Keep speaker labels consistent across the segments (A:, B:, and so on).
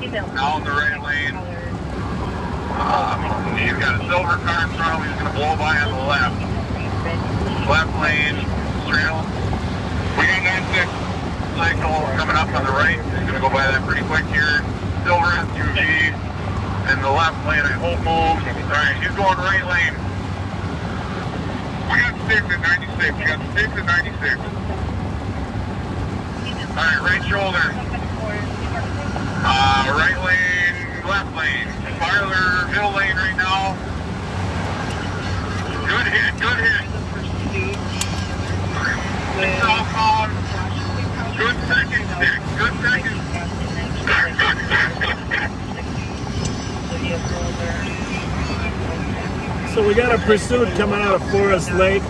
A: Now in the right lane. He's got a silver car in front of him. He's going to blow by on the left. Left lane, straight on. We got 96 cycle coming up on the right. He's going to go by that pretty quick here. Silver SUV. In the left lane, I hope moves. Alright, he's going right lane. We got six at 96. We got six at 96. Alright, right shoulder. Right lane, left lane. Farther, middle lane right now. Good hit, good hit. Southbound. Good second stick, good second.
B: So we got a pursuit coming out of Forest Lake,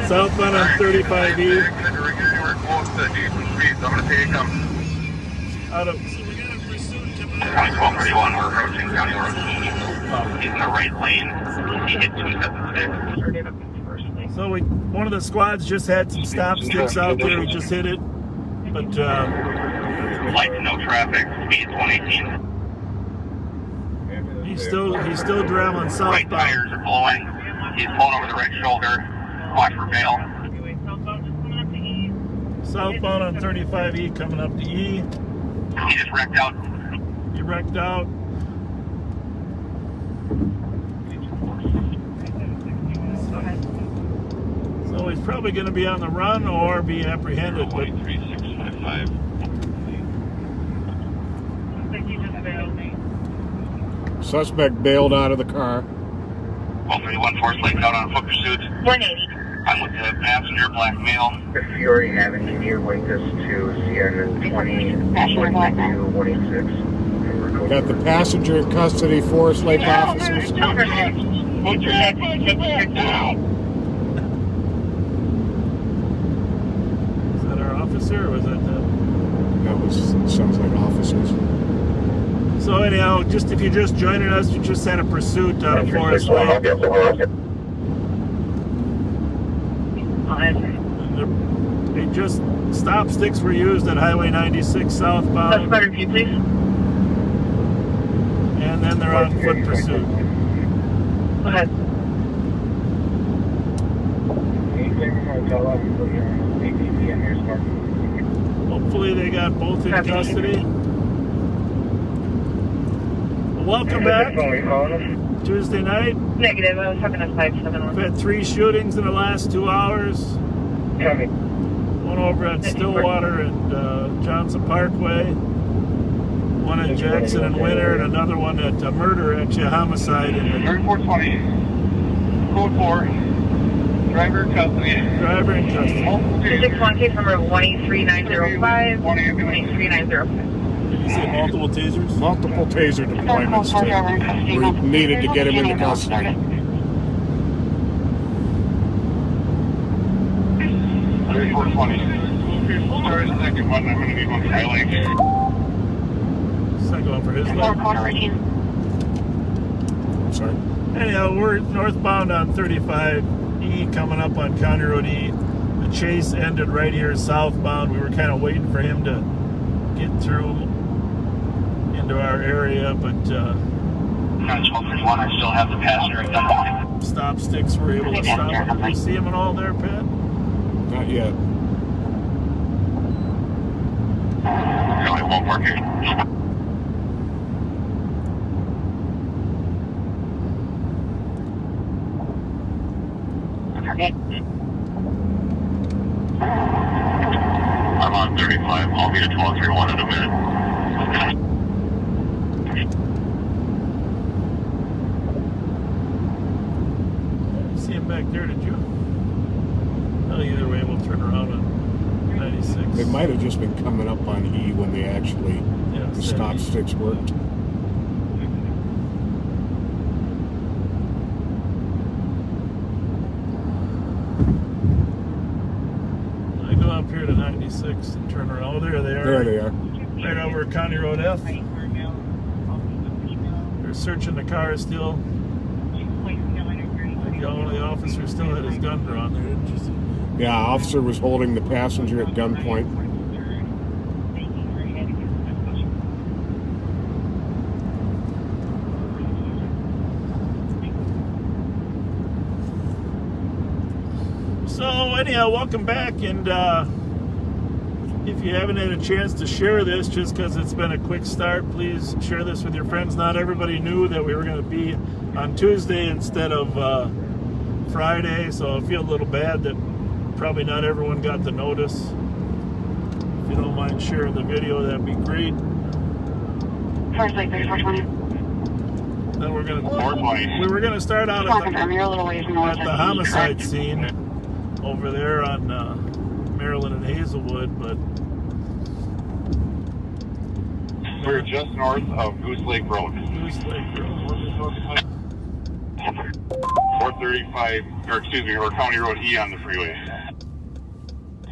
B: southbound on 35E.
A: I'm going to take him.
B: Out of.
A: 1231, we're approaching County Road. He's in the right lane. He hit 276.
B: So one of the squads just had some stop sticks out there. We just hit it, but
A: lights, no traffic. Speed's 118.
B: he's still traveling southbound.
A: Right tires are blowing. He's pulling over the right shoulder. Watch for bail.
B: Southbound on 35E coming up to E.
A: He just wrecked out.
B: He wrecked out. So he's probably going to be on the run or be apprehended. But
A: 3655.
C: Suspect bailed out of the car.
A: 131 Forest Lake out on foot pursuit.
D: 180.
A: I'm with the passenger, black male.
E: If you already have it, can you link us to CN 2022-186?
C: Got the passenger in custody, Forest Lake officers.
B: is that our officer or was that the...
C: Sounds like officers.
B: So anyhow, just if you're just joining us, we just had a pursuit out of Forest Lake. They just stop sticks were used at Highway 96 southbound.
D: Better view, please.
B: And then they're on foot pursuit.
D: Go ahead.
B: Hopefully they got both in custody. Welcome back. Tuesday night.
D: Negative, I was talking to 571.
B: We've had 3 shootings in the last 2 hours. One over at Stillwater and Johnson Parkway. One at Jackson and Winter, and another one at a murder, actually a homicide.
A: 3420. Code 4. Driver in custody.
B: Driver in custody.
D: 261 case number 183905. 183905.
B: Did you say multiple tasers?
C: Multiple taser deployments were needed to get him into custody.
A: 3420. Start a second one. I'm going to need one for Lake.
B: Second one for his leg.
C: Sorry.
B: Anyhow, we're northbound on 35E coming up on County Road E. The chase ended right here southbound. We were kind of waiting for him to get through into our area, but
A: 1231, I still have the passenger at gunpoint.
B: stop sticks were able to stop him. Did you see him at all there, Pat?
C: Not yet.
A: No, I won't work here. I'm on 35. I'll be at 1231 in a minute.
B: See him back there, did you? No, either way, we'll turn around on 96.
C: They might have just been coming up on E when they actually,
B: Yeah,
C: the stop sticks worked.
B: I go up here to 96 and turn around. Oh, there they are.
C: There they are.
B: Right over County Road F. They're searching the car still. I think one of the officers still had his gun drawn there, didn't you see?
C: Yeah, officer was holding the passenger at gunpoint.
B: anyhow, welcome back, and if you haven't had a chance to share this, just because it's been a quick start, please share this with your friends. Not everybody knew that we were going to be on Tuesday instead of Friday, so I feel a little bad that probably not everyone got the notice. If you don't mind sharing the video, that'd be great.
D: First lake, 3420.
B: Then we were gonna start out
D: You're a little ways north
B: at the homicide scene over there on Maryland and Hazelwood, but
A: We're just north of Goose Lake Road.
B: Goose Lake Road.
A: 435, or County Road E on the freeway.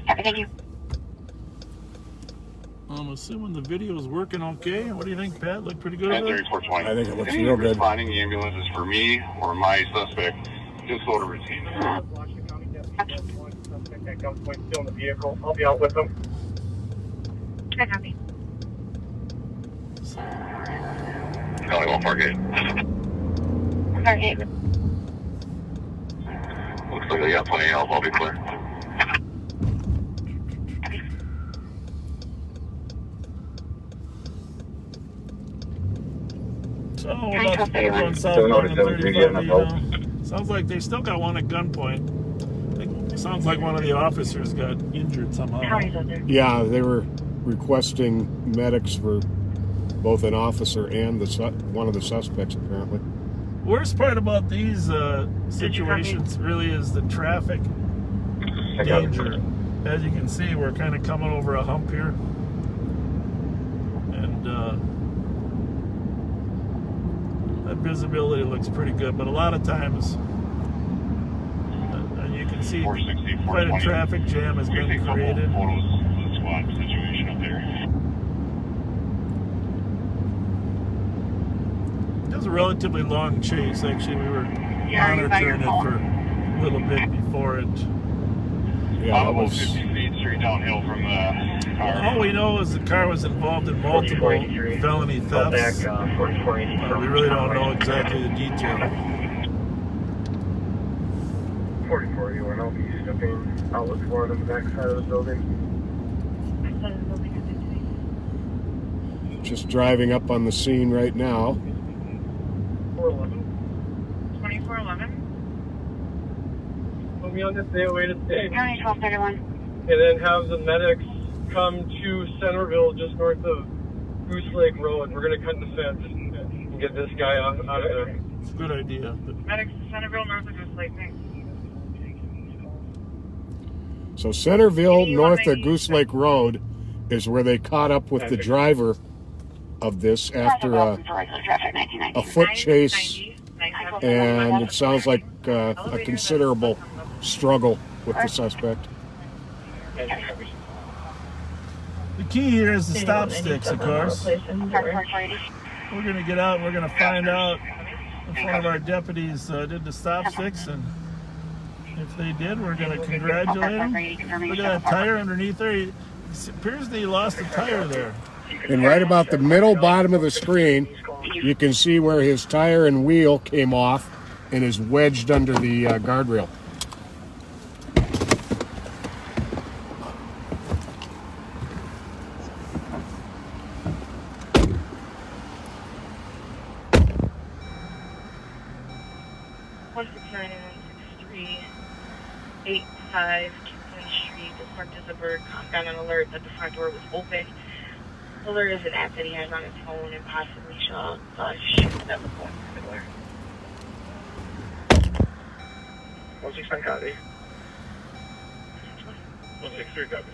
D: Thank you.
B: I'm assuming the video is working okay. What do you think, Pat? Look pretty good.
A: At 3420.
C: I think it looks
A: Any
C: real good.
A: responding ambulances for me or my suspect, just go to routine.
E: Suspect at gunpoint still in the vehicle. I'll be out with them.
D: I copy.
A: County 148.
D: Okay.
A: Looks like they got plenty of help. I'll be clear.
B: So about going southbound on 35, sounds like they still got one at gunpoint. Sounds like one of the officers got injured somehow.
C: Yeah, they were requesting medics for both an officer and one of the suspects, apparently.
B: Worst part about these situations really is the traffic danger. As you can see, we're kind of coming over a hump here. And that visibility looks pretty good, but a lot of times, you can see quite a traffic jam has been created.
A: Squad situation up there.
B: It was a relatively long chase. Actually, we were monitoring it for a little bit before it.
C: Yeah, that
A: Almost
C: was
A: 50 feet straight downhill from the car.
B: All we know is the car was involved in multiple felony thefts. We really don't know exactly the detail.
E: 4481, I'll be stepping out with one on the back side of the building.
C: just driving up on the scene right now.
D: 2411.
E: Put me on this day away to stay.
D: County 1231.
E: And then have the medics come to Centerville, just north of Goose Lake Road. We're going to cut the fence and get this guy out of there.
B: It's a good idea.
D: Medics to Centerville, north of Goose Lake. Thanks.
C: So Centerville, north of Goose Lake Road, is where they caught up with the driver of this after a foot chase, and it sounds like a considerable struggle with the suspect.
B: The key here is the stop sticks, of course. We're going to get out and we're going to find out if one of our deputies did the stop sticks, and if they did, we're going to congratulate them. Look at that tire underneath there. It appears that he lost a tire there.
C: And right about the middle bottom of the screen, you can see where his tire and wheel came off and is wedged under the guardrail.
D: Street. This marked as a bird got an alert that the front door was open. The alert is an app that he has on his phone and possibly shot shoot that was going through the door.
E: 169 copy. 163 copy.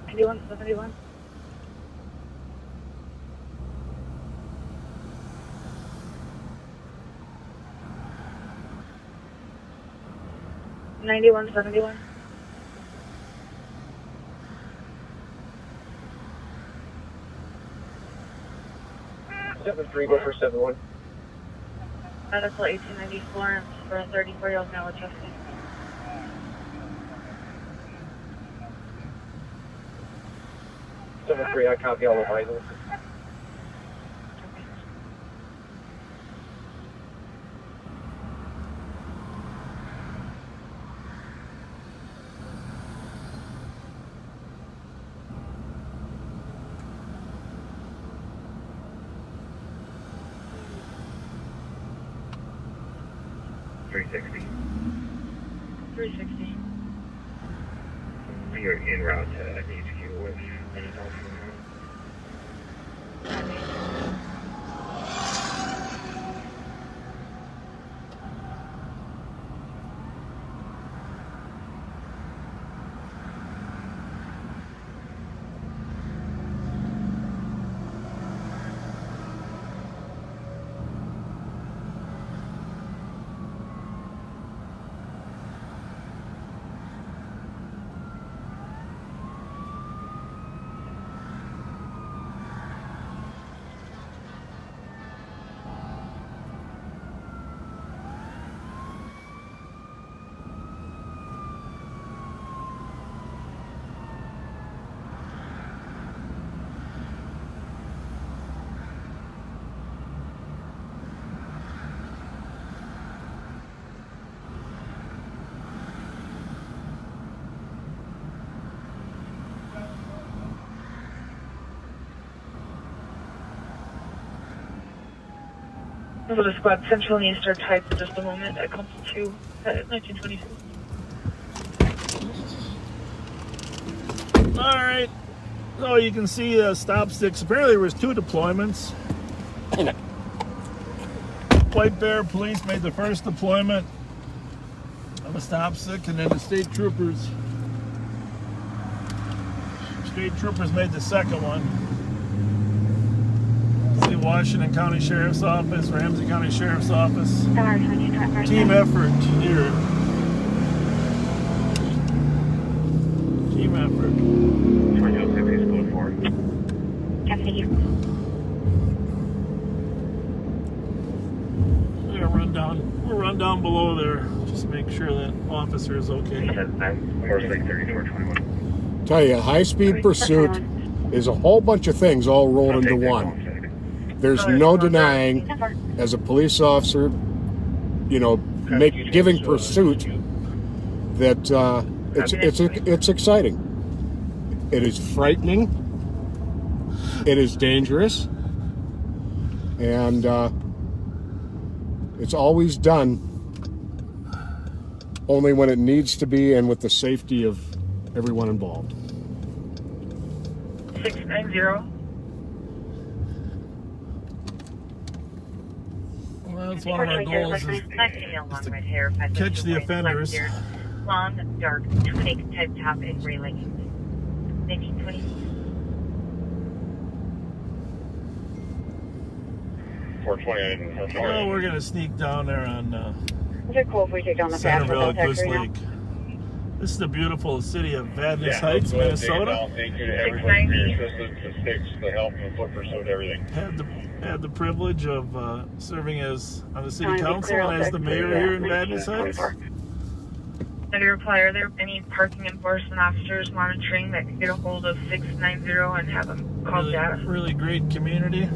D: 71. 9171.
E: Seven three, go for 71.
D: Medical 1894 for a 34-year-old male adjusted.
E: 7-3, I copy all the vitals.
A: 360.
D: 360.
A: You're en route to HQ with any help from
D: So the squad central and eastern type for just a moment. That comes to 1922.
B: All right. So you can see stop sticks. Apparently there was 2 deployments. White Bear Police made the first deployment of a stop stick, and then the state troopers made the second one. See Washington County Sheriff's Office, Ramsey County Sheriff's Office. Team effort here. Team effort.
A: 2006 code 4.
D: Thank you.
B: We'll run down below there. Just make sure that officer is okay.
A: Horse Lake 3421.
C: Tell you, high-speed pursuit is a whole bunch of things all rolled into one. There's no denying, as a police officer, you know, giving pursuit, that it's exciting. It is frightening. It is dangerous, and it's always done only when it needs to be and with the safety of everyone involved.
D: 690.
B: Well, that's one of our goals is to catch the offenders.
D: Long, dark, tunic type top and gray leggings. 1920.
A: 429.
B: Well, we're going to sneak down there on
F: Is it cool if we take down the
B: Centerville,
F: path?
B: Goose Lake. This is the beautiful city of Vadnais Heights, Minnesota.
A: Thank you to everybody for your assistance, the sticks, the help, the foot pursuit, everything.
B: Had the privilege of serving as on the city council and as the mayor here in Vadnais Heights.
D: Under reply, are there any parking enforcement officers monitoring that can get a hold of 690 and have them call data?
B: Really great community.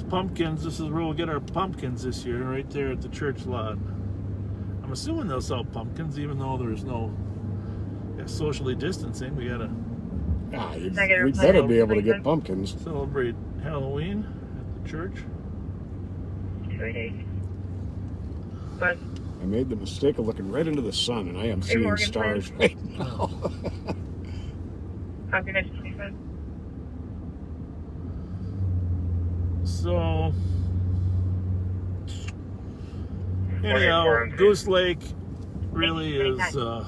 B: Pumpkins, this is where we'll get our pumpkins this year, right there at the church lot. I'm assuming they'll sell pumpkins even though there's no socially distancing. We gotta
C: we better be able to get pumpkins.
B: Celebrate Halloween at the church.
D: 288. But
C: I made the mistake of looking right into the sun, and I am seeing
D: Morgan,
C: stars right now.
D: how can I speak with?
B: So, anyhow, Goose Lake really is kind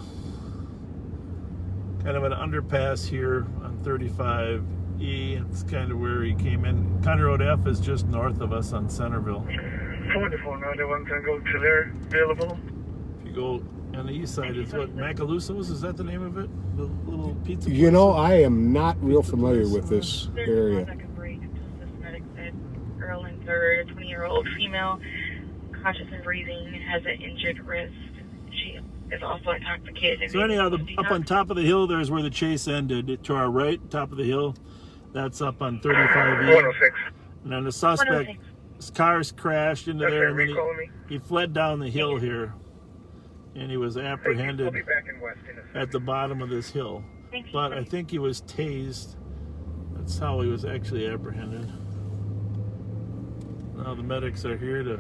B: of an underpass here on 35E. It's kind of where he came in. County Road F is just north of us on Centerville.
E: 4491 can go to there, available.
B: If you go on the east side, it's what, Macaluso's? Is that the name of it? The little pizza place?
C: You know, I am not real familiar with this area.
D: Girl and third, a 20-year-old female, conscious and breathing, has an injured wrist. She is also intoxicated.
B: So anyhow, up on top of the hill, there's where the chase ended. To our right, top of the hill, that's up on 35E.
E: 106.
B: And then the suspect's cars crashed into there, and then he fled down the hill here, and he was apprehended at the bottom of this hill. But I think he was tased. That's how he was actually apprehended. Now the medics are here to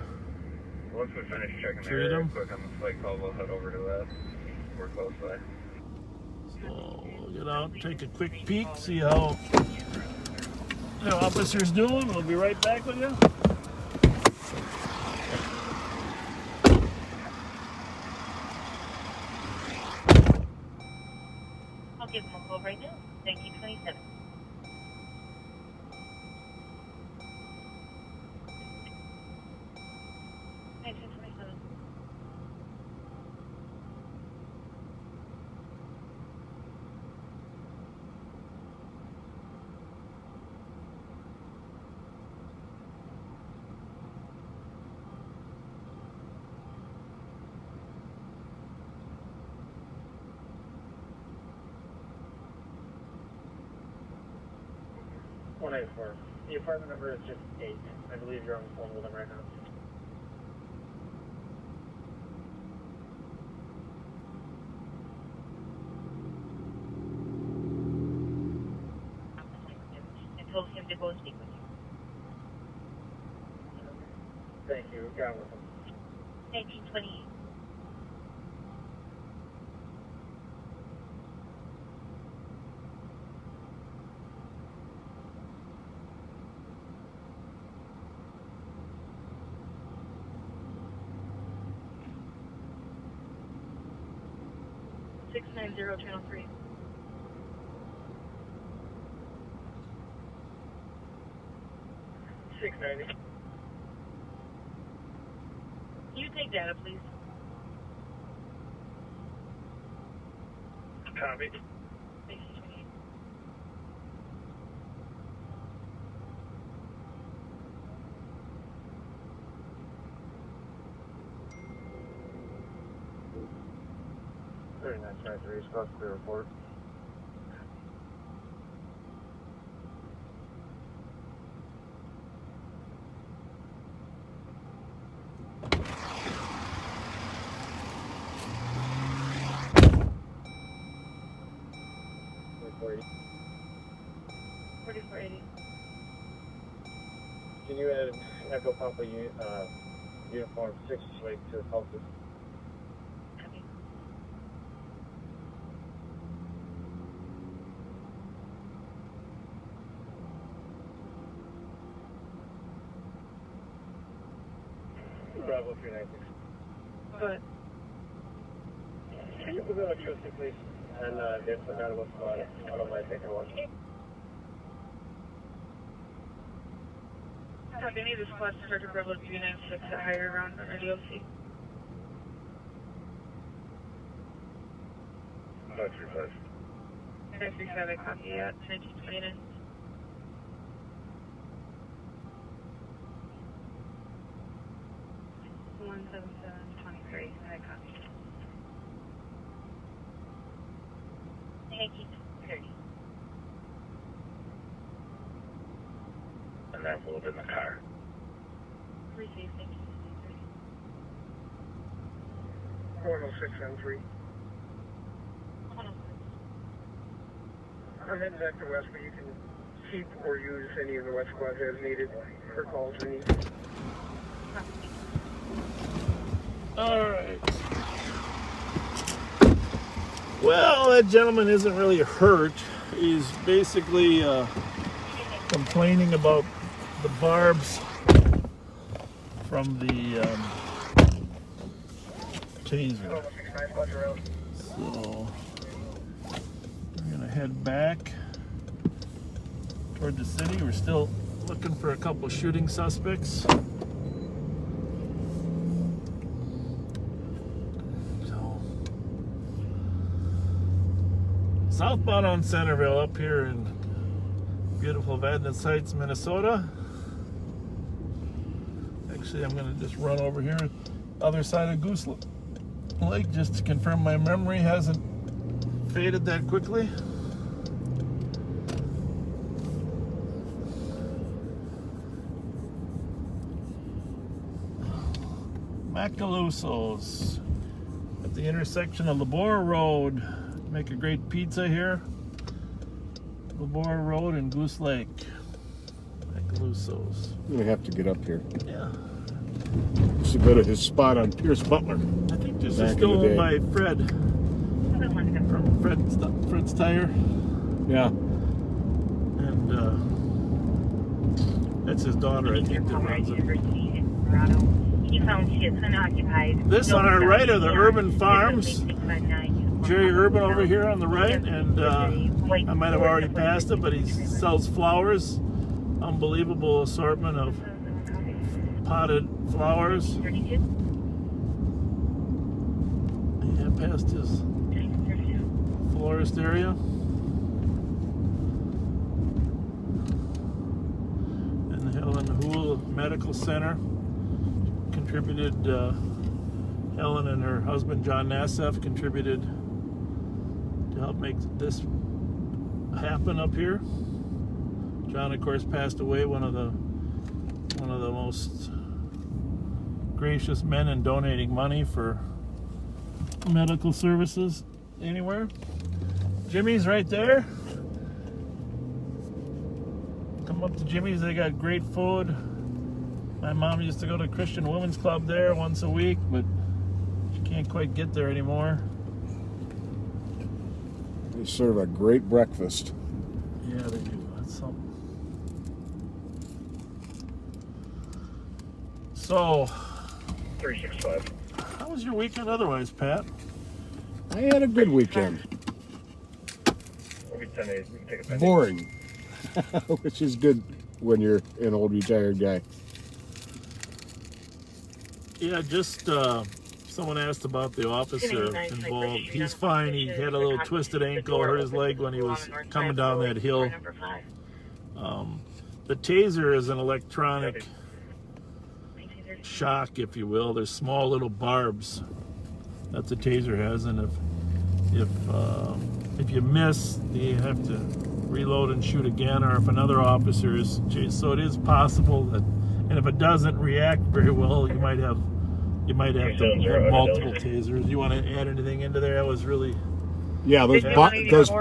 A: Once we finish checking the
B: treat
A: area
B: him.
A: quick on the flight call, we'll head over to that. We're close by.
B: So we'll get out, take a quick peek, see how the officer's doing. We'll be right back with you.
D: I'll give him a call right now. 1927. 1927.
E: The apartment number is just 8. I believe you're on the phone with them right now.
D: And told him to go speak with you.
E: Thank you. Got with them.
D: 1928. Channel 3. You take data, please.
E: Copy.
D: 1928.
E: Very nice, right there. You're supposed to report. Report.
D: 4480.
E: Can you add Echo Papa uniform 6 Lake to the pulses?
D: Copy.
E: Bravo 396.
D: Go ahead.
E: Can you move out Joseph, please? And there's some kind of a spot. I don't mind taking one.
D: Copy. Any of the squads start to Bravo 396 at higher ground on RDOC.
A: 535.
D: 537, copy at 1929. One 7723. I copy. 1930.
A: And that's in the car.
D: Receive 1923.
E: 10673.
D: 106.
E: I'm heading back to West, but you can keep or use any of the West squads as needed for calls we need.
D: Copy.
B: All right. Well, that gentleman isn't really hurt. He's basically complaining about the barbs from the taser. So we're gonna head back toward the city. We're still looking for a couple shooting suspects. So southbound on Centerville up here in beautiful Vadnais Heights, Minnesota. Actually, I'm gonna just run over here, other side of Goose Lake, just to confirm my memory hasn't faded that quickly. Macalusos at the intersection of Labor Road. Make a great pizza here. Labor Road and Goose Lake. Lusos.
C: I'm going to have to get up here.
B: Yeah.
C: Used to go to his spot on Pierce Butler.
B: I think this
C: Back
B: is
C: in
B: still
C: the day.
B: owned by Fred. From Fred's Tire.
C: Yeah.
B: And that's his daughter, I think, that runs it.
G: He found she is unoccupied.
B: This on our right are the Urban Farms. Jerry Urban over here on the right, and I might have already passed it, but he sells flowers. Unbelievable assortment of potted flowers. Yeah, past his florist area. And Helen Hool Medical Center contributed, Helen and her husband John Nassef contributed to help make this happen up here. John, of course, passed away, one of the most gracious men in donating money for medical services anywhere. Jimmy's right there. Come up to Jimmy's, they got great food. My mom used to go to Christian Women's Club there once a week, but she can't quite get there anymore.
C: They serve a great breakfast.
B: Yeah, they do. That's something. So,
E: 365.
B: how was your weekend otherwise, Pat?
C: I had a good weekend.
E: Maybe 10 days. We can take a penny.
C: Boring. Which is good when you're an old retired guy.
B: Yeah, just someone asked about the officer involved. He's fine. He had a little twisted ankle, hurt his leg when he was coming down that hill. The taser is an electronic shock, if you will. There's small little barbs that the taser has, and if you miss, you have to reload and shoot again, or if another officer is chased. So it is possible that, and if it doesn't react very well, you might have to have multiple tasers. You want to add anything into there? That was really,
C: Yeah, those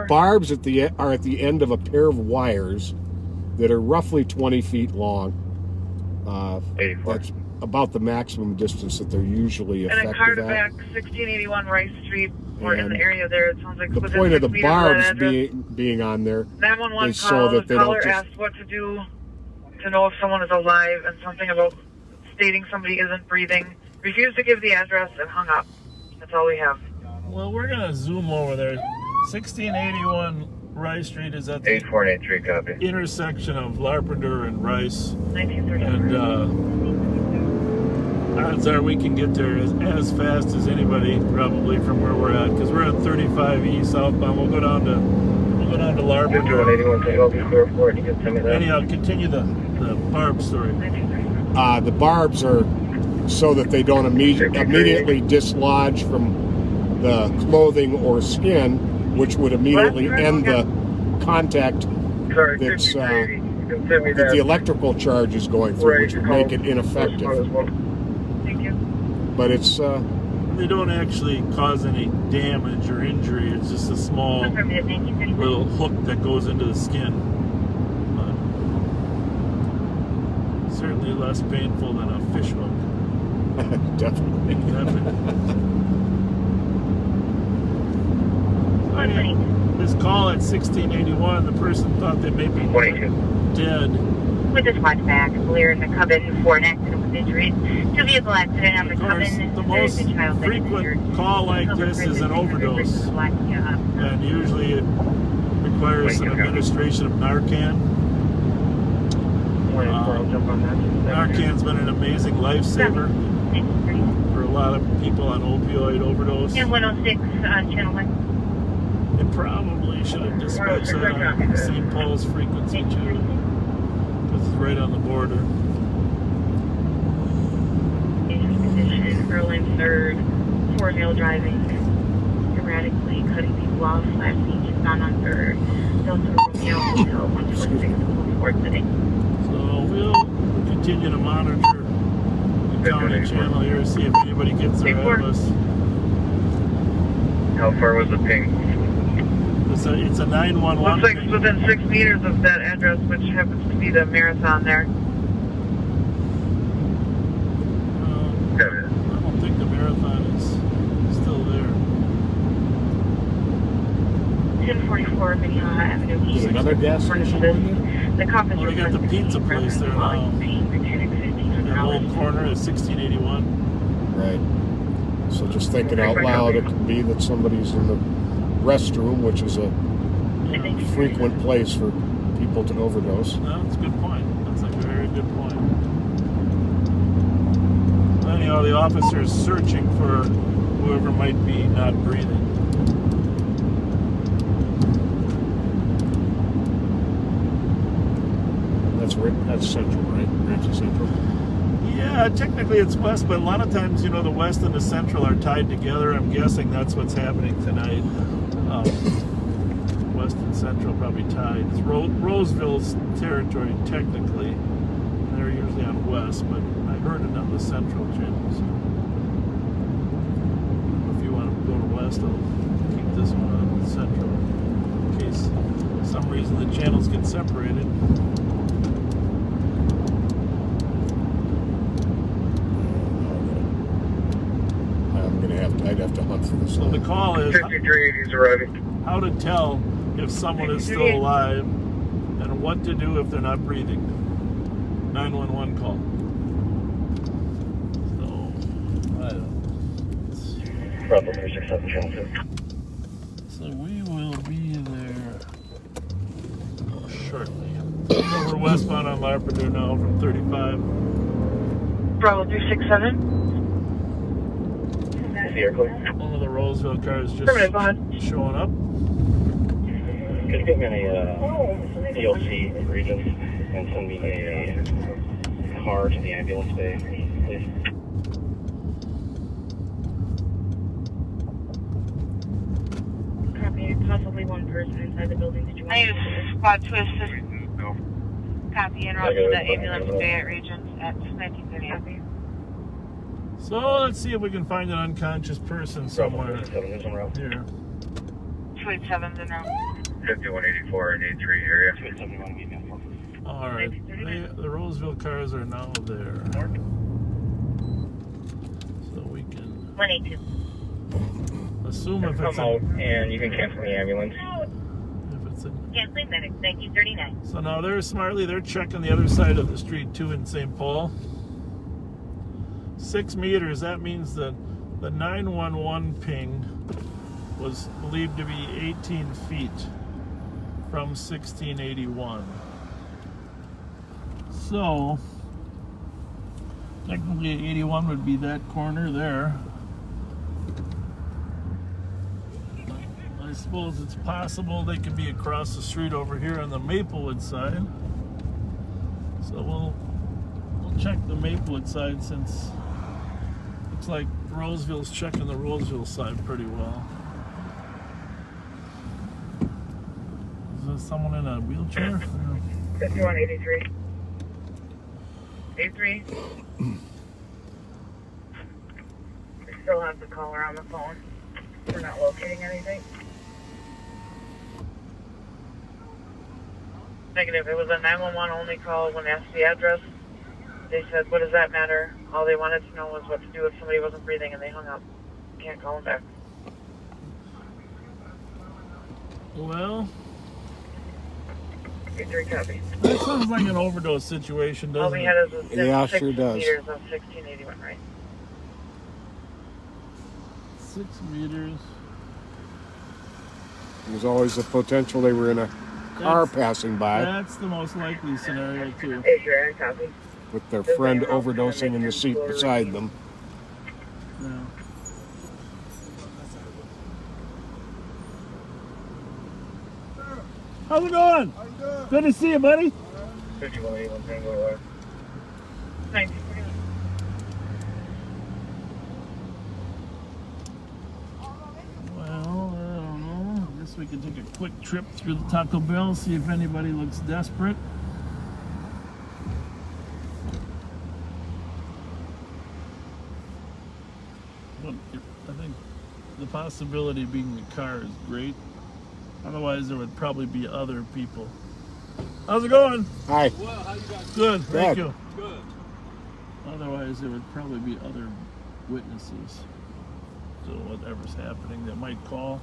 C: barbs are at the end of a pair of wires that are roughly 20 feet long.
E: 84.
C: That's about the maximum distance that they're usually
F: And then
C: effective
F: Carterback,
C: at.
F: 1681 Rice Street, or in
C: And
F: the area there. It sounds like
C: The
F: within
C: point of the
F: 6 meters of that
C: barbs
F: address.
C: being on there
F: 911
C: is so
F: call.
C: that
F: The
C: they don't
F: caller
C: just...
F: asked what to do to know if someone is alive, and something about stating somebody isn't breathing. Refused to give the address and hung up. That's all we have.
B: well, we're going to zoom over there. 1681 Rice Street is at the
E: 8483, copy.
B: intersection of Larpenteur and Rice.
F: 1933.
B: And odds are we can get there as fast as anybody probably from where we're at, because we're at 35E southbound. We'll go down to Larpenteur.
E: 5181, take all before 4, you can tell me that.
B: Anyhow, continue the barb story.
C: The barbs are so that they don't immediately dislodge from the clothing or skin, which would immediately end the contact
E: Sorry,
C: that's
E: 5380. You can send me
C: that
E: that.
C: the electrical charge is going through, which would make it ineffective.
F: Thank you.
C: But it's
B: They don't actually cause any damage or injury. It's just a small little hook that goes into the skin. But certainly less painful than a fish hook.
C: definitely.
B: This call at 1681, the person thought they may be
E: 22.
B: dead.
G: With this watch back, clear in the cabin for an accident with injuries. To vehicle accident on the
B: Of course,
G: cabin.
B: the
G: There is
B: most
G: a child that is injured.
B: frequent call like this is an overdose, and usually it requires some administration of Narcan. Narcan's been an amazing lifesaver for a lot of people on opioid overdose.
G: And 106, channel 1.
B: It probably should have dispatched that on St. Paul's frequency too, because it's right on the border.
D: Condition, girl in third, 4-male driving, erratically cutting people off, last seen just gone on third. Delta Romeo Hotel 146 Fort City.
B: So we'll continue to monitor the county channel here, see if anybody gets there ahead of us.
E: How far was the ping?
B: The it's a 911.
F: Looks like it's within 6 meters of that address, which happens to be the marathon there.
B: I don't think the marathon is still there.
G: 1044 Minnehaha Avenue
C: Is
G: East.
C: another gas station on there?
G: The conference
B: Oh, they got the pizza place there now. That old corner is 1681.
C: Right. So just thinking out loud, it could be that somebody's in the restroom, which is a frequent place for people to overdose.
B: No, that's a good point. That's a very good point. Anyhow, the officer is searching for whoever might be not breathing.
C: That's central, right? Rancho Central.
B: Yeah, technically it's west, but a lot of times, you know, the west and the central are tied together. I'm guessing that's what's happening tonight. West and central probably tied. It's Roseville's territory, technically. They're usually on west, but I heard it on the central channels. If you want to go to west, I'll keep this one on central in case for some reason the channels get separated.
C: I'd have to hunt for this.
B: So the call is
E: 5380's arriving.
B: how to tell if someone is still alive and what to do if they're not breathing. 911 call. So, I don't know.
E: Bravo 367 channel 2.
B: So we will be there shortly. So we're westbound on Laprador now from 35.
F: Bravo 367.
B: One of the Roseville cars just showing up.
E: Could you get me a ELC region and send me a car to the ambulance bay, please?
G: Copy. Possibly one person inside the building. Did you want
D: I use squad twist copy and route to the ambulance bay at Regents at 1930.
B: So let's see if we can find an unconscious person somewhere here.
D: 287's en route.
A: 5184 and 83 area.
E: 271
B: All right, the Roseville cars are now there. So we can
G: 182.
B: assume if it's
E: out and you can cancel the ambulance.
G: Canceling medic 1939.
B: So now they're smartly, they're checking the other side of the street too in St. Paul. 6 meters, that means that the 911 ping was believed to be 18 feet from 1681. So, technically 81 would be that corner there. I suppose it's possible they could be across the street over here on the Maplewood side. So we'll check the Maplewood side since looks like Roseville's checking the Roseville side pretty well. Is there someone in a wheelchair?
F: 5183. 83. We still have the caller on the phone. We're not locating anything. Negative. It was a 911 only call. When asked the address, they said, what does that matter? All they wanted to know was what to do if somebody wasn't breathing, and they hung up. Can't call them back.
B: Well,
F: 83 copy.
B: that sounds like an overdose situation,
F: All
B: doesn't
F: we
B: it?
F: had is
C: Yeah,
F: 6
C: sure does.
F: meters of 1681, right?
B: 6 meters.
C: There's always the potential they were in a car passing by
B: That's the most likely scenario too.
F: 83 copy.
C: with their friend overdosing in the seat beside them.
B: Yeah. How's it going? Good to see you, buddy.
E: 5181 Tango Live.
F: 1941.
B: Well, I don't know. I guess we can take a quick trip through the Taco Bell, see if anybody looks desperate. But I think the possibility of being in the car is great. Otherwise, there would probably be other people. How's it going?
C: Hi.
H: Well, how you guys?
B: Good, thank you.
H: Good.
B: Otherwise, there would probably be other witnesses to whatever's happening that might call.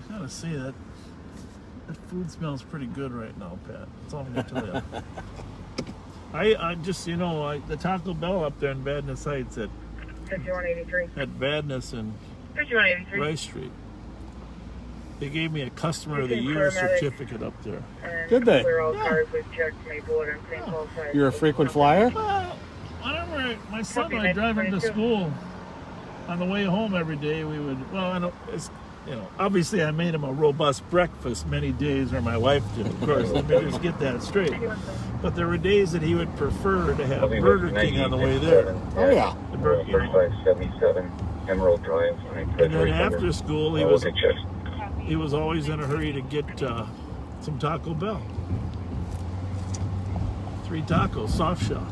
B: I gotta say that food smells pretty good right now, Pat. That's all I'm gonna tell you. I just, the Taco Bell up there in Badness Heights at
F: 5183.
B: at Badness and
F: 5183.
B: Rice Street. They gave me a Customer of the Year certificate up there.
C: Did they?
F: Clear all
B: Yeah.
F: cars with checked Maplewood and St. Paul side.
C: You're a frequent flyer?
B: Well, whenever my son and I drive into school on the way home every day, we would, obviously I made him a robust breakfast many days, or my wife did, of course. Let me just get that straight. But there were days that he would prefer to have Burger King on the way there.
C: Oh, yeah.
B: The Burger King.
E: 3577 Emerald Drive.
B: And then after school, he was always in a hurry to get some Taco Bell. 3 tacos, soft shell.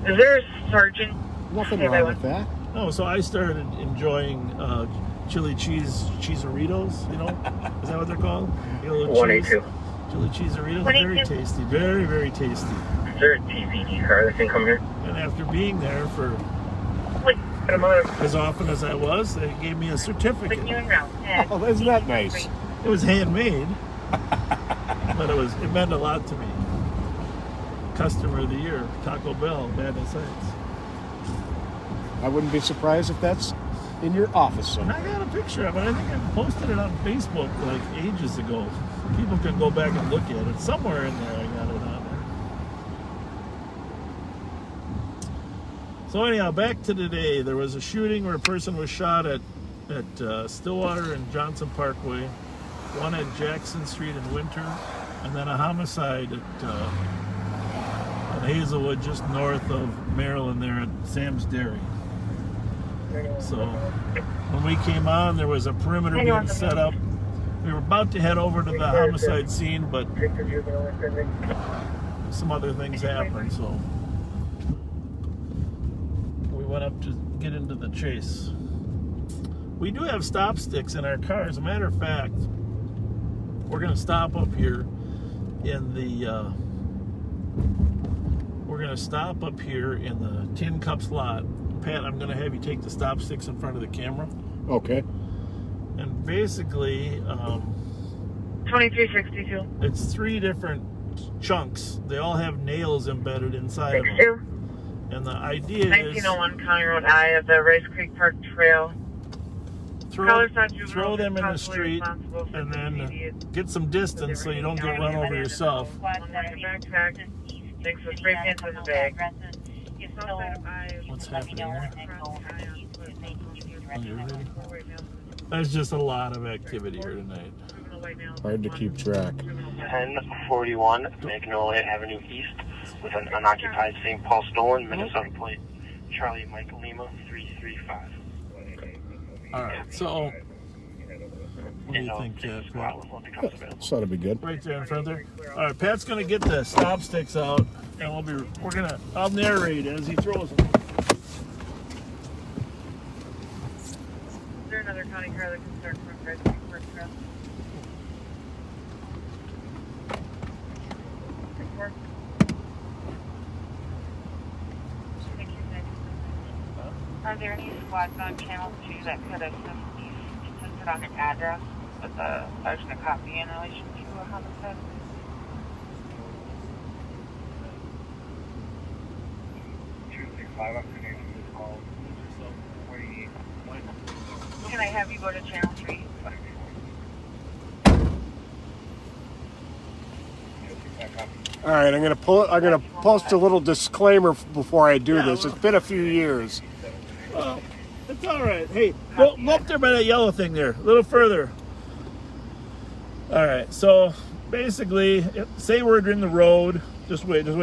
F: Is there a sergeant?
C: Nothing wrong with that.
B: No, so I started enjoying chili cheeseritos, Is that what they're called?
E: 182.
B: Chili cheeseritos,
G: 182.
B: very tasty, very, very tasty.
E: Is there a TVD car that can come here?
B: And after being there for
F: Wait, I'm on.
B: as often as I was, they gave me a certificate.
G: Put you in route.
C: Oh, isn't that nice?
B: It was handmade, but it meant a lot to me. Customer of the Year, Taco Bell, Badness Heights.
C: I wouldn't be surprised if that's in your office
B: And
C: somewhere.
B: I got a picture of it. I think I posted it on Facebook like ages ago. People can go back and look at it. Somewhere in there I got it on there. So anyhow, back to today. There was a shooting where a person was shot at Stillwater and Johnson Parkway, one at Jackson Street in Winter, and then a homicide at Hazelwood just north of Maryland there at Sam's Dairy. So when we came on, there was a perimeter being set up. We were about to head over to the homicide scene, but some other things happened, so we went up to get into the chase. We do have stop sticks in our car. As a matter of fact, we're going to stop up here in the Tin Cups lot. Pat, I'm going to have you take the stop sticks in front of the camera.
C: Okay.
B: And basically,
F: 2362.
B: it's 3 different chunks. They all have nails embedded inside of them.
F: 62.
B: And the idea is
F: 1901 County Road I of the Rice Creek Park Trail.
B: throw them in the street and then get some distance so you don't get run over yourself.
F: Backpack. Thanks for spray paint in the bag.
B: What's happening here? Oh, you're ready? There's just a lot of activity here tonight.
C: Hard to keep track.
E: 1041 Magnolia Avenue East with an unoccupied St. Paul stolen, Minnesota plate. Charlie Mike Lima 335.
B: All right, so what do you think, Pat?
C: So that'll be good.
B: Right there in front there. All right, Pat's gonna get the stop sticks out, and I'll narrate as he throws them.
F: Is there another county car that can start from Rice Creek Park Trail?
G: Are there any squads on channel 2 that could assist these insisted on an address with a larger copy in relation to a homicide? Can I have you go to channel 3?
C: All right, I'm gonna post a little disclaimer before I do this. It's been a few years.
B: Well, it's all right. Hey, go up there by that yellow thing there, a little further. All right, so basically, say we're in the road. Just wait. And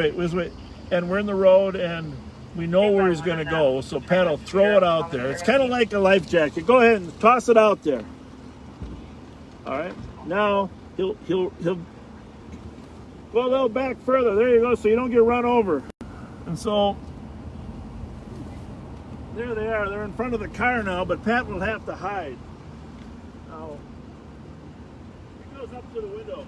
B: we're in the road, and we know where he's going to go. So Pat will throw it out there. It's kind of like a life jacket. Go ahead and toss it out there. All right. Now he'll go a little back further. There you go. So you don't get run over. And so There they are. They're in front of the car now, but Pat will have to hide. Now, he goes up to the window.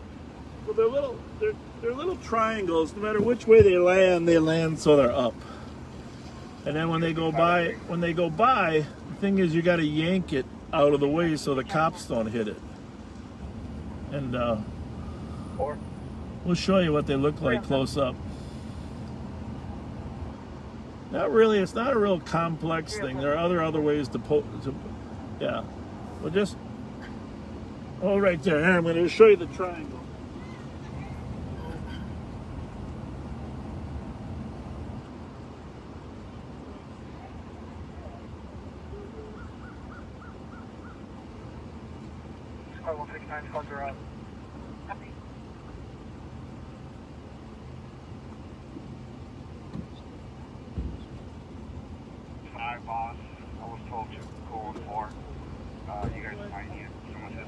B: So they're little triangles. No matter which way they land so they're up. And then when they go by, the thing is you got to yank it out of the way so the cops don't hit it. And we'll show you what they look like close up. Not really. It's not a real complex thing. There are other ways to yeah. Well, just right there. Here, I'm going to show you the triangle.
A: Hi, boss. I was told to go on 4. You guys might need some assistance.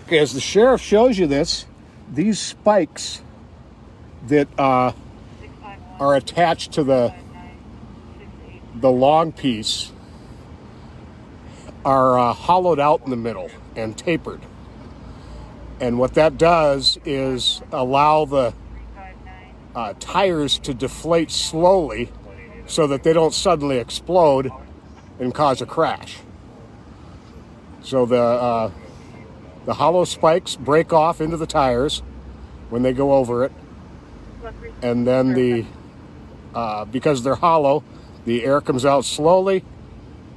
C: Okay, as the sheriff shows you this, these spikes that are attached to the long piece are hollowed out in the middle and tapered. And what that does is allow the tires to deflate slowly so that they don't suddenly explode and cause a crash. So the hollow spikes break off into the tires when they go over it, and then because they're hollow, the air comes out slowly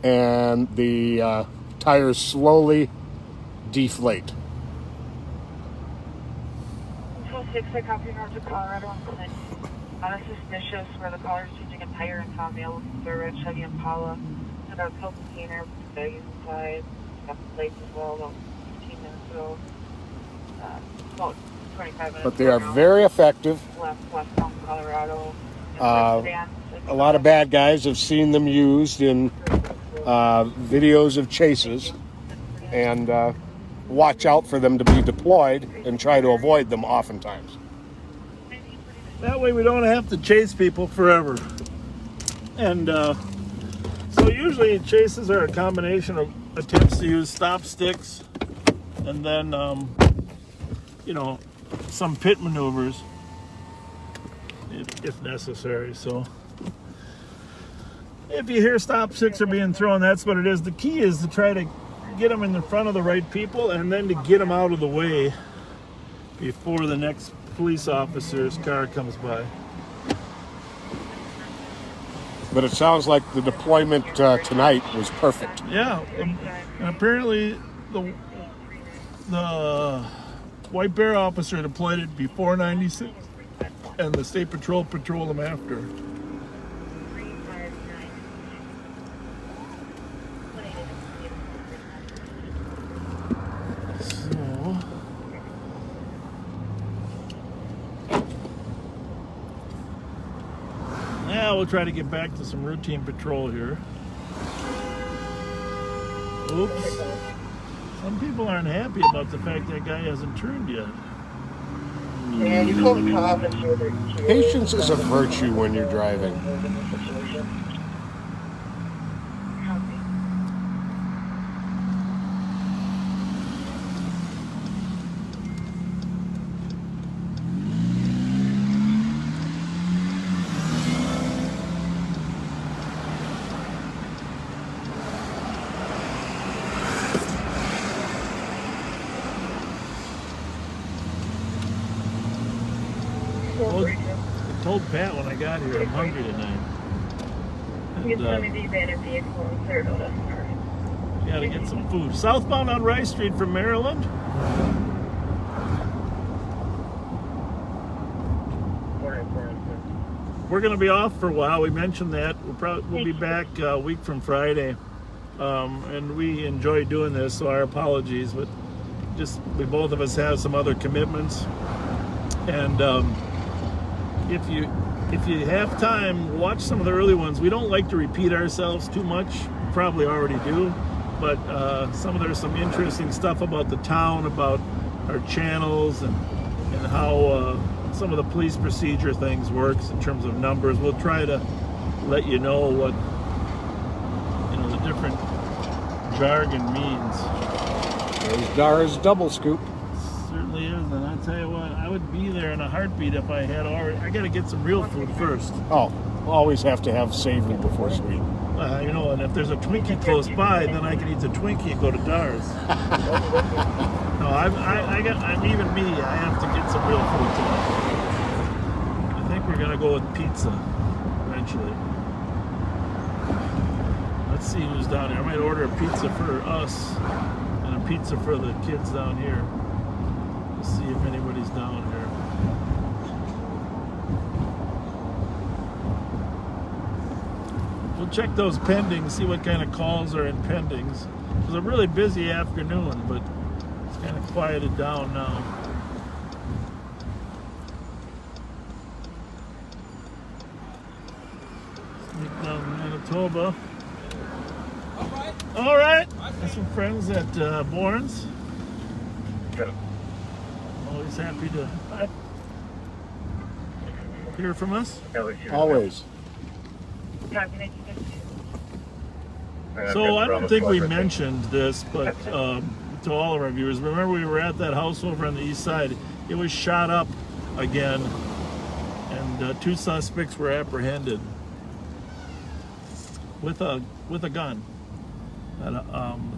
C: and the tires slowly deflate.
D: 6, I copy north of Colorado. On a suspicious where the caller's changing a tire in Townville, the red Chevy Impala. So got a pill container, bags inside, got the plates as well, about 15 minutes ago. About 25 minutes
C: But they are very effective.
D: Westbound Colorado.
C: A lot of bad guys have seen them used in videos of chases, and watch out for them to be deployed and try to avoid them oftentimes.
B: That way we don't have to chase people forever. And so usually chases are a combination of attempts to use stop sticks and then, some pit maneuvers if necessary. So if you hear stop sticks are being thrown, that's what it is. The key is to try to get them in the front of the right people and then to get them out of the way before the next police officer's car comes by.
C: But it sounds like the deployment tonight was perfect.
B: Yeah, and apparently the White Bear officer deployed it before 96, and the State Patrol patrolled them after. Yeah, we'll try to get back to some routine patrol here. Oops. Some people aren't happy about the fact that guy hasn't turned yet.
F: Yeah, you call the cop and say that
C: Patience is a virtue when you're driving.
B: I told Pat when I got here I'm hungry tonight.
D: He's going to be better vehicle and cleared out of car.
B: Gotta get some food. Southbound on Rice Street from Maryland. We're going to be off for a while. We mentioned that. We'll be back a week from Friday. And we enjoy doing this, so our apologies. But we both of us have some other commitments. And if you have time, watch some of the early ones. We don't like to repeat ourselves too much. Probably already do. But there's some interesting stuff about the town, about our channels, and how some of the police procedure things works in terms of numbers. We'll try to let you know what the different jargon means.
C: There's Dara's double scoop.
B: Certainly is, and I tell you what, I would be there in a heartbeat if I had already. I got to get some real food first.
C: Oh, always have to have savory before sweet.
B: And if there's a Twinkie close by, then I can eat the Twinkie and go to Dara's. No, I'm even me. I have to get some real food tonight. I think we're gonna go with pizza eventually. Let's see who's down here. I might order a pizza for us and a pizza for the kids down here. Let's see if anybody's down here. We'll check those pendings, see what kind of calls are in pendings. It was a really busy afternoon, but it's kind of quieted down now. Sneak down to Manitoba. All right. Got some friends at Bourne's. Always happy to hear from us.
C: Always.
B: So I don't think we mentioned this, but to all of our viewers, remember we were at that house over on the east side. It was shot up again, and 2 suspects were apprehended with a gun. And,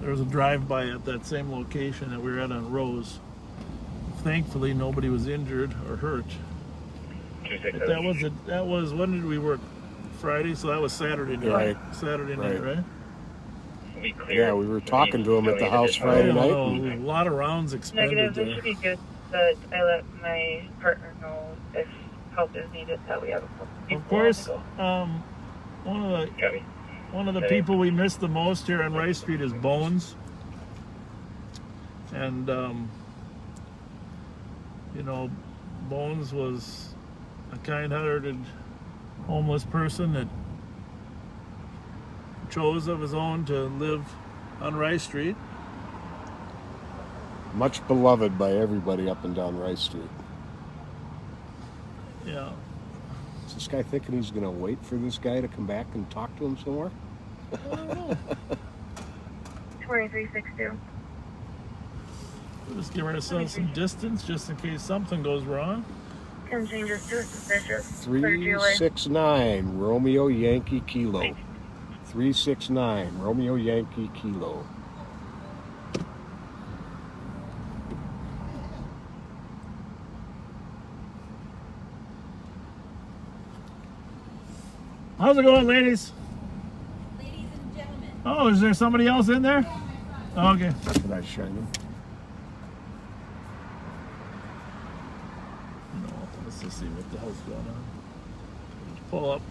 B: there was a drive-by at that same location that we were at on Rose. Thankfully, nobody was injured or hurt. But that was when did we work? Friday, so that was Saturday night.
C: Right.
B: Saturday night, right?
C: Yeah, we were talking to him at the house Friday night.
B: A lot of rounds expended
D: Negative,
B: there.
D: it should be good, but I let my partner know if help is needed, that we have a couple people.
B: Of course,
D: on the go.
B: one of the people we miss the most here on Rice Street is Bones. And Bones was a kind-hearted homeless person that chose of his own to live on Rice Street.
C: Much beloved by everybody up and down Rice Street.
B: Yeah.
C: Is this guy thinking he's going to wait for this guy to come back and talk to him some more?
B: I don't know.
D: 2362.
B: We'll just give ourselves some distance just in case something goes wrong.
D: Can changes to suspicious.
C: 369 Romeo Yankee Kilo. 369 Romeo Yankee Kilo.
B: How's it going, ladies?
H: Ladies and gentlemen.
B: Oh, is there somebody else in there? Oh, okay.
C: Can I shine him?
B: No, let's just see what the hell's going on. Just pull up.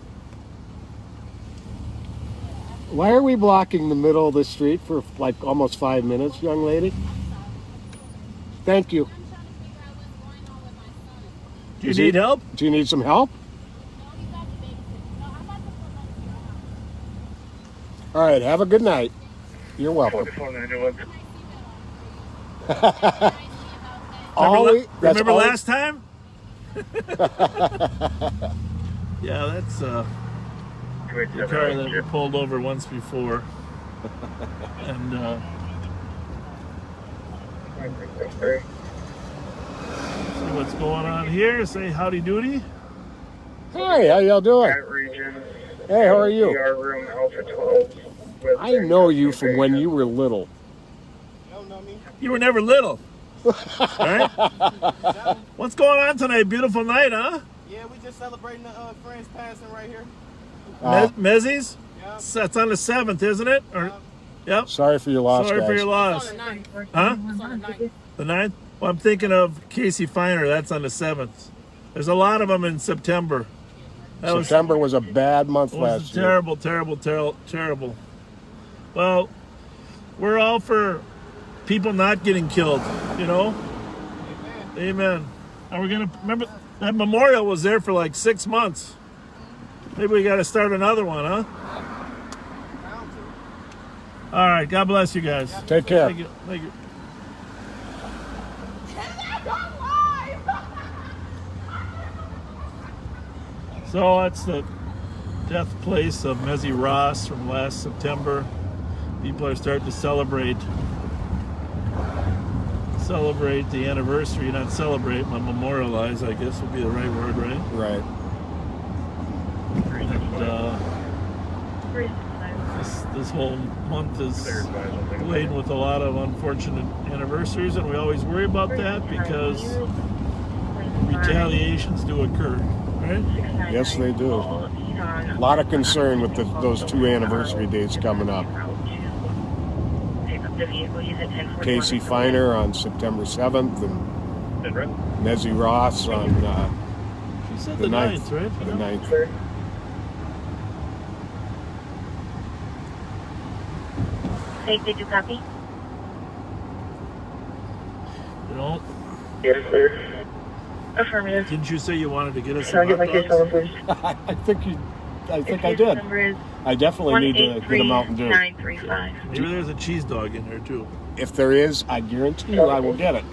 C: Why are we blocking the middle of the street for like almost 5 minutes, young lady? Thank you.
H: I'm trying to figure out what's going on with my son.
B: Do you need help?
C: Do you need some help?
H: No, he's at the babysitter. No, I'm about to pull up to your house.
C: All right, have a good night. You're welcome.
B: Remember last time? Yeah, that's the car that we pulled over once before. And see what's going on here. Say howdy doody.
C: Hi, how y'all doing? Hey, how are you? I know you from when you were little.
B: You were never little. Right? What's going on tonight? Beautiful night, huh?
I: Yeah, we just celebrating the friend's passing right here.
B: Mezzies?
I: Yeah.
B: That's on the 7th, isn't it? Or, yep.
C: Sorry for your loss,
B: Sorry
C: guys.
B: for your loss.
I: It's on the 9th.
B: Huh?
I: It's on the 9th.
B: The 9th? Well, I'm thinking of Casey Feiner. That's on the 7th. There's a lot of them in September.
C: September was a bad month last year.
B: Terrible, terrible, terrible. Well, we're all for people not getting killed, you know? Amen. And we're going to, remember, that memorial was there for like 6 months. Maybe we got to start another one, huh? All right. God bless you guys.
C: Take care.
B: Thank you. Thank you. So that's the death place of Mezzy Ross from last September. People are starting to celebrate the anniversary, not celebrate, but memorialize, I guess would be the right word, right?
C: Right.
B: And this whole month is laden with a lot of unfortunate anniversaries, and we always worry about that because retaliations do occur, right?
C: Yes, they do. A lot of concern with those 2 anniversary dates coming up. Casey Feiner on September 7th and Mezzy Ross on
B: You said the 9th, right?
C: The 9th.
D: Did you copy?
B: You know,
D: Yes, sir. Affirmative.
B: didn't you say you wanted to get us
D: Can I
B: some
D: get my
B: hot
D: case
B: dogs?
D: number, please?
C: I think I did.
D: Number is
C: I definitely need to get a Mountain Dew.
D: 183-935.
B: Maybe there's a cheese dog in there too.
C: If there is, I guarantee you I will get it.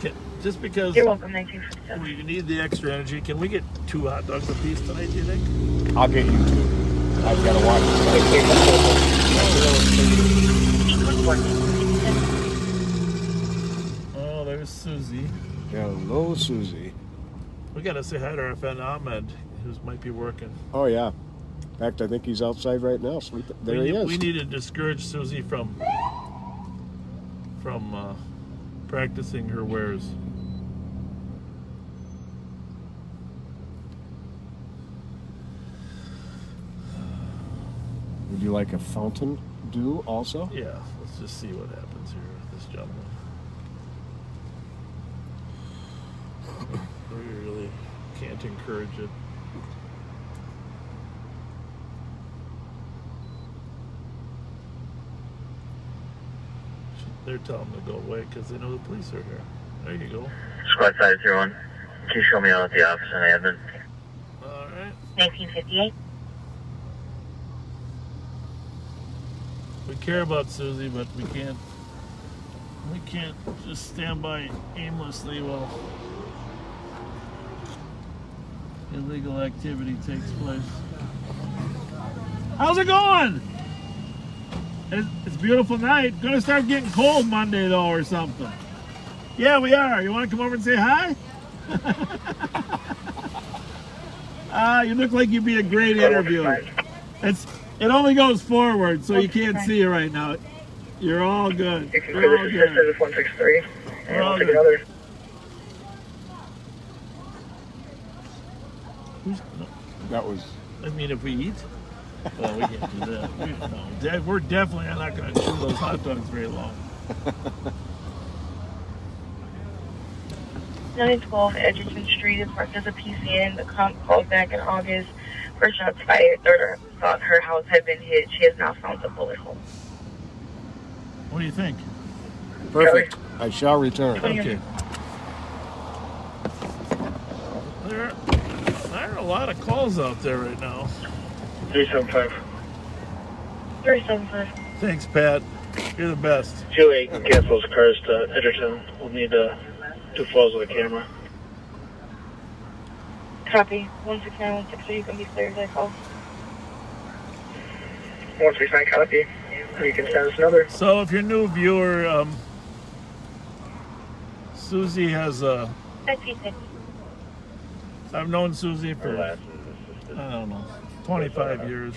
B: Just because
D: You're welcome, 1957.
B: we need the extra energy, can we get 2 hot dogs apiece tonight, do you think?
C: I'll get you 2. I've got to watch
B: Oh, there's Susie.
C: Hello, Susie.
B: We gotta say hi to our friend Ahmed, who might be working.
C: Oh, yeah. In fact, I think he's outside right now. Sleeping. There he is.
B: We need to discourage Susie from practicing her wares.
C: Would you like a Fountain Dew also?
B: Yeah, let's just see what happens here with this gentleman. We really can't encourage it. They're telling him to go away because they know the police are here. There you go.
E: Squad 501. Can you show me out at the office and admin?
B: All right.
D: 1958.
B: We care about Susie, but we can't just stand by aimlessly while illegal activity takes place. How's it going? It's a beautiful night. Gonna start getting cold Monday though, or something. Yeah, we are. You want to come over and say hi? You look like you'd be a great interviewer. It only goes forward, so you can't see it right now. You're all good. You're all good.
E: This is 163.
B: We're all good.
C: That was...
B: I mean, if we eat, well, we can't do that. We're definitely not going to chew those hot dogs very long.
D: 912 Edgerton Street is marked as a PCN. The comp called back in August for shots fired. Thought her house had been hit. She has now found the bullet hole.
B: What do you think?
C: Perfect. I shall return.
B: Okay. There aren't a lot of calls out there right now.
E: 375.
D: 375.
B: Thanks, Pat. You're the best.
E: 28 can cancel those cars to Edgerton. We'll need 2 falls with a camera.
D: Copy. 169, 163. You can be cleared as I call.
E: 169, copy. You can send us another.
B: So if you're a new viewer, Susie has a... I've known Susie for, I don't know, 25 years.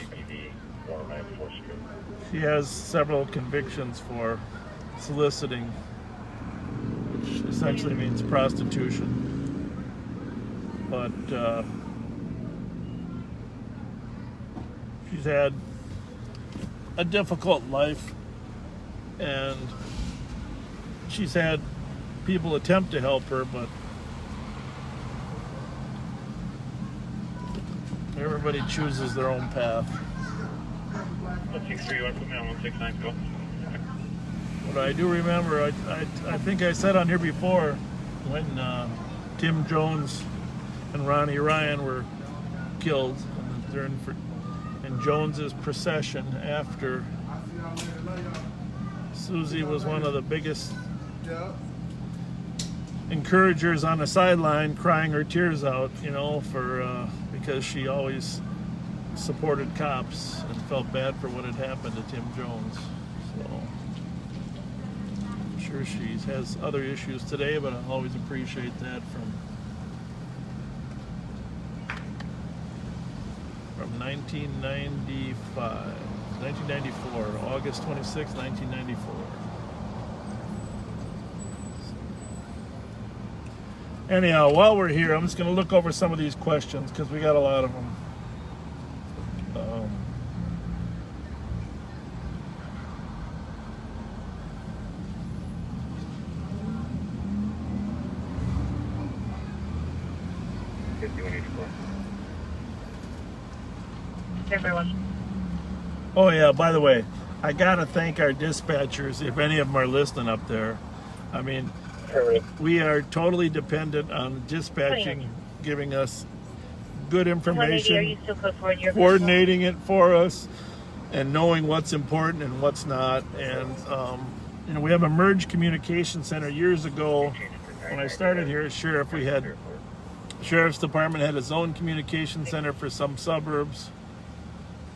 B: She has several convictions for soliciting, which essentially means prostitution. But she's had a difficult life, and she's had people attempt to help her, but everybody chooses their own path.
E: 163, you want to put me on 169, go.
B: But I do remember, I think I said on here before, when Tim Jones and Ronnie Ryan were killed, and they're in Jones's procession after. Susie was one of the biggest encouragers on the sideline, crying her tears out, you know, for because she always supported cops and felt bad for what had happened to Tim Jones. So I'm sure she has other issues today, but I always appreciate that from 1994, August 26, 1994. Anyhow, while we're here, I'm just going to look over some of these questions because we got a lot of them.
F: Everyone.
B: Oh yeah, by the way, I gotta thank our dispatchers, if any of them are listening up there. I mean, we are totally dependent on dispatching giving us good information, coordinating it for us, and knowing what's important and what's not. And we have a merged communication center. Years ago, when I started here as sheriff, we had Sheriff's Department had its own communication center for some suburbs.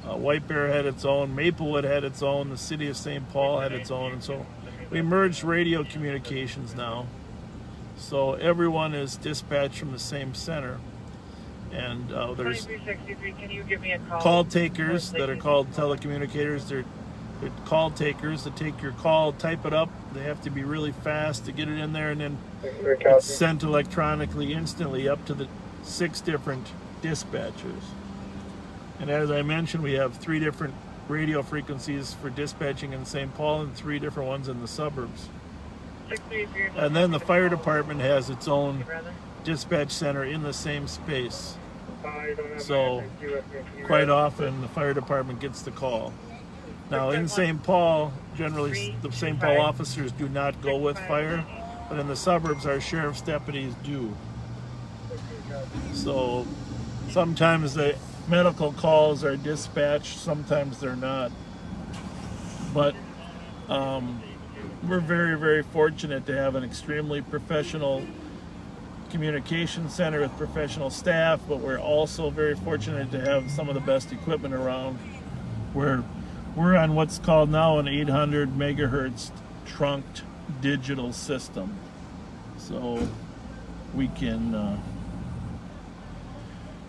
B: White Bear had its own, Maplewood had its own, the city of St. Paul had its own, and so we merged radio communications now. So everyone is dispatched from the same center. And there's
F: Can you give me a
B: call takers that are called telecommunicators. They're call takers that take your call, type it up. They have to be really fast to get it in there, and then it's sent electronically instantly up to the 6 different dispatchers. And as I mentioned, we have 3 different radio frequencies for dispatching in St. Paul and 3 different ones in the suburbs. And then the fire department has its own dispatch center in the same space. So quite often the fire department gets the call. Now in St. Paul, generally the St. Paul officers do not go with fire, but in the suburbs our sheriff's deputies do. So sometimes the medical calls are dispatched, sometimes they're not. But we're very, very fortunate to have an extremely professional communication center with professional staff, but we're also very fortunate to have some of the best equipment around. We're on what's called now an 800 megahertz trunked digital system. So we can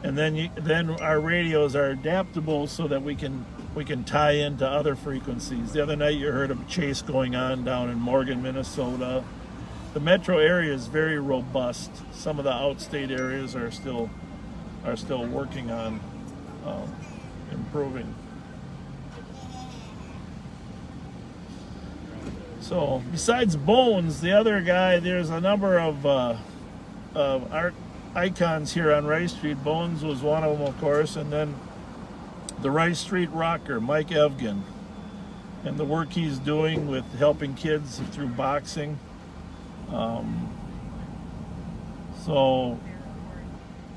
B: and then our radios are adaptable so that we can tie into other frequencies. The other night you heard of a chase going on down in Morgan, Minnesota. The metro area is very robust. Some of the outstate areas are still working on improving. So besides Bones, the other guy, there's a number of art icons here on Rice Street. Bones was one of them, of course, and then the Rice Street rocker, Mike Evgen, and the work he's doing with helping kids through boxing. So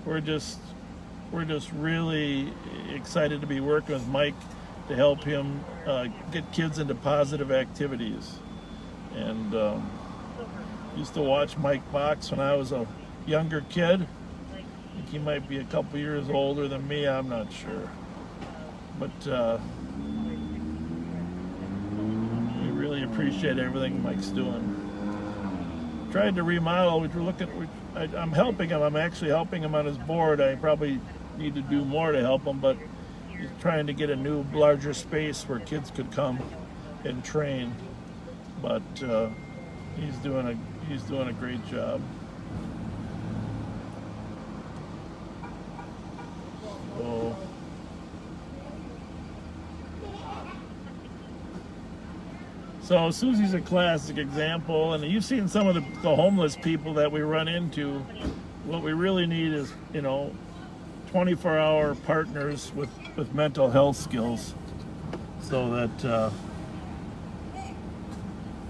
B: we're just really excited to be working with Mike to help him get kids into positive activities. And used to watch Mike box when I was a younger kid. I think he might be a couple years older than me, I'm not sure. But we really appreciate everything Mike's doing. Tried to remodel, I'm helping him. I'm actually helping him on his board. I probably need to do more to help him, but he's trying to get a new, larger space where kids could come and train. But he's doing a great job. So Susie's a classic example, and you've seen some of the homeless people that we run into. What we really need is, 24-hour partners with mental health skills, so that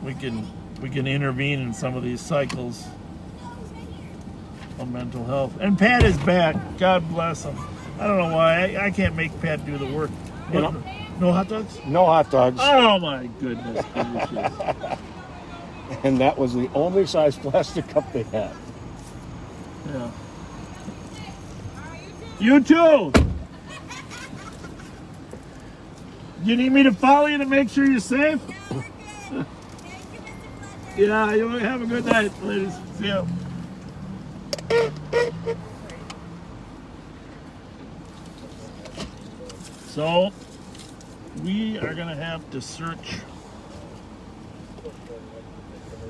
B: we can intervene in some of these cycles of mental health. And Pat is back. God bless him. I don't know why I can't make Pat do the work. No hot dogs?
C: No hot dogs.
B: Oh my goodness gracious.
C: And that was the only size plastic cup they had.
B: Yeah. You too. You need me to follow you to make sure you're safe? Yeah, you have a good night, ladies. See ya. So, we are going to have to search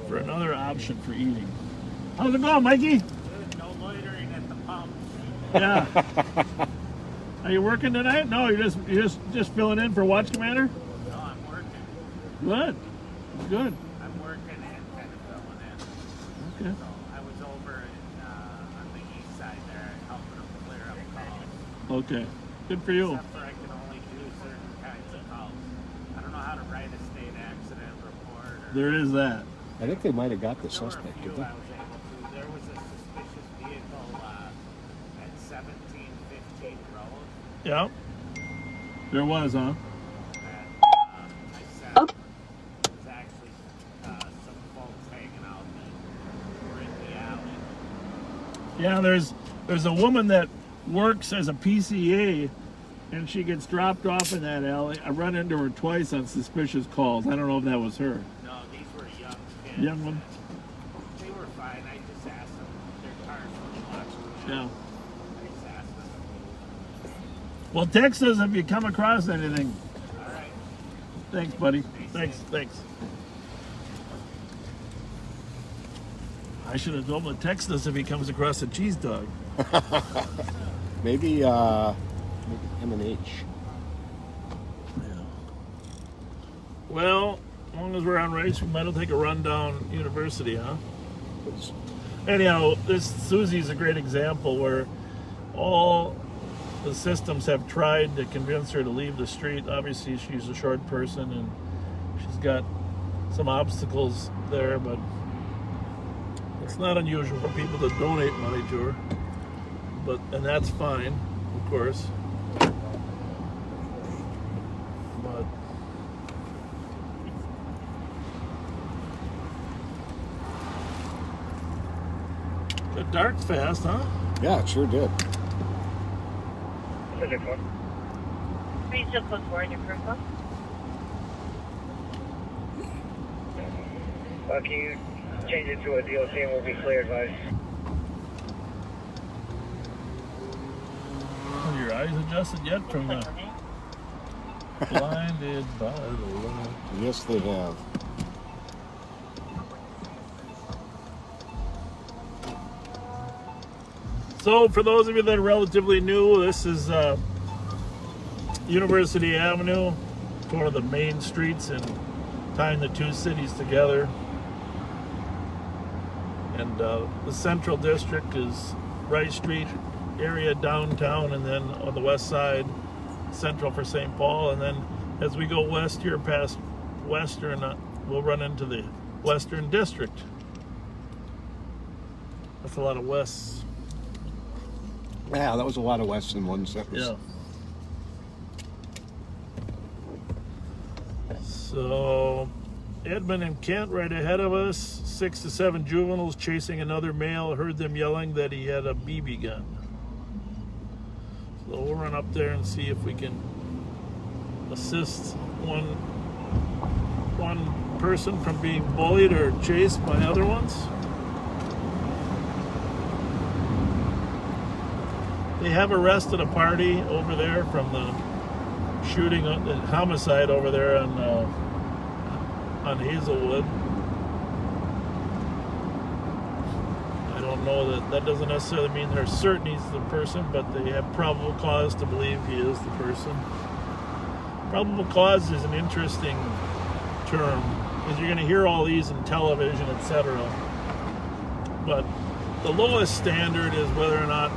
B: for another option for eating. How's it going, Mikey?
J: Good. No loitering at the pump.
B: Yeah. Are you working tonight? No, you're just filling in for Watch Commander?
J: No, I'm working.
B: Good. Good.
J: I'm working and kind of filling in.
B: Okay.
J: So I was over on the east side there helping them clear up calls.
B: Okay. Good for you.
J: Except for I can only do certain kinds of calls. I don't know how to write a state accident report.
B: There is that.
C: I think they might have got the
J: There were a
C: suspect,
J: few
C: did they?
J: I was able to. There was a suspicious vehicle at 1715 Road.
B: Yeah. There was, huh?
J: That I said was actually some folks hanging out that were in the alley.
B: Yeah, there's a woman that works as a PCA, and she gets dropped off in that alley. I run into her twice on suspicious calls. I don't know if that was her.
J: No, these were young kids.
B: Young one?
J: They were fine. I just asked them. Their cars were watching.
B: Yeah.
J: I just asked them.
B: Well, text us if you come across anything.
J: All right.
B: Thanks, buddy. Thanks. I should have told him to text us if he comes across a cheese dog.
C: Maybe M&H.
B: Well, as long as we're on race, we might as well take a run down University, huh? Anyhow, Susie's a great example where all the systems have tried to convince her to leave the street. Obviously, she's a short person and she's got some obstacles there, but it's not unusual for people to donate money to her. And that's fine, of course. But got dark fast, huh?
C: Yeah, it sure did.
D: Are you still close for in your first one?
E: Can you change it to a DOC and we'll be clear, advice?
B: Are your eyes adjusted yet from the blinded by the light?
C: Yes, they have.
B: So, for those of you that are relatively new, this is University Avenue. It's one of the main streets in tying the two cities together. And the Central District is Rice Street area downtown, and then on the west side, Central for St. Paul. And then as we go west here past Western, we'll run into the Western District. That's a lot of wests.
C: Yeah, that was a lot of West in one sentence.
B: Yeah. So, Edmund and Kent right ahead of us. 6 to 7 juveniles chasing another male. Heard them yelling that he had a BB gun. So we'll run up there and see if we can assist one person from being bullied or chased by other ones. They have arrested a party over there from the shooting, the homicide over there on Hazelwood. I don't know that doesn't necessarily mean they're certain he's the person, but they have probable cause to believe he is the person. Probable cause is an interesting term, because you're going to hear all these in television, etc. But the lowest standard is whether or not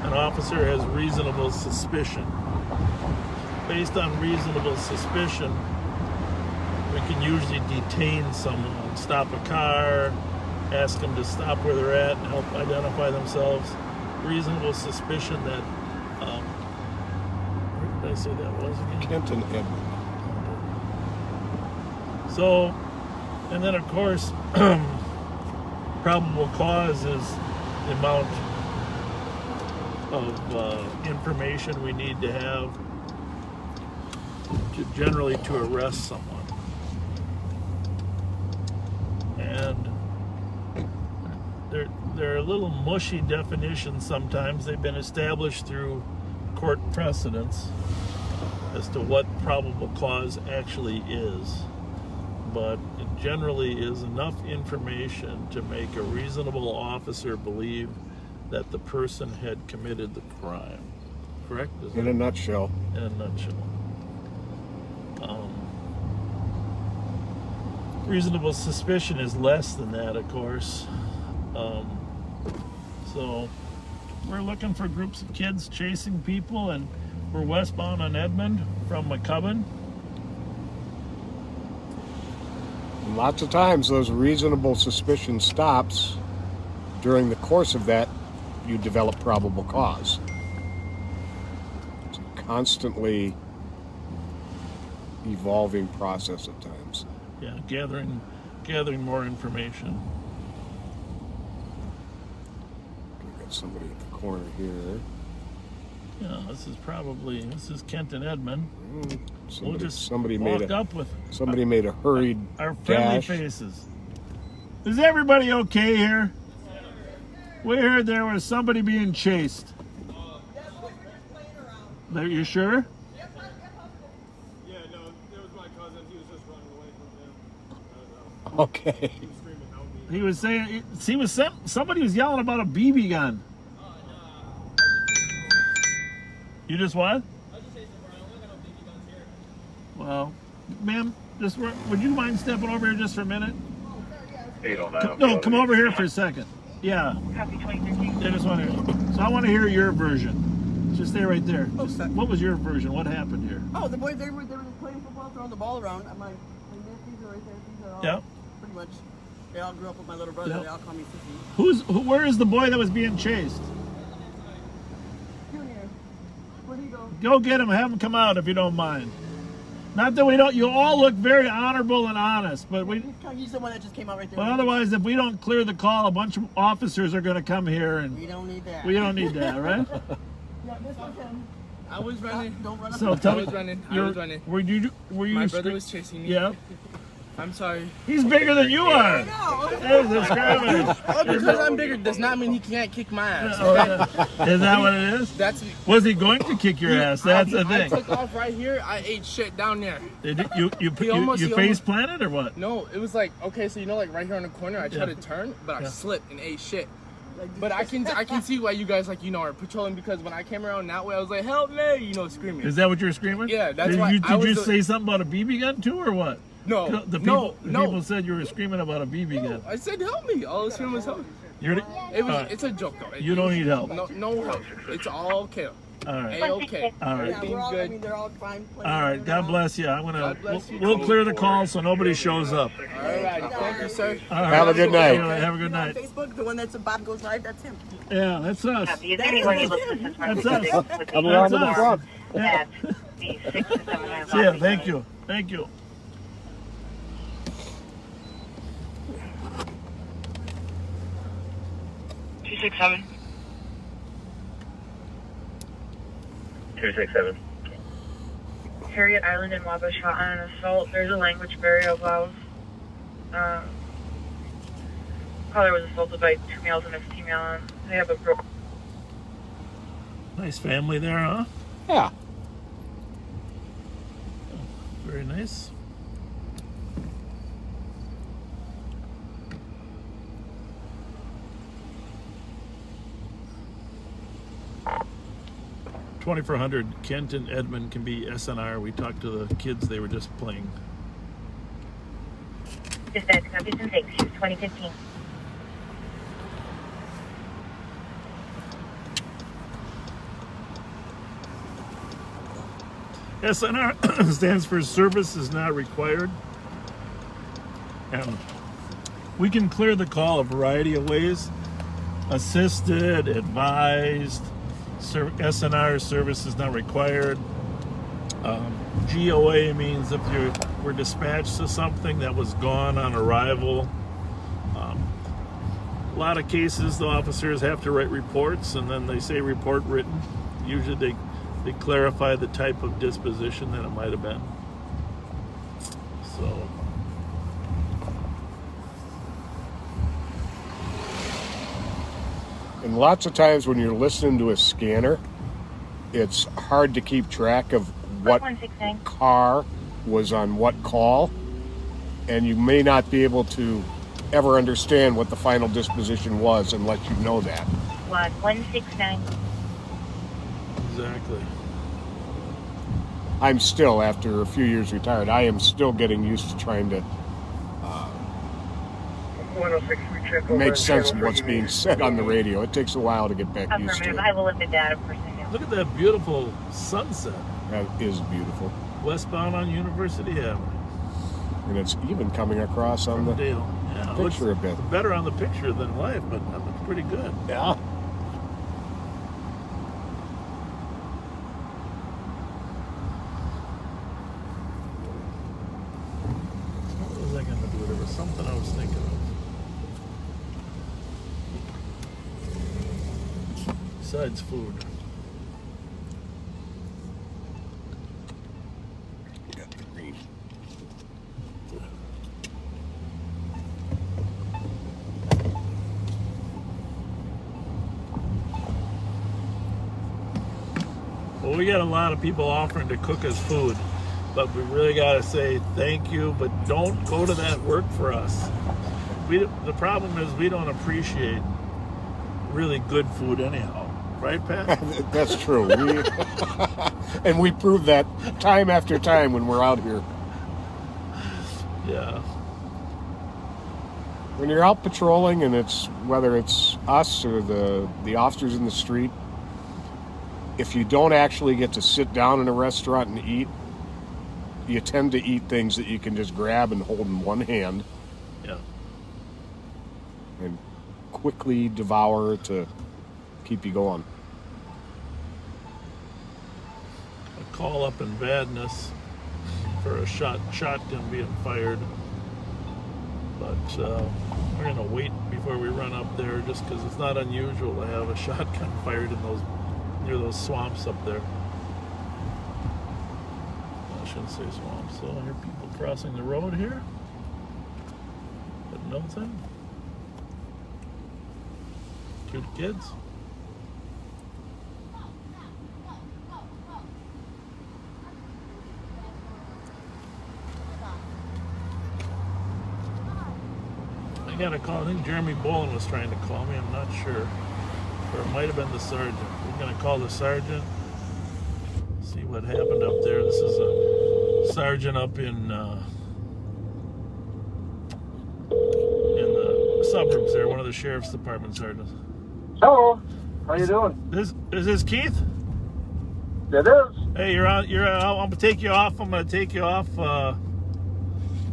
B: an officer has reasonable suspicion. Based on reasonable suspicion, we can usually detain someone, stop a car, ask them to stop where they're at and help identify themselves. Reasonable suspicion that, where did I say that was again?
C: Kent and Edmund.
B: So, and then of course, probable cause is the amount of information we need to have generally to arrest someone. And they're a little mushy definitions sometimes. They've been established through court precedents as to what probable cause actually is. But it generally is enough information to make a reasonable officer believe that the person had committed the crime. Correct?
C: In a nutshell.
B: In a nutshell. Reasonable suspicion is less than that, of course. So we're looking for groups of kids chasing people, and we're westbound on Edmond from McCubbin.
C: Lots of times those reasonable suspicion stops, during the course of that, you develop probable cause. It's a constantly evolving process at times.
B: Yeah, gathering more information.
C: We got somebody at the corner here.
B: Yeah, this is Kent and Edmond. We'll just
C: somebody
B: walk up with
C: somebody made a hurried
B: our friendly
C: dash.
B: faces. Is everybody okay here? We heard there was somebody being chased. You sure?
I: Yeah, no, it was my cousin. He was just running away from him.
C: Okay.
I: He was screaming, help me.
B: He was saying somebody was yelling about a BB gun. You just what?
I: I just chased him around. We got no BB guns here.
B: Well, ma'am, would you mind stepping over here just for a minute?
A: 809.
B: No, come over here for a second. Yeah.
G: Copy 2015.
B: I just want to. So I want to hear your version. Just stay right there. What was your version? What happened here?
K: Oh, the boys, they were just playing football, throwing the ball around. My nephews are right there. These are all
B: Yep.
K: pretty much, they all grew up with my little brother.
B: Yep.
K: They all call me Sissy.
B: Where is the boy that was being chased?
K: Junior, where'd he go?
B: Go get him. Have him come out if you don't mind. Not that we don't. You all look very honorable and honest, but
K: He's the one that just came out right there.
B: But otherwise, if we don't clear the call, a bunch of officers are going to come here, and
K: We don't need that.
B: we don't need that, right?
K: Yeah, this one's him.
I: I was running.
K: Don't run up.
B: So tell
I: I
B: me,
I: was running. I
B: you're-
I: was running.
B: Were you?
I: My brother was chasing me.
B: Yeah.
I: I'm sorry.
B: He's bigger than you are.
K: No.
B: There's discrimination.
I: Oh, because I'm bigger does not mean he can't kick my ass.
B: Oh, yeah. Is that what it is?
I: That's
B: Was he going to kick your ass? That's the
I: I
B: thing.
I: took off right here. I ate shit down there.
B: You
I: He almost-
B: face planted or what?
I: No, it was like, okay, so you know, like right here on the corner, I tried
B: Yeah.
I: to turn, but I
B: Yeah.
I: slipped and ate shit. But I can see why you guys are patrolling, because when I came around that way, I was like, help me, screaming.
B: Is that what you were screaming?
I: Yeah, that's
B: did
I: why
B: you,
I: I
B: did you
I: was
B: say something about a BB gun too, or what?
I: No,
B: The
I: no.
B: people said you were screaming about a BB gun.
I: I said help me. All I was screaming was help. It's a joke though.
B: You don't need help.
I: No help. It's all okay.
B: All right.
I: A-okay.
B: All right.
K: Yeah, we're all, I mean, they're all fine.
B: All right. God bless you.
I: God bless you.
B: We'll clear the call so nobody shows up.
I: All right. Thank you, sir.
B: All right.
C: Have a good night.
B: Have a good night.
K: Facebook, the one that's Bob Goes Live, that's him.
B: Yeah, that's us.
G: Is anyone able to assist my
B: That's us.
C: Come around to the
B: That's
C: front.
G: at the 6 to 7 mile
B: See ya. Thank you. Thank you.
G: Two 267.
E: 267.
F: Harriet Island and Waba shot on an assault. There's a language barrier allows. Caller was assaulted by 2 males and a female. And they have a
B: Nice family there, huh?
C: Yeah.
B: Very nice. $2,400. Kent and Edmond can be SNR. We talked to the kids. They were just playing.
D: Dispatch, copies and takes. 2015.
B: SNR stands for Service is Not Required. And we can clear the call a variety of ways. Assisted, advised, SNR, service is not required. GOA means if you were dispatched to something that was gone on arrival. A lot of cases, the officers have to write reports, and then they say report written. Usually they clarify the type of disposition that it might have been. So.
C: And lots of times when you're listening to a scanner, it's hard to keep track of what car was on what call, and you may not be able to ever understand what the final disposition was unless you know that.
D: 169.
B: Exactly.
C: I'm still, after a few years retired, I am still getting used to trying to
A: 106, we check over
C: make sense of what's being said on the radio. It takes a while to get back used to
D: Affirmative.
C: it.
D: I will lift the data for signal.
B: Look at that beautiful sunset.
C: That is beautiful.
B: Westbound on University Avenue.
C: And it's even coming across on the
B: Dale. Yeah, it
C: picture a
B: looks
C: bit.
B: better on the picture than live, but that looks pretty good.
C: Yeah.
B: What was I going to do? There was something I was thinking of. Besides food.
C: Got the green.
B: Well, we got a lot of people offering to cook us food, but we really got to say thank you, but don't go to that work for us. The problem is we don't appreciate really good food anyhow. Right, Pat?
C: That's true. And we prove that time after time when we're out here.
B: Yeah.
C: When you're out patrolling, and it's whether it's us or the officers in the street, if you don't actually get to sit down in a restaurant and eat, you tend to eat things that you can just grab and hold in one hand.
B: Yeah.
C: And quickly devour to keep you going.
B: A call up in badness for a shotgun being fired. But we're going to wait before we run up there just because it's not unusual to have a shotgun fired in near those swamps up there. I shouldn't say swamps. So I hear people crossing the road here. But nothing. Cute kids. I got a call. I think Jeremy Bolin was trying to call me. I'm not sure. Or it might have been the sergeant. We're going to call the sergeant. See what happened up there. This is a sergeant up in the suburbs there. One of the sheriff's department sergeants.
L: Hello. How you doing?
B: Is this Keith?
L: It is.
B: Hey, you're on. I'm gonna take you off. I'm gonna take you off. All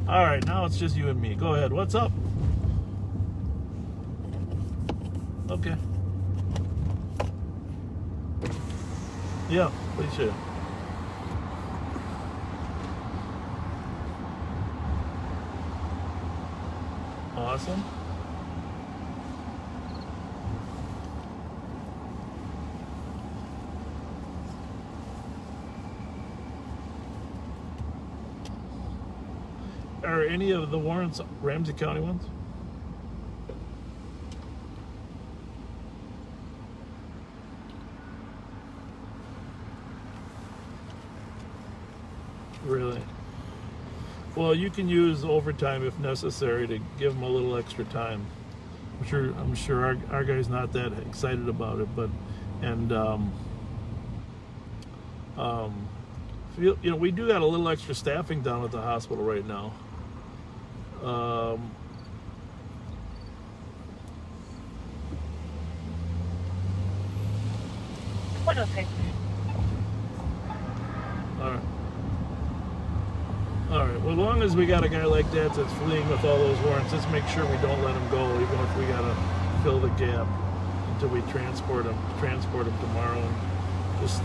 B: right, now it's just you and me. Go ahead. What's up? Okay. Yeah, please share. Awesome. Are any of the warrants Ramsey County ones? Really? Well, you can use overtime if necessary to give them a little extra time. I'm sure our guy's not that excited about it, but we do got a little extra staffing down at the hospital right now.
D: What okay?
B: All right. Well, as long as we got a guy like that that's fleeing with all those warrants, let's make sure we don't let him go, even if we gotta fill the gap until we transport him tomorrow. And just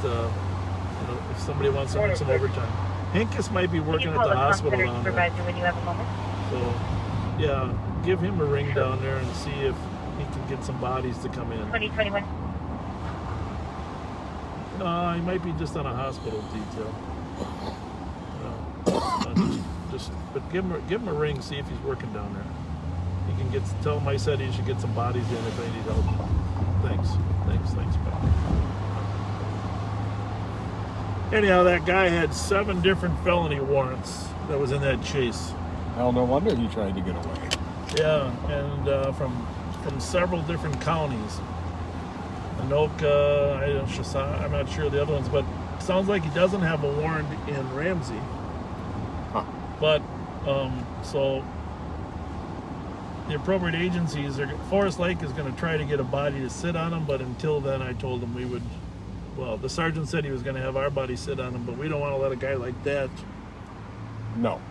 B: if somebody wants to make some overtime. Hincus might be working at the hospital down there.
D: When you have a moment.
B: So, yeah, give him a ring down there and see if he can get some bodies to come in.
D: 2021.
B: He might be just on a hospital detail. But give him a ring. See if he's working down there. He can tell him I said he should get some bodies in if they need help. Thanks, pal. Anyhow, that guy had 7 different felony warrants that was in that chase.
C: Well, no wonder he tried to get away.
B: Yeah, and from several different counties. Anoka, I'm not sure the other ones, but it sounds like he doesn't have a warrant in Ramsey.
C: Huh.
B: But, so the appropriate agencies, Forest Lake is going to try to get a body to sit on him, but until then I told him the sergeant said he was going to have our body sit on him, but we don't want to let a guy like that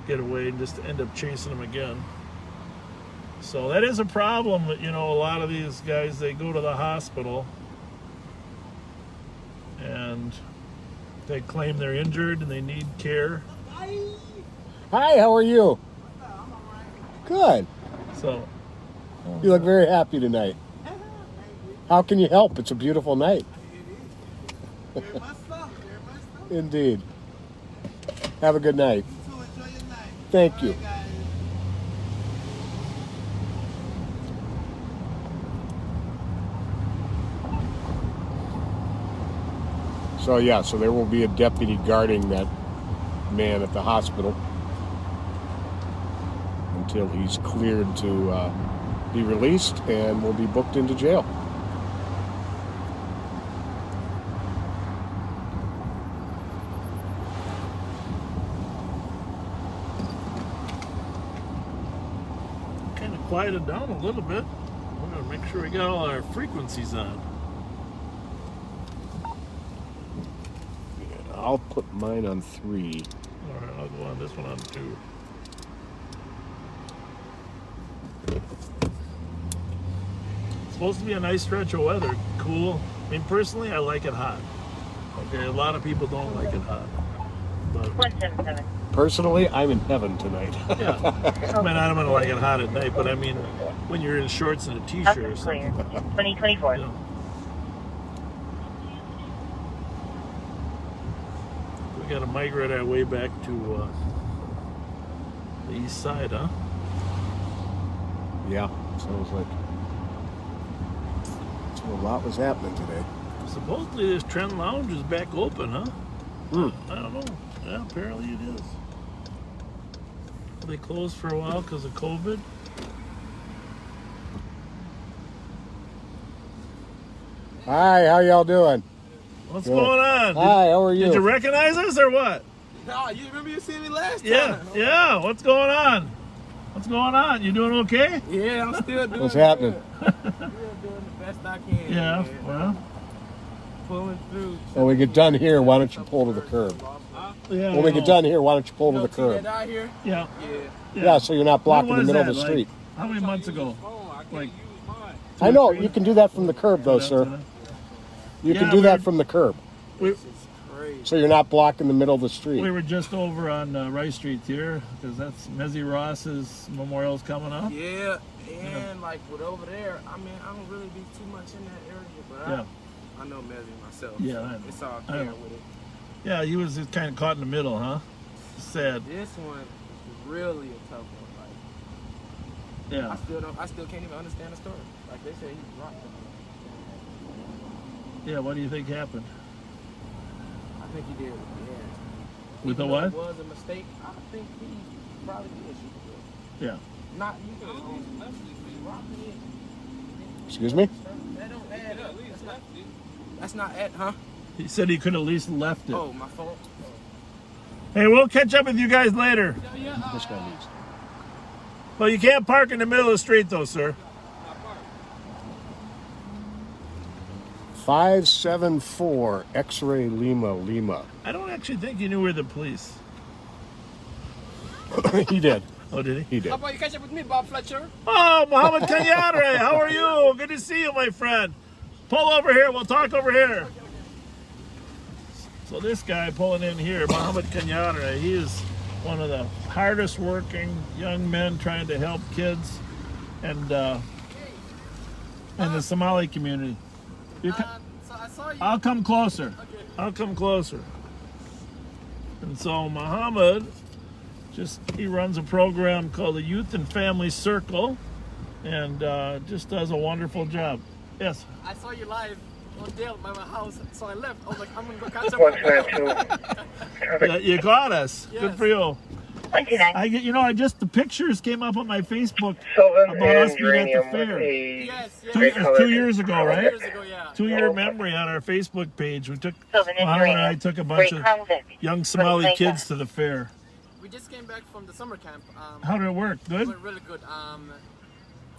B: get away and just end up chasing him again. So that is a problem. A lot of these guys, they go to the hospital and they claim they're injured and they need care.
C: Hi, how are you? Good.
B: So
C: you look very happy tonight. How can you help? It's a beautiful night. Indeed. Have a good night. Thank you. So there will be a deputy guarding that man at the hospital until he's cleared to be released and will be booked into jail.
B: Kind of quieted down a little bit. We're going to make sure we got all our frequencies on.
C: I'll put mine on 3.
B: All right, I'll go on this one on 2. It's supposed to be a nice stretch of weather. Cool. I mean, personally, I like it hot. Okay, a lot of people don't like it hot. But
D: 177.
C: Personally, I'm in heaven tonight.
B: Yeah. I mean, I don't want to like it hot at night, but I mean, when you're in shorts and a t-shirt or something.
D: 2024.
B: We got to migrate our way back to the east side, huh?
C: Yeah, sounds like a lot was happening today.
B: Supposedly this Trend Lounge is back open, huh? I don't know. Yeah, apparently it is. They closed for a while because of COVID.
C: Hi, how y'all doing?
B: What's going on?
C: Hi, how are you?
B: Did you recognize us or what?
I: No, you remember you seen me last
B: Yeah,
I: time?
B: yeah. What's going on? What's going on? You doing okay?
I: Yeah, I'm still doing
C: What's happening?
I: Still doing the best I can.
B: Yeah,
I: man.
B: well.
I: Pulling through.
C: When we get done here, why don't you pull to the curb?
B: Yeah.
C: When we get done here, why don't you pull to the
I: See
C: curb?
I: that out here?
B: Yeah.
C: Yeah, so you're not blocking
B: When
C: the
B: was
C: middle of
B: that,
C: the street.
B: How many months ago? Like,
C: I know, you can do that from the curb though, sir. You can do that from the curb. So you're not blocking the middle of the street.
B: We were just over on Rice Street here, because that's Mezzy Ross's memorial's coming up.
I: Yeah, and like with over there, I mean, I don't really do too much in that area, but I know Mezzy myself.
B: Yeah,
I: so
B: I know.
I: it's all fair with it.
B: Yeah, he was just kind of caught in the middle, huh? Sad.
I: This one is really a tough one. Like,
B: Yeah.
I: I still can't even understand the story. Like they say he rocked them.
B: Yeah, what do you think happened?
I: I think he did. Yeah.
B: With the
I: Even though
B: what?
I: It was a mistake. I think he probably did shoot the
B: Yeah.
I: Not you can rocking it.
C: Excuse me?
I: That don't add up. That's not at, huh?
B: He said he could at least left it.
I: Oh, my fault.
B: Hey, we'll catch up with you guys later.
C: This guy needs.
B: Well, you can't park in the middle of the street, though, sir.
C: 574 X-Ray Lima.
B: I don't actually think he knew we were the police.
C: He did.
B: Oh, did he?
C: He did.
I: How about you catch up with me, Bob Fletcher?
B: Oh, Mohammed Kanyadre, how are you? Good to see you, my friend. Pull over here. We'll talk over here. So this guy pulling in here, Mohammed Kanyadre, he is one of the hardest working young men trying to help kids and in the Somali community.
I: So I saw you.
B: I'll come closer.
I: Okay.
B: I'll come closer. And so Muhammad, he runs a program called the Youth and Family Circle, and just does a wonderful job. Yes?
I: I saw you live on Dale by my house, so I left. I was like, I'm going to go catch up.
B: Yeah, you got us.
I: Yes.
B: Good for you. The pictures came up on my Facebook
L: Sylvan
B: about us
L: and
B: being at the
L: uranium
B: fair.
L: with a
I: Yes, yes.
B: 2 years ago, right?
I: 2 years ago, yeah.
B: 2-year memory on our Facebook page. We took
G: Sylvan and
B: Muhammad and I
G: uranium.
B: took a bunch
G: Great
B: of
G: Crown Vic.
B: young Somali kids to the fair.
I: We just came back from the summer camp.
B: How did it work?
I: It
B: Good?
I: went really good.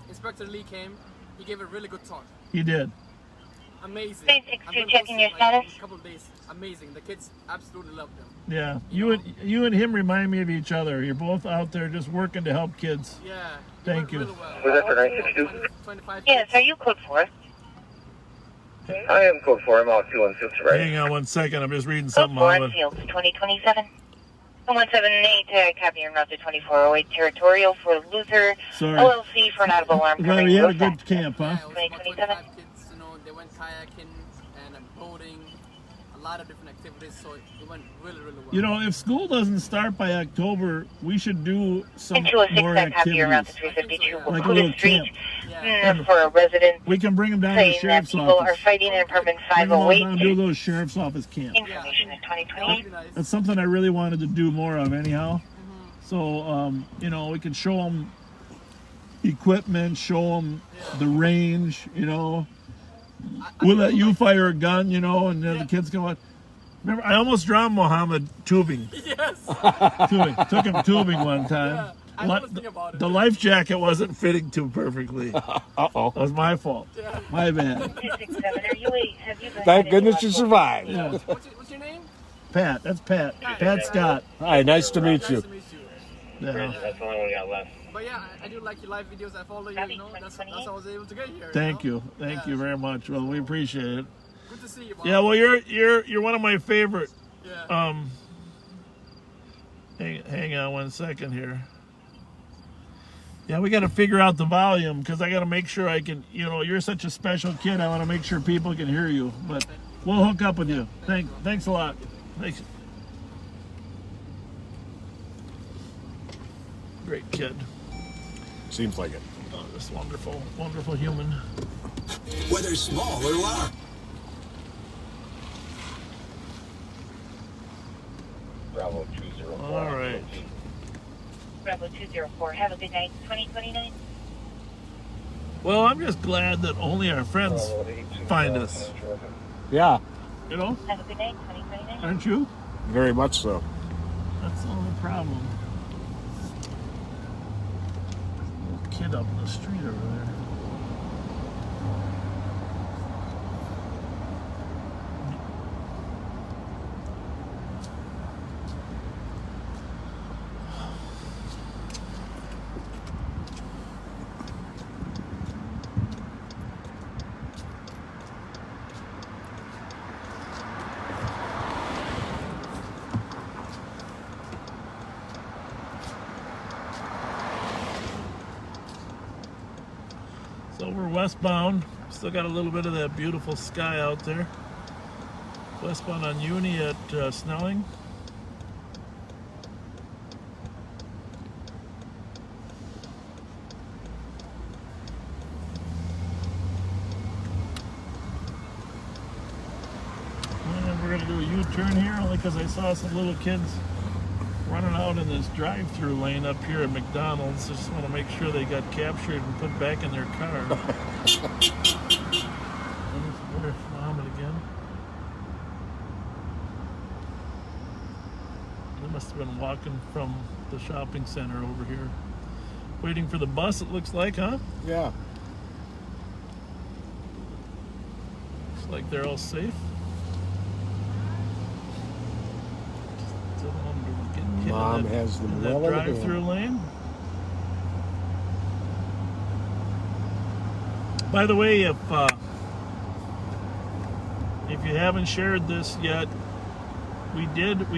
I: Inspector Lee came. He gave a really good talk.
B: You did.
I: Amazing.
G: Basic
I: I'm
G: to
I: gonna
G: checking
I: post
G: your
I: it,
G: status.
I: in a couple of days. Amazing. The kids absolutely loved them.
B: Yeah. You and him remind me of each other. You're both out there just working to help kids.
I: Yeah.
B: Thank you.
I: Really well.
L: Was that for 962?
I: 25
G: Yes,
I: kids.
G: are you code 4?
L: I am code 4. I'm out 216, right?
B: Hang on 1 second. I'm just reading
G: Code
B: something
G: 4
B: out.
G: on fields 2027. 178, copy your route to 2408 territorial for Luther
B: Sorry.
G: LLC for an audible alarm.
B: Well,
G: covering
B: you had a
G: Rosa.
B: good camp, huh?
I: Yeah, it was about
G: 2027.
I: 25 kids, they went kayaking and boating, a lot of different activities, so it went really, really well.
B: If school doesn't start by October, we should do some
G: And 206,
B: more
G: copy your route to
B: activities.
G: 352
B: Like a little
G: Wakuda Street
B: camp.
G: for a resident
B: We can bring them down to the
G: saying that
B: sheriff's
G: people are
B: office.
G: fighting in apartment
B: Bring them all down
G: 508.
B: and do those sheriff's office camp.
G: Information is
I: That would
G: 2028.
I: be nice.
B: That's something I really wanted to do more of anyhow. So, we can show them equipment, show them the range, We'll let you fire a gun, and then the kids go on. Remember, I almost drowned Mohammed tubing.
I: Yes.
B: Tubing. Took him tubing one time.
I: Yeah, I know nothing about it.
B: The life jacket wasn't fitting too perfectly.
C: Uh-oh.
B: That was my fault.
I: Yeah.
B: My bad.
G: 267, are you have you
C: Thank goodness you survived.
B: Yeah.
I: What's your name?
B: Pat. That's Pat. Pat Scott.
C: Hi, nice to meet you.
I: Nice to meet you.
B: Yeah.
E: That's the only one we got left.
I: But yeah, I do like your live videos. I follow you, That's how I was able to get here.
B: Thank you. Thank you very much. Well, we appreciate it.
I: Good to see you, Bob.
B: Yeah, well, you're one of my favorite.
I: Yeah.
B: Hang on 1 second here. Yeah, we got to figure out the volume because I got to make sure I can. You're such a special kid. I want to make sure people can hear you. But we'll hook up with you. Thanks a lot. Thanks. Great kid.
C: Seems like it.
B: Oh, this wonderful, wonderful human.
M: Whether small or large.
E: Bravo 204.
B: All right.
G: Bravo 204, have a good night. 2029.
B: Well, I'm just glad that only our friends find us.
C: Yeah,
G: Have a good night. 2029.
B: Aren't you?
C: very much so.
B: That's the only problem. Little kid up in the street over there. So we're westbound. Still got a little bit of that beautiful sky out there. Westbound on Uni at Snelling. And we're gonna do a U-turn here only because I saw some little kids running out in this drive-through lane up here at McDonald's. Just want to make sure they got captured and put back in their car. There's Muhammad again. They must have been walking from the shopping center over here. Waiting for the bus, it looks like, huh?
C: Yeah.
B: Looks like they're all safe.
C: Mom has them
B: that
C: well in
B: drive-through
C: hand.
B: lane. By the way, if you haven't shared this yet, we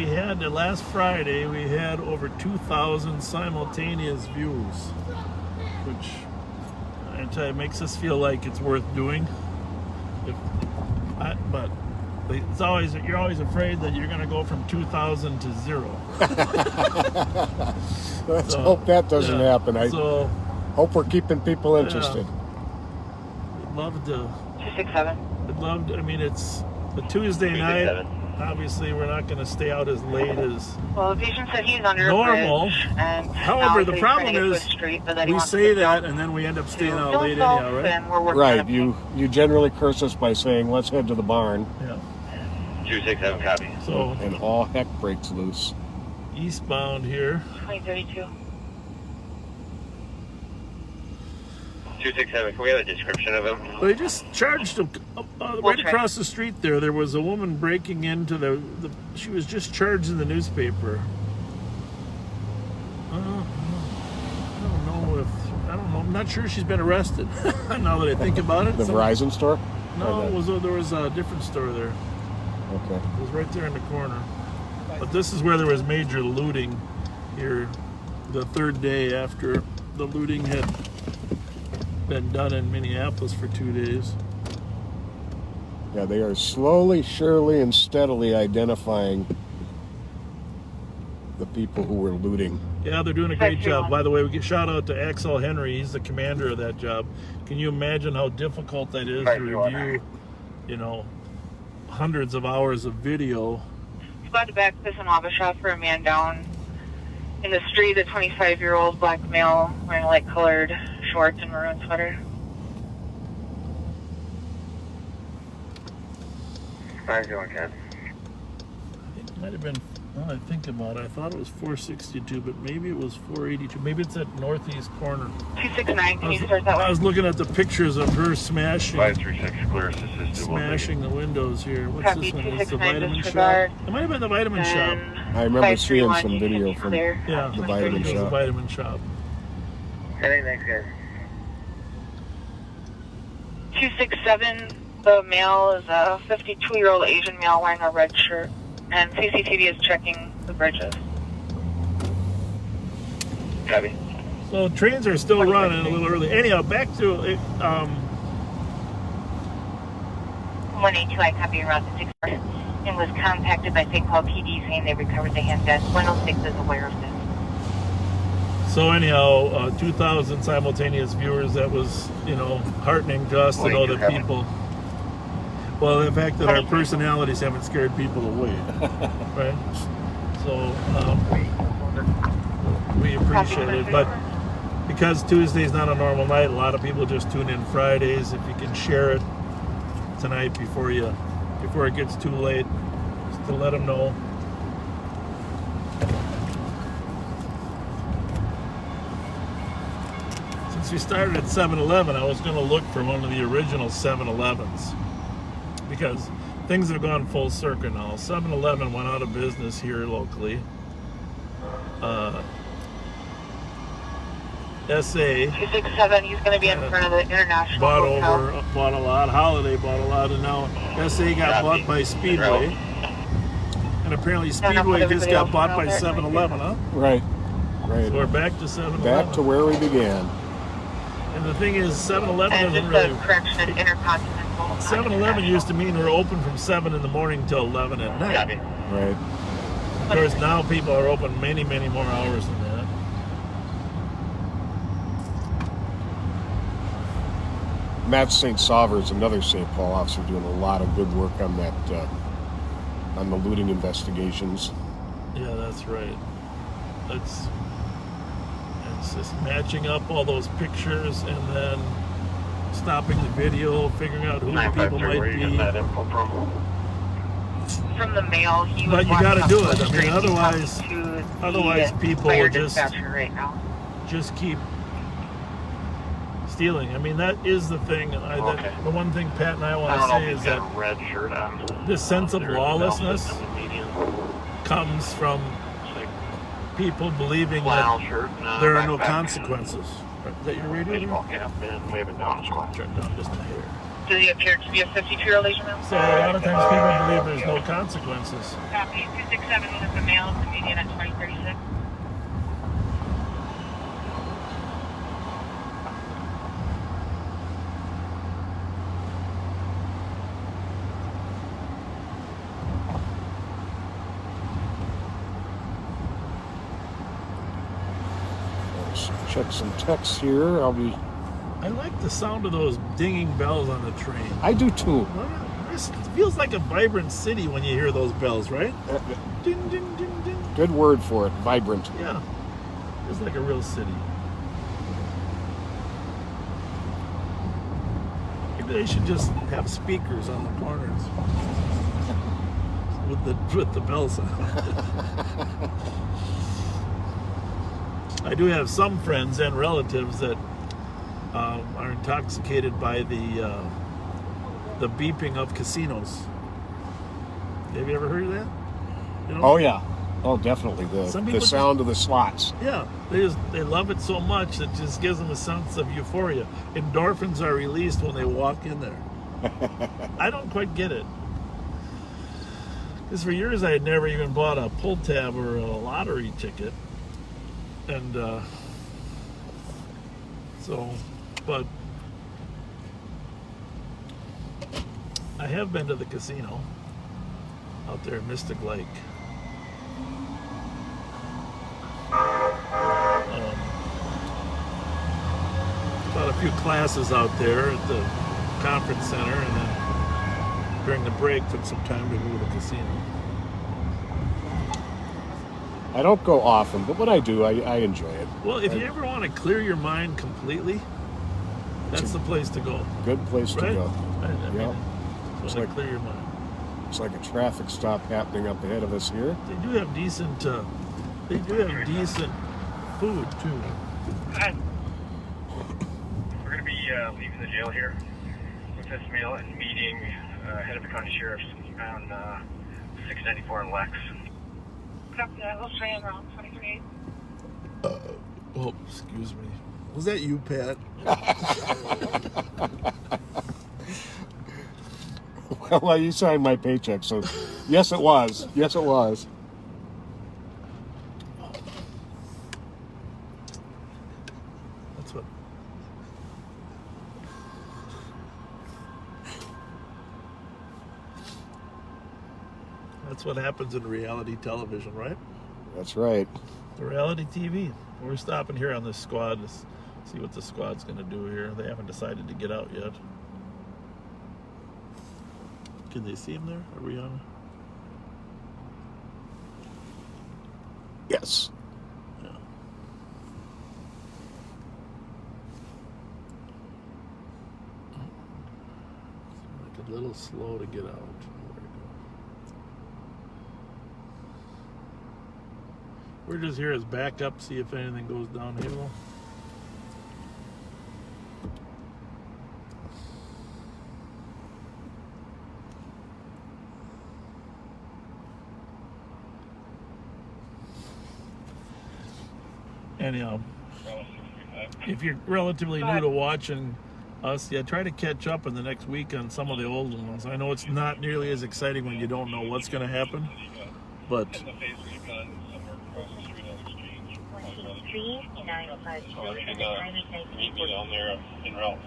B: had last Friday we had over 2,000 simultaneous views, which I tell you makes us feel like it's worth doing. But It's always, you're always afraid that you're going to go from 2,000 to 0.
C: Let's hope that doesn't happen. I
B: so,
C: hope we're keeping people interested.
B: I'd love to.
D: 267.
B: I'd love to, I mean, it's a Tuesday night. Obviously, we're not going to stay out as late as
D: well, the patient said he's under
B: normal.
D: A bridge, and
B: however, the problem is we say that and then we end up staying out late anyhow, right?
C: Right. You generally curse us by saying, let's head to the barn.
B: Yeah.
L: 267 copy.
B: So,
C: and all heck breaks loose.
B: Eastbound here.
D: 2032.
L: 267, can we have a description of him?
B: They just charged him right across the street there. There was a woman breaking into the she was just charged in the newspaper. I don't know. I'm not sure she's been arrested. Now that I think about it.
C: The Verizon store?
B: No, there was a different store there.
C: Okay.
B: It was right there in the corner. But this is where there was major looting here the third day after the looting had been done in Minneapolis for 2 days.
C: Yeah, they are slowly, surely, and steadily identifying the people who were looting.
B: Yeah, they're doing a great job. By the way, we get shout out to Axel Henry. He's the commander of that job. Can you imagine how difficult that is to review, hundreds of hours of video?
D: Squad to back this and lava shot for a man down in the street, a 25-year-old black male wearing light-colored shorts and maroon sweater.
L: How you doing, Ken?
B: It might have been, now I think about it, I thought it was 462, but maybe it was 482. Maybe it's at northeast corner.
D: 269, can you start that way?
B: I was looking at the pictures of her smashing
L: 536, clear assisted.
B: Smashing the windows here. What's
D: Copy,
B: this one? It's the
D: 269
B: vitamin
D: disregard.
B: shop. It might have been the vitamin shop.
C: I remember seeing some video from the vitamin
B: The
C: shop.
B: vitamin shop.
L: Hey, thanks, guys.
D: 267, the male is a 52-year-old Asian male wearing a red shirt, and CCTV is checking the bridges.
L: Copy.
B: So trains are still running a little early. Anyhow, back to
D: 182, I copy around the 6 and was contacted by St. Paul PD saying they recovered the handgun. 106 is aware of this.
B: So anyhow, 2,000 simultaneous viewers. That was, heartening to us to know that people. Well, the fact that our personalities haven't scared people away, right? So we appreciate it. But because Tuesday's not a normal night, a lot of people just tune in Fridays. If you can share it tonight before it gets too late, just to let them know. Since we started at 7-Eleven, I was going to look for one of the original 7-Elevens because things have gone full circle now. 7-Eleven went out of business here locally. SA
D: 267, he's going to be in front of the International Hotel.
B: Bought a lot. Holiday bought a lot, and now SA got bought by Speedway. And apparently Speedway just got bought by 7-Eleven, huh?
C: Right.
B: So we're back to 7-Eleven.
C: Back to where we began.
B: And the thing is, 7-Eleven
D: and
B: doesn't
D: just
B: really...
D: a correction at Intercontinental.
B: 7-Eleven used to mean we're open from 7 in the morning till 11 at night.
C: Right.
B: Of course, now people are open many, many more hours than that.
C: Matt St. Sauver is another St. Paul officer doing a lot of good work on that, on the looting investigations.
B: Yeah, that's right. It's just matching up all those pictures and then stopping the video, figuring out who the people might be.
D: From the mail, he was
B: But you got to do it. I mean, otherwise people will just keep stealing. I mean, that is the thing. The one thing Pat and I want to say is that
L: red shirt on.
B: This sense of lawlessness comes from people believing that there are no consequences. Is that your radio?
L: Baseball cap and waving down a squad.
B: Turn down just a hair.
D: Does he appear to be a 52-year-old Asian male?
B: So a lot of times people believe there's no consequences.
D: Copy. 267 is the male, the median at 2036.
C: check some texts here.
B: I like the sound of those dinging bells on the train.
C: I do too.
B: It feels like a vibrant city when you hear those bells, right? Ding, ding, ding, ding.
C: Good word for it, vibrant.
B: Yeah, it's like a real city. Maybe they should just have speakers on the corners with the bell sound. I do have some friends and relatives that are intoxicated by the beeping of casinos. Have you ever heard of that? You know?
C: Oh yeah. Oh, definitely. The sound of the slots.
B: Yeah, they love it so much that it just gives them a sense of euphoria. Endorphins are released when they walk in there. I don't quite get it. Because for years I had never even bought a pull tab or a lottery ticket. And but I have been to the casino out there in Mystic Lake. Taught a few classes out there at the conference center, and then during the break took some time to go to the casino.
C: I don't go often, but when I do, I enjoy it.
B: Well, if you ever want to clear your mind completely, that's the place to go.
C: Good place to go.
B: I mean,
C: it's
B: like
C: like
B: clear your mind.
C: It's like a traffic stop happening up ahead of us here.
B: They do have decent. They do have decent food too.
E: We're going to be leaving the jail here with this meal and meeting head of the county sheriff's on 694 in Lex.
G: Copy that. We'll stay in around 23.
B: Oh, excuse me. Was that you, Pat?
C: Well, you signed my paycheck, so yes, it was. Yes, it was.
B: That's what. That's what happens in reality television, right?
C: That's right.
B: The reality TV. We're stopping here on this squad to see what the squad's going to do here. They haven't decided to get out yet. Can they see him there? Are we on?
C: Yes.
B: Yeah. Like a little slow to get out. We're just here as backup, see if anything goes downhill. Anyhow, if you're relatively new to watching us, yeah, try to catch up in the next week on some of the old ones. I know it's not nearly as exciting when you don't know what's going to happen, but
E: down there in route.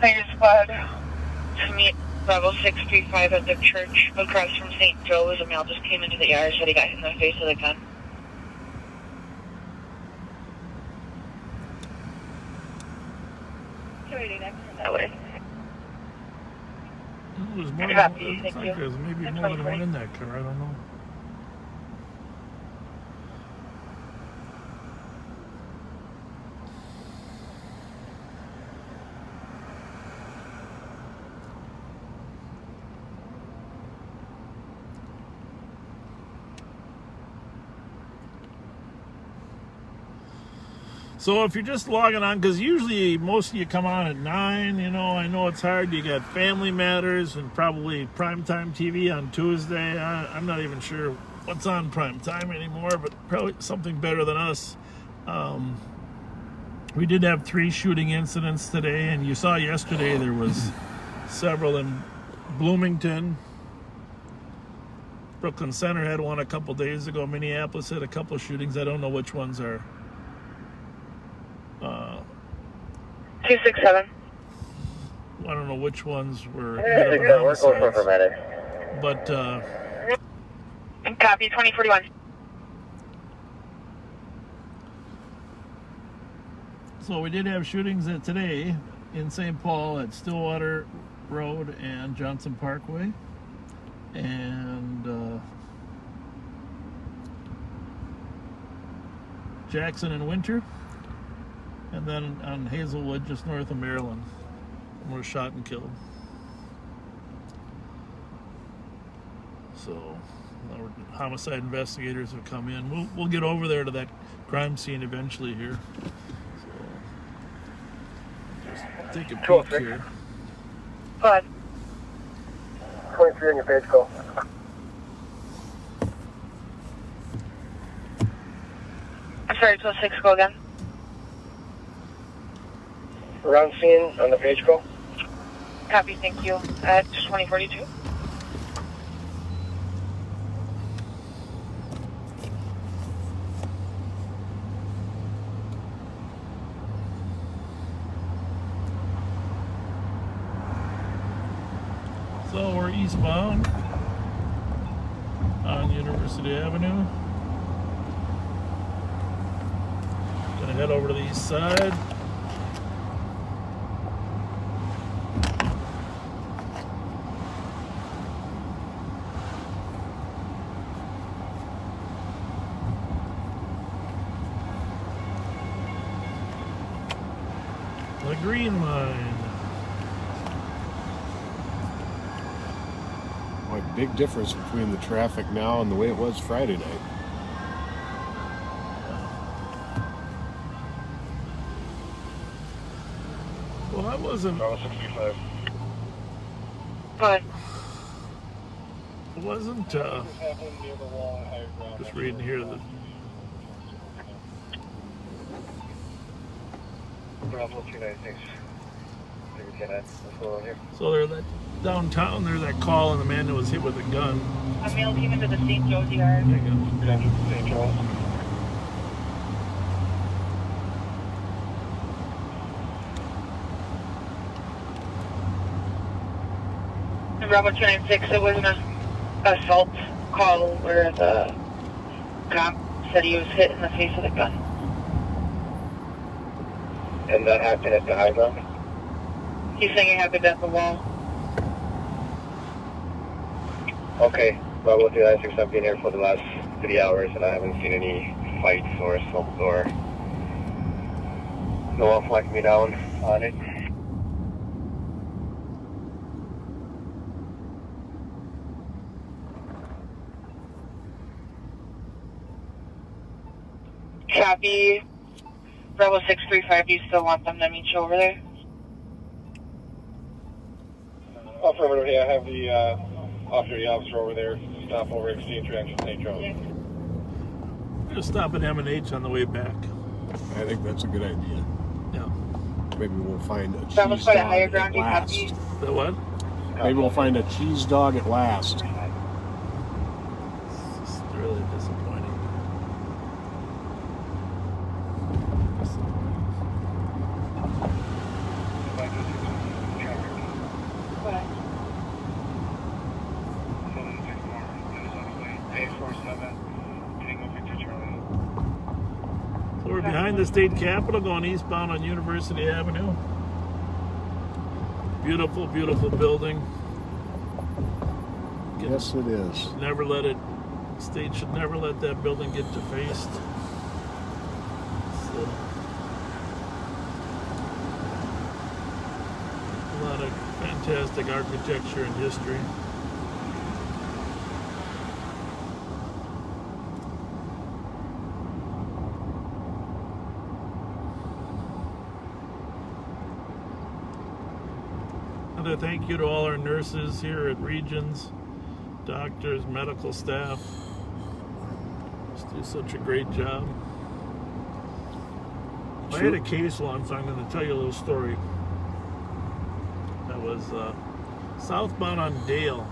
G: Fire squad to meet Level 635 at the church across from St. Joe's. A male just came into the yard, said he got hit in the face with a gun. That way.
B: There's more
G: Copy,
B: than,
G: thank
B: like
G: you.
B: there's maybe
G: That's
B: more than
G: 2020.
B: one in that car. I don't know. So if you're just logging on, because usually most of you come on at 9, you know, I know it's hard. You got Family Matters and probably primetime TV on Tuesday. I'm not even sure what's on primetime anymore, but probably something better than us. We did have 3 shooting incidents today, and you saw yesterday there was several in Bloomington. Brooklyn Center had one a couple days ago. Minneapolis had a couple shootings. I don't know which ones are
G: 267.
B: I don't know which ones were
L: Yeah, we're going for medic.
B: but
G: Copy, 2041.
B: So we did have shootings today in St. Paul at Stillwater Road and Johnson Parkway, and Jackson and Winter, and then on Hazelwood just north of Maryland, were shot and killed. So our homicide investigators have come in. We'll get over there to that crime scene eventually here. So just take a peek here.
G: Go ahead.
L: 23 on your page, go.
G: I'm sorry, 206, go again.
L: Around scene on the page, go.
G: Copy, thank you. At 2042.
B: So we're eastbound on University Avenue. Gonna head over to the east side. The Green Line.
C: Boy, big difference between the traffic now and the way it was Friday night.
B: Well, I wasn't.
L: Bravo 65.
G: Go
B: It wasn't. Just reading here that.
L: Bravo 296.
B: So they're that downtown. There's that call, and the man that was hit with a gun.
G: A male came into the St. Joe's yard.
B: There you go.
L: St. Joe's.
G: Bravo 296, it was an assault call where the cop said he was hit in the face with a gun.
L: And that happened at the high ground?
G: He's saying it happened at the wall.
L: Okay, Bravo 296, I've been here for the last 3 hours and I haven't seen any fights or assault or no one flagged me down on it.
G: Copy. Bravo 635, do you still want them to meet you over there?
L: Affirmative, yeah, I have the off-duty officer over there. Stop over Exchange Direction St. Joe's.
B: We're gonna stop at M&H on the way back.
C: I think that's a good idea.
B: Yeah.
C: Maybe we'll find a cheese
G: Bravo's quite a higher
C: dog
G: ground,
C: at
G: you
C: last.
G: copy?
B: The what?
C: Maybe we'll find a cheese dog at last.
B: It's just really disappointing. So we're behind the state capitol going eastbound on University Avenue. Beautiful, beautiful building.
C: Yes, it is.
B: Never let it, state should never let that building get defaced. So, a lot of fantastic architecture and history. Another thank you to all our nurses here at Regions, doctors, medical staff. Just do such a great job. I had a case once, so I'm going to tell you a little story. That was southbound on Dale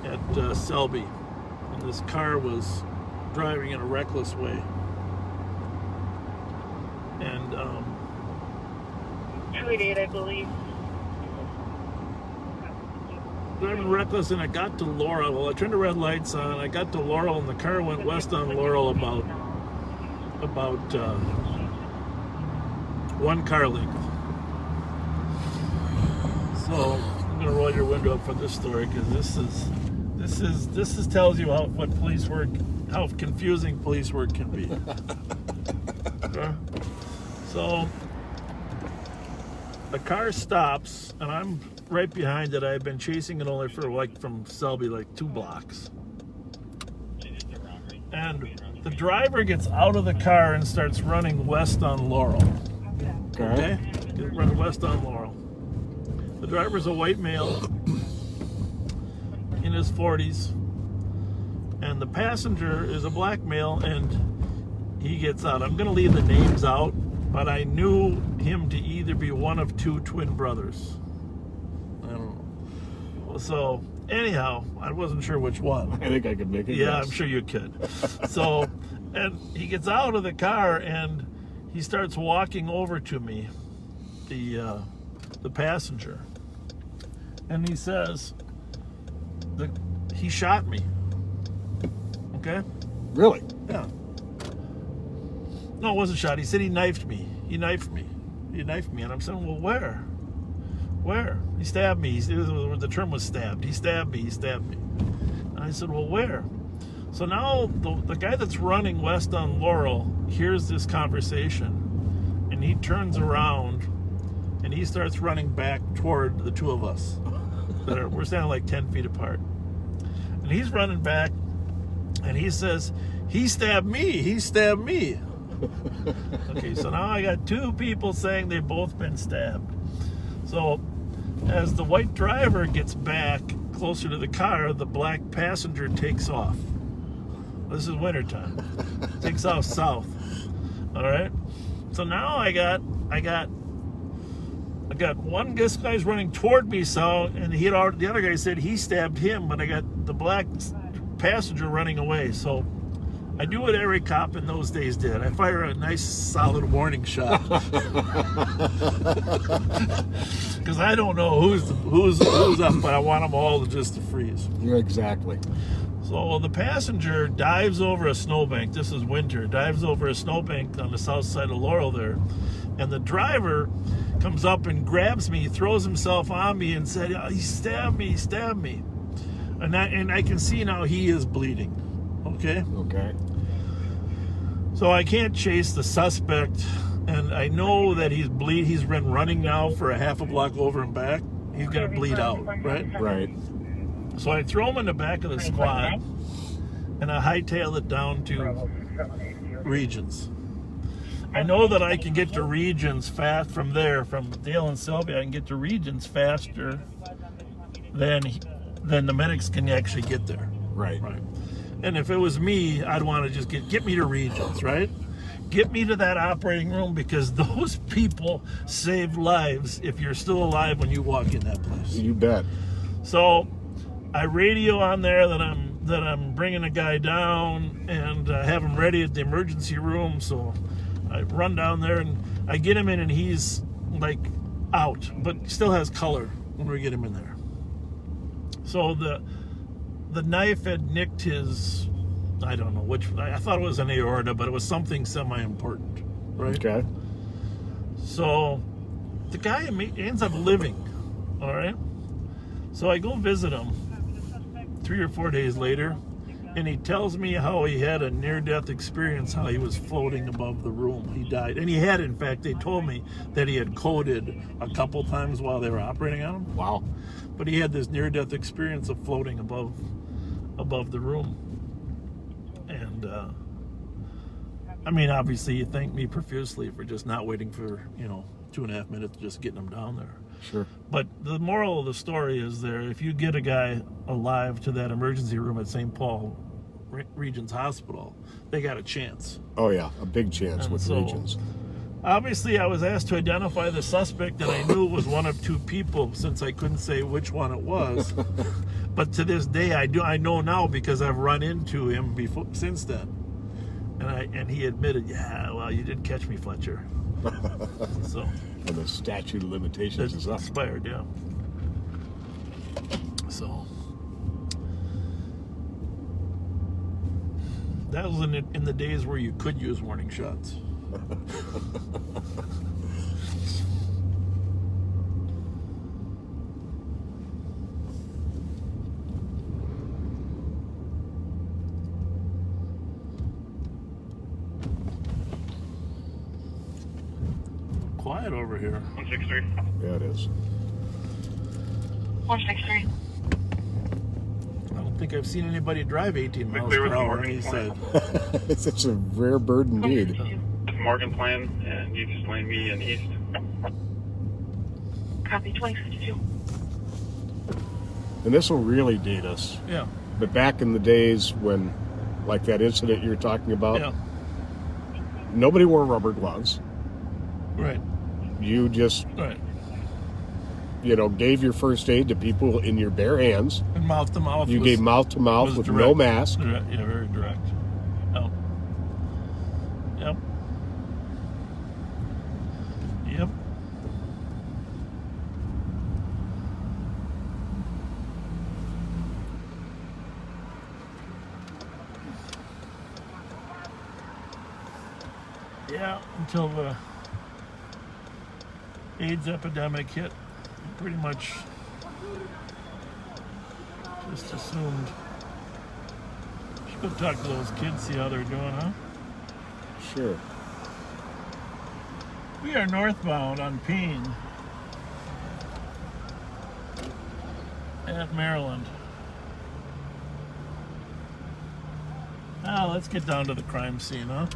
B: at Selby, and this car was driving in a reckless way. And
G: 288, I believe.
B: driving reckless, and I got to Laurel. Well, I turned the red lights on. I got to Laurel, and the car went west on Laurel about 1 car length. So I'm gonna roll your window up for this story, because this tells you what police work, how confusing police work can be. Okay? So the car stops, and I'm right behind it. I've been chasing it only for from Selby 2 blocks. And the driver gets out of the car and starts running west on Laurel. Okay? Running west on Laurel. The driver's a white male in his 40s, and the passenger is a black male, and he gets out. I'm going to leave the names out, but I knew him to either be one of 2 twin brothers. I don't know. So, anyhow, I wasn't sure which one.
C: I think I could make it.
B: Yeah, I'm sure you could. So, and he gets out of the car, and he starts walking over to me, the passenger, and he says he shot me. Okay?
C: Really?
B: Yeah. No, it wasn't shot. He said he knifed me. He knifed me. And I'm saying, well, where? Where? He stabbed me. The term was stabbed. He stabbed me. And I said, well, where? So now the guy that's running west on Laurel hears this conversation, and he turns around, and he starts running back toward the 2 of us. We're standing 10 feet apart. And he's running back, and he says, he stabbed me. Okay, so now I got 2 people saying they've both been stabbed. So as the white driver gets back closer to the car, the black passenger takes off. This is wintertime. Takes off south. All right. So now I got one. This guy's running toward me, and the other guy said he stabbed him, but I got the black passenger running away. So I do what every cop in those days did. I fire a nice, solid warning shot, because I don't know who's up, but I want them all to freeze.
C: Yeah, exactly.
B: So the passenger dives over a snowbank. This is winter. Dives over a snowbank on the south side of Laurel there, and the driver comes up and grabs me, throws himself on me, and said, oh, he stabbed me. And I can see now he is bleeding. Okay. So I can't chase the suspect, and I know that he's been running now for a half a block over and back. He's gonna bleed out, right?
C: Right.
B: So I throw him in the back of the squad, and I hightail it down to Regions. I know that I can get to Regions fast from there, from Dale and Sylvia. I can get to Regions faster than the medics can actually get there.
C: Right.
B: And if it was me, I'd want to just get me to Regions, right? Get me to that operating room, because those people save lives if you're still alive when you walk in that place.
C: You bet.
B: So I radio on there that I'm bringing a guy down, and have him ready at the emergency room. So I run down there, and I get him in, and he's out, but still has color when we get him in there. So the knife had nicked his, I don't know which, I thought it was an aorta, but it was something semi-important, right?
C: Okay.
B: So the guy ends up living, all right? So I go visit him 3 or 4 days later, and he tells me how he had a near-death experience, how he was floating above the room. He died. And he had, in fact, they told me that he had coded a couple times while they were operating on him.
C: Wow.
B: But he had this near-death experience of floating above the room. And I mean, obviously you thank me profusely for just not waiting for 2.5 minutes, just getting him down there.
C: Sure.
B: But the moral of the story is if you get a guy alive to that emergency room at St. Paul Regions Hospital, they got a chance.
C: Oh yeah, a big chance with Regions.
B: Obviously, I was asked to identify the suspect, and I knew it was one of 2 people, since I couldn't say which one it was. But to this day, I know now, because I've run into him before since then, and he admitted, yeah, well, you did catch me, Fletcher. So,
C: and the statute of limitations is up.
B: Expired, yeah. So that was in the days where you could use warning shots. Quiet over here.
A: 163.
C: Yeah, it is.
G: 163.
B: I don't think I've seen anybody drive 18 miles per hour. He said.
C: It's a rare bird indeed.
A: Morgan plan, and you just lane me in east.
G: Copy 2052.
C: And this will really date us.
B: Yeah.
C: But back in the days when, like that incident you're talking about,
B: Yeah.
C: nobody wore rubber gloves.
B: Right.
C: You just,
B: Right.
C: Gave your first aid to people in your bare hands.
B: And mouth to mouth.
C: You gave mouth to mouth with no mask.
B: Yeah, very direct. Yep. Yep. Yep. Yeah, until the AIDS epidemic hit, pretty much just assumed. Should go talk to those kids, see how they're doing, huh?
C: Sure.
B: We are northbound on Payne at Maryland. Now let's get down to the crime scene, huh?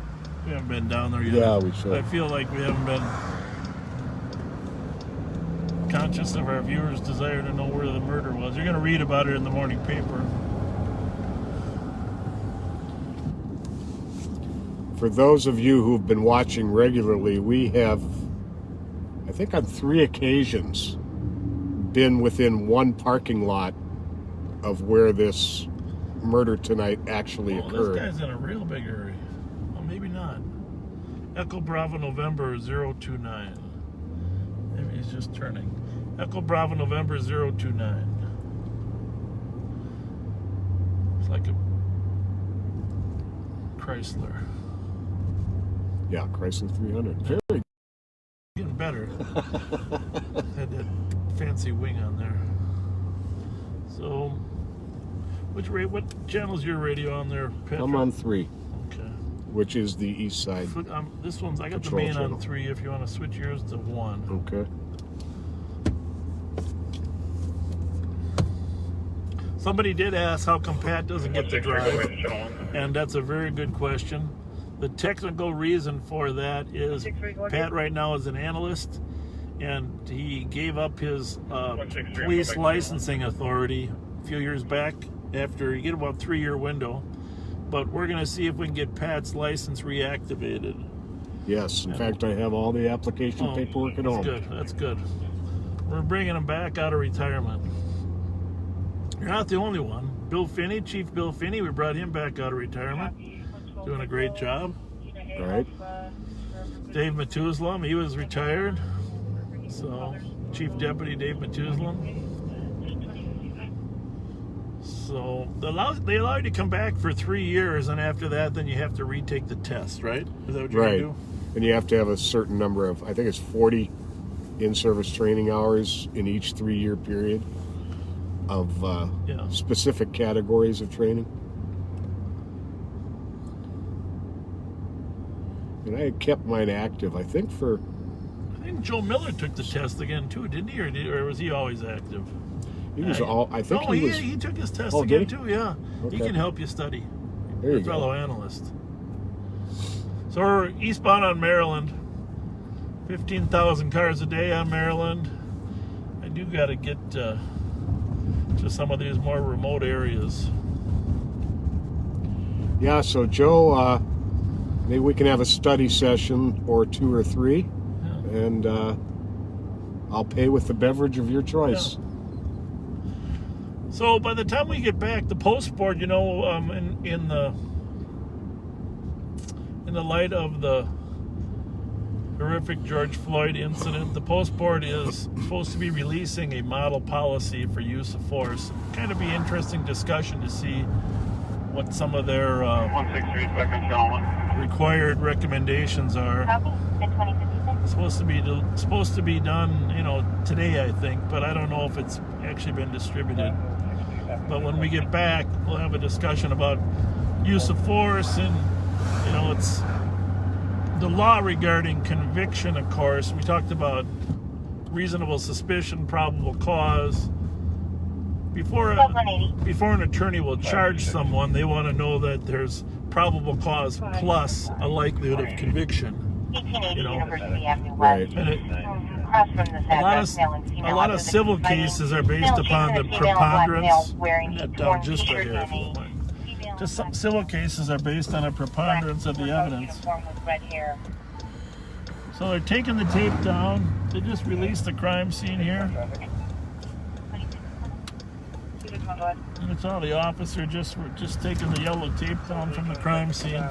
B: We haven't been down there yet.
C: Yeah, we should.
B: I feel like we haven't been conscious of our viewers' desire to know where the murder was. You're going to read about it in the morning paper.
C: For those of you who've been watching regularly, we have, I think on 3 occasions, been within one parking lot of where this murder tonight actually occurred.
B: This guy's in a real big hurry. Well, maybe not. Echo Bravo November 029. Maybe he's just turning. Echo Bravo November 029. It's like a Chrysler.
C: Yeah, Chrysler 300. Very
B: Getting better. Had that fancy wing on there. So, what channel's your radio on there, Patrick?
C: I'm on 3.
B: Okay.
C: Which is the east side.
B: This one's, I got
C: Patrol
B: the main
C: channel.
B: on 3 if you want to switch yours to 1.
C: Okay.
B: Somebody did ask how come Pat doesn't get to drive, and that's a very good question. The technical reason for that is Pat right now is an analyst, and he gave up his police licensing authority a few years back after he get about 3-year window. But we're going to see if we can get Pat's license reactivated.
C: Yes, in fact, I have all the application paperwork at home.
B: That's good. That's good. We're bringing him back out of retirement. You're not the only one. Bill Finney, Chief Bill Finney, we brought him back out of retirement. Doing a great job.
C: All right.
B: Dave Methuselam, he was retired. So, Chief Deputy Dave Methuselam. So, they allow you to come back for 3 years, and after that, then you have to retake the test, right? Is that what you're going to do?
C: And you have to have a certain number of, I think it's 40 in-service training hours in each 3-year period of specific categories of training. And I kept mine active, I think
B: I think Joe Miller took the test again too, didn't he? Or was he always active?
C: He was
B: he took his test again too, yeah. Okay. He can help you study.
C: There you go.
B: Fellow analyst. So we're eastbound on Maryland. 15,000 cars a day on Maryland. I do got to get to some of these more remote areas.
C: Yeah, so Joe, maybe we can have a study session or 2 or 3, and I'll pay with the beverage of your choice.
B: Yeah. So by the time we get back, the post board, in the light of the horrific George Floyd incident. The Post Board is supposed to be releasing a model policy for use of force. Kind of be interesting discussion to see what some of their
A: 163 seconds, gentlemen.
B: required recommendations are. Supposed to be done, you know, today, I think, but I don't know if it's actually been distributed. But when we get back, we'll have a discussion about use of force, and you know, it's the law regarding conviction. Of course, we talked about reasonable suspicion, probable cause. Before an attorney will charge someone, they want to know that there's probable cause plus a likelihood of conviction. You know,
C: right.
B: And a lot of civil cases are based upon the preponderance. Down just right here. Just some civil cases are based on a preponderance of the evidence. So they're taking the tape down. They just released the crime scene here. And it's all the officer just taking the yellow tape down from the crime scene.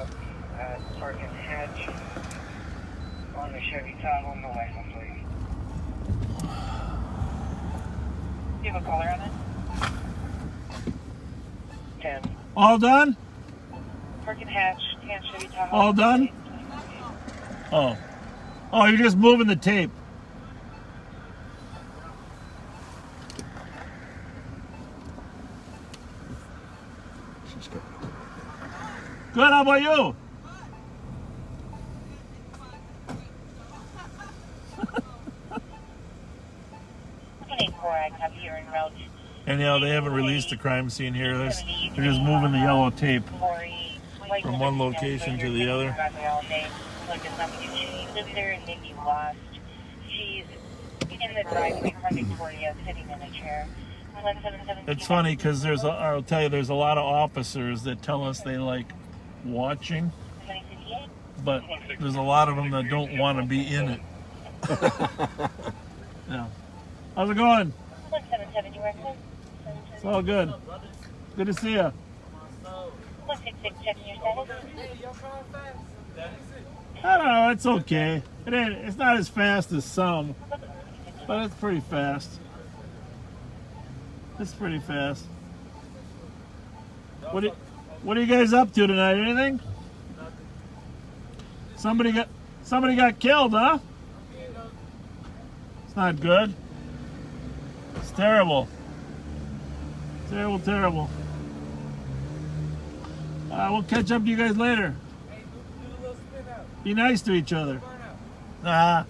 N: On the Chevy Tahoe, no license plate. Do you have a color on it? 10.
B: All done?
N: Parking hatch, 10 Chevy Tahoe.
B: All done? Oh. Oh, you're just moving the tape. Good, how about you? Anyhow, they haven't released the crime scene here. They're just moving the yellow tape from one location to the other.
N: She lives there and then you lost. She's in the driveway from Victoria, sitting in a chair.
B: It's funny because I'll tell you, there's a lot of officers that tell us they like watching, but there's a lot of them that don't want to be in it. Yeah. How's it going?
N: 177, you reckon?
B: It's all good. Good to see you.
N: 166, checking your status.
B: I don't know, it's okay. It's not as fast as some, but it's pretty fast. It's pretty fast. What are you guys up to tonight? Anything? Somebody got killed, huh? It's not good. It's terrible. Terrible, terrible. We'll catch up to you guys later. Be nice to each other. Nah.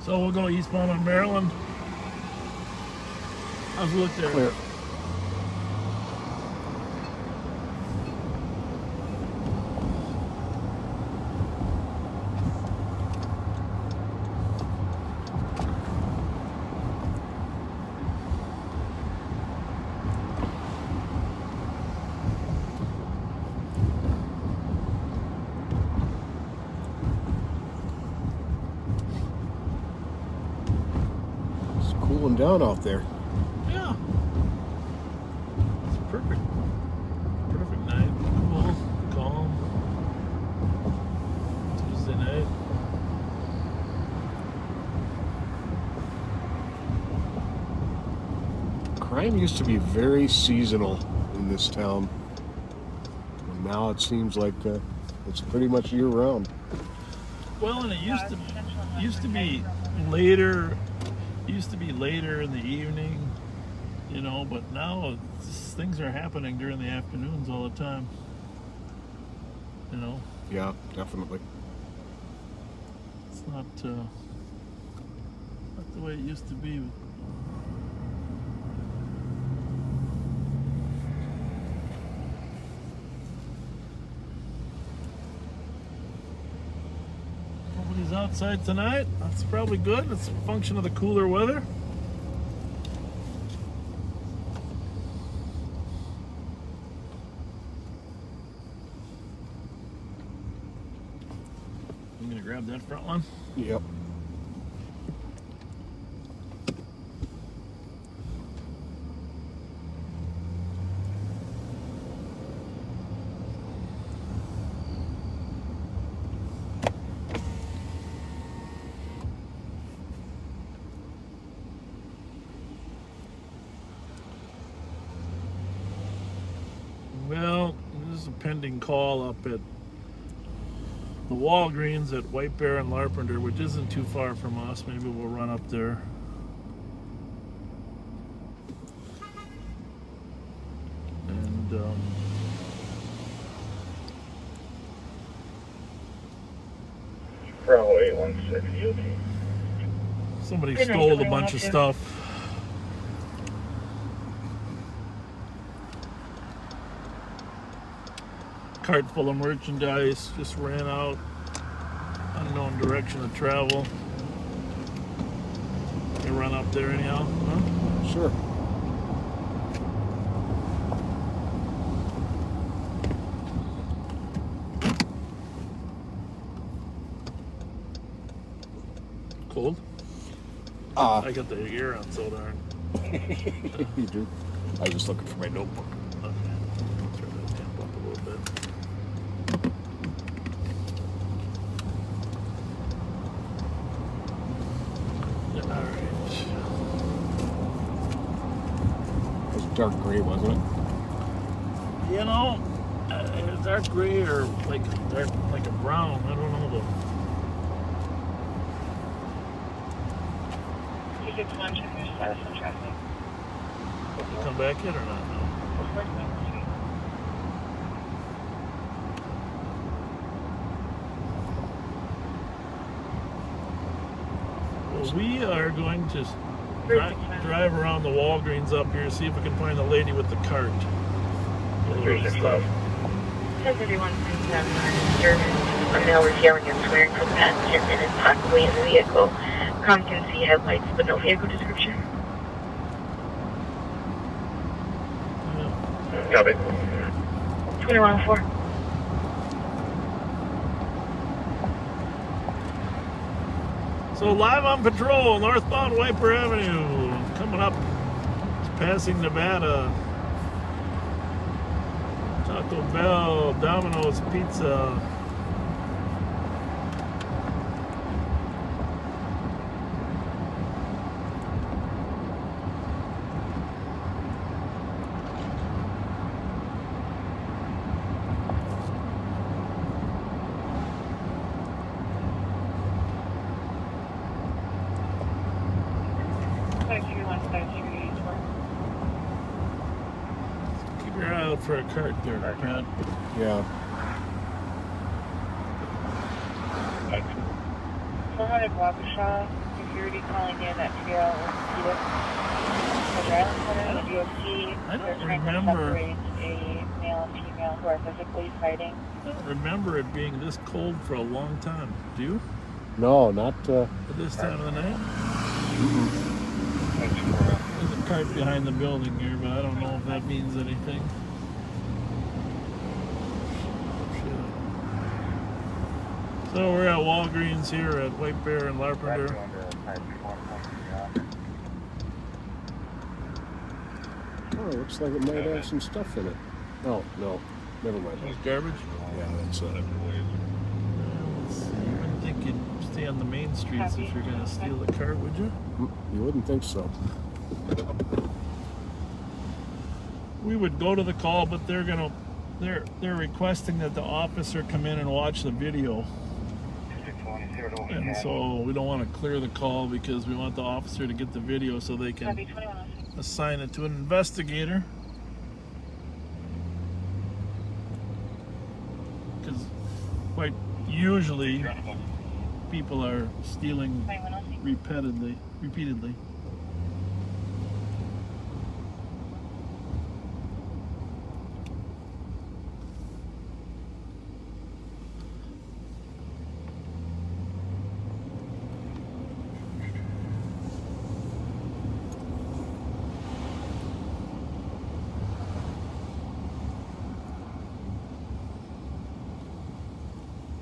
B: So we'll go eastbound on Maryland. How's it look there?
C: Clear. Cooling down out there.
B: Yeah. It's perfect. Perfect night. Cool, calm. Tuesday night.
C: Crime used to be very seasonal in this town. And now it seems like it's pretty much year round.
B: Well, and it used to be later. Used to be later in the evening, you know, but now things are happening during the afternoons all the time, you know.
C: Yeah, definitely.
B: It's not the way it used to be. Nobody's outside tonight. That's probably good. It's a function of the cooler weather. grab that front one.
C: Yep.
B: Well, this is a pending call up at the Walgreens at White Bear and Larpenteur, which isn't too far from us. Maybe we'll run up there. And
A: Bravo 816 UT.
B: somebody stole a bunch of stuff. Cart full of merchandise, just ran out. Unknown direction of travel. You run up there anyhow? Huh?
C: Sure.
B: Cold? I got the air on so darn.
C: You do? I was just looking for my notebook.
B: Okay. Turn that temp up a little bit. Alright.
C: It was dark gray, wasn't it?
B: You know, dark gray or like dark, like a brown. I don't know though.
G: 261, check your status on traffic.
B: You come back in or not? No. Well, we are going to drive around the Walgreens up here, see if we can find the lady with the cart.
A: 365.
D: 1031 disturbance. A male was yelling and swearing for the passenger and is possibly in the vehicle. Con can see headlights, but no vehicle description.
A: Copy.
D: 2104.
B: So live on patrol, northbound Wiper Avenue, coming up, passing Nevada. Taco Bell, Domino's Pizza. Keep your eye out for a cart there, Pat.
C: Yeah.
N: 400 Waukesha, security calling in at Trail Orthopedic.
B: I don't remember.
N: A male and female who are physically fighting.
B: I don't remember it being this cold for a long time. Do you?
C: No, not.
B: At this time of the night? There's a cart behind the building here, but I don't know if that means anything. So we're at Walgreens here at White Bear and Larpenteur.
C: Oh, looks like it might have some stuff in it. Oh, no. Never mind.
B: It's garbage?
C: Yeah, that's it.
B: Let's see. You wouldn't think you'd stay on the main streets if you're going to steal the cart, would you?
C: You wouldn't think so.
B: We would go to the call, but they're requesting that the officer come in and watch the video. And so we don't want to clear the call because we want the officer to get the video so they can assign it to an investigator. Because quite usually people are stealing repeatedly.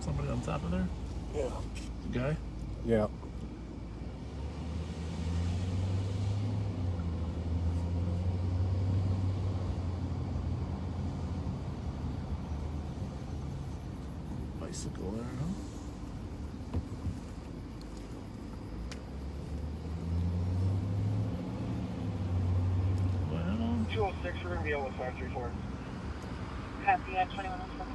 B: Somebody on top of there?
C: Yeah.
B: Guy?
C: Yeah.
B: Bicycle there, huh? Well,
L: 206, we're going to be able to 534.
N: Copy at 2107.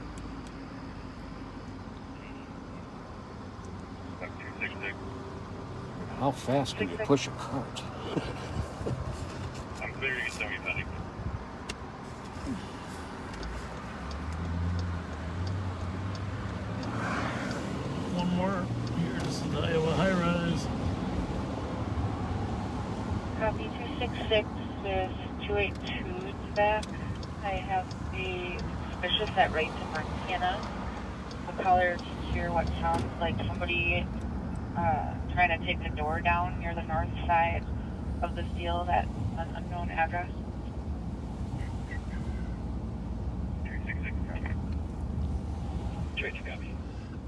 C: How fast can you push a cart?
A: I'm clear to get 70 pending.
B: one more. Here's the Iowa high rise.
N: Copy 266 with 282 back. I have a suspicious that right to Montana. The caller can hear what sounds like somebody trying to take the door down near the north side of this deal, that an unknown address.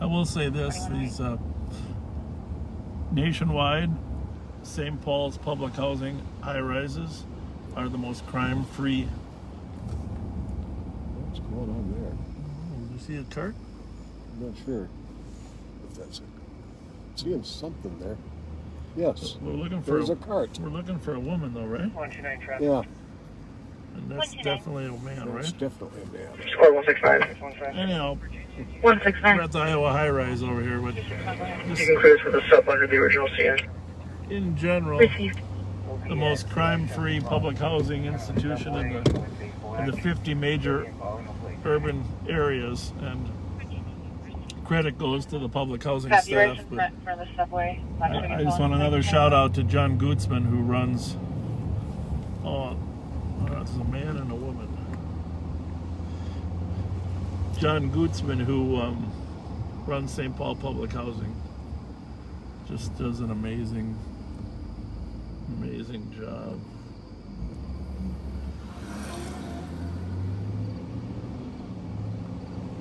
B: I will say this, these nationwide St. Paul's public housing high-rises are the most crime-free.
C: What's going on there?
B: Oh, you see a cart?
C: I'm not sure if that's it. Seeing something there. Yes.
B: We're looking for
C: There's a cart.
B: We're looking for a woman though, right?
L: 129 traffic.
C: Yeah.
B: And that's definitely a man,
C: That's
B: right?
C: definitely a man.
L: Score 165.
B: Anyhow,
N: 169.
B: we're at the Iowa high rise over here, but
L: You can clear this with a sub under the original CN.
B: in general,
N: Received.
B: the most crime-free public housing institution in the 50 major urban areas, and credit goes to the public housing
N: Copy right
B: staff.
N: in
B: But
N: front for the subway.
B: I just want another shout out to John Gutzman, who runs. It's a man and a woman. John Gutzman, who runs St. Paul Public Housing, just does an amazing job.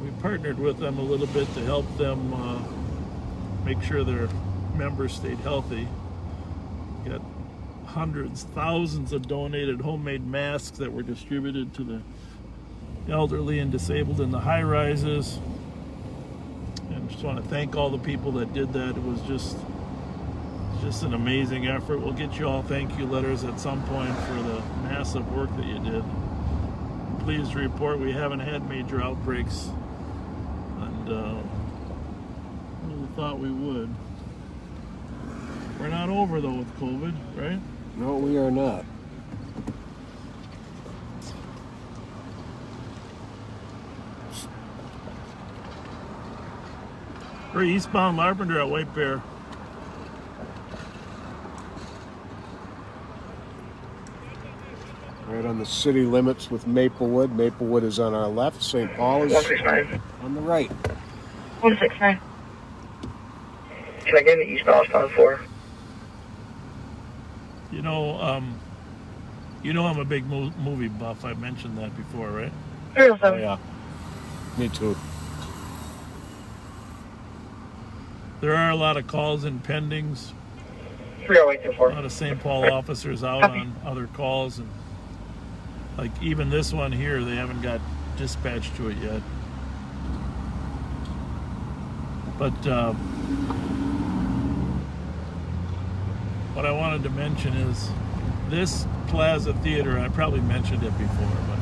B: We partnered with them a little bit to help them make sure their members stayed healthy. Got hundreds, thousands of donated homemade masks that were distributed to the elderly and disabled in the high rises. And just want to thank all the people that did that. It was just an amazing effort. We'll get you all thank you letters at some point for the massive work that you did. I'm pleased to report we haven't had major outbreaks, and really thought we would. We're not over though with COVID, right?
C: No, we are not.
B: We're eastbound Larpenteur at White Bear.
C: Right on the city limits with Maplewood. Maplewood is on our left. St. Paul is
L: 169.
C: on the right.
N: 169.
L: Can I get an eastbound 4?
B: You know I'm a big movie buff. I mentioned that before, right?
C: Oh, yeah. Me too.
B: There are a lot of calls and pendings.
L: 30824.
B: A lot of St. Paul officers out on other calls, and like even this one here, they haven't got dispatched to it yet. But what I wanted to mention is this Plaza Theater. I probably mentioned it before, but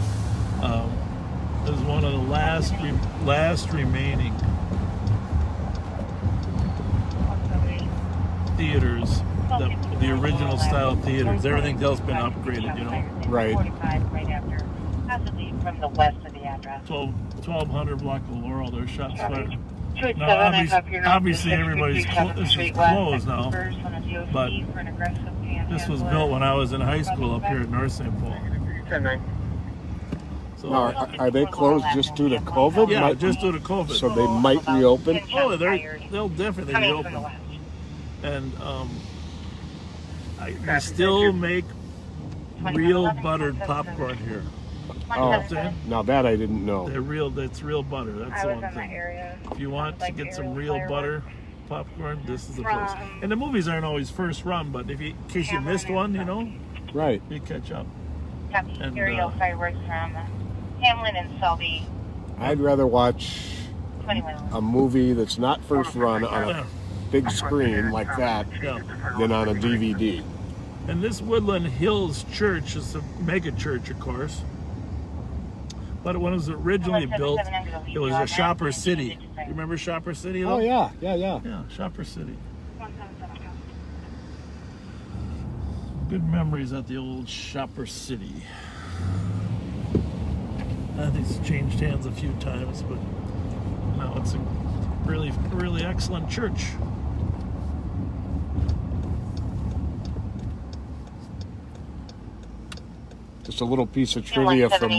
B: is one of the last remaining theaters, the original style theaters. Everything's else been upgraded, you know.
C: Right.
N: 45 right after, possibly from the west of the address.
B: 1200 block of Laurel. There's shots fired.
N: Now,
B: Obviously everybody's this is closed now, but this was built when I was in high school up here at North St. Paul.
L: 10-9.
B: So,
C: Now, are they closed just due to COVID?
B: yeah, just due to COVID.
C: So they might reopen?
B: Oh, they'll definitely reopen. And they still make real buttered popcorn here.
C: Oh, now that I didn't know.
B: They're real. That's real butter. That's the one thing. If you want to get some real butter, popcorn. This is the place. And the movies aren't always first run, but in case you missed one, you know,
C: right,
B: you catch up.
N: And aerial fireworks from Hamlin and Selby.
C: I'd rather watch a movie that's not first run on a big screen like that than on a DVD.
B: And this Woodland Hills Church is a mega church, of course. But when it was originally built, it was a shopper city. You remember Shopper City?
C: Oh, yeah.
B: Yeah, Shopper City. Good memories at the old Shopper City. I think it's changed hands a few times, but now it's a really, really excellent church.
C: Just a little piece of trivia from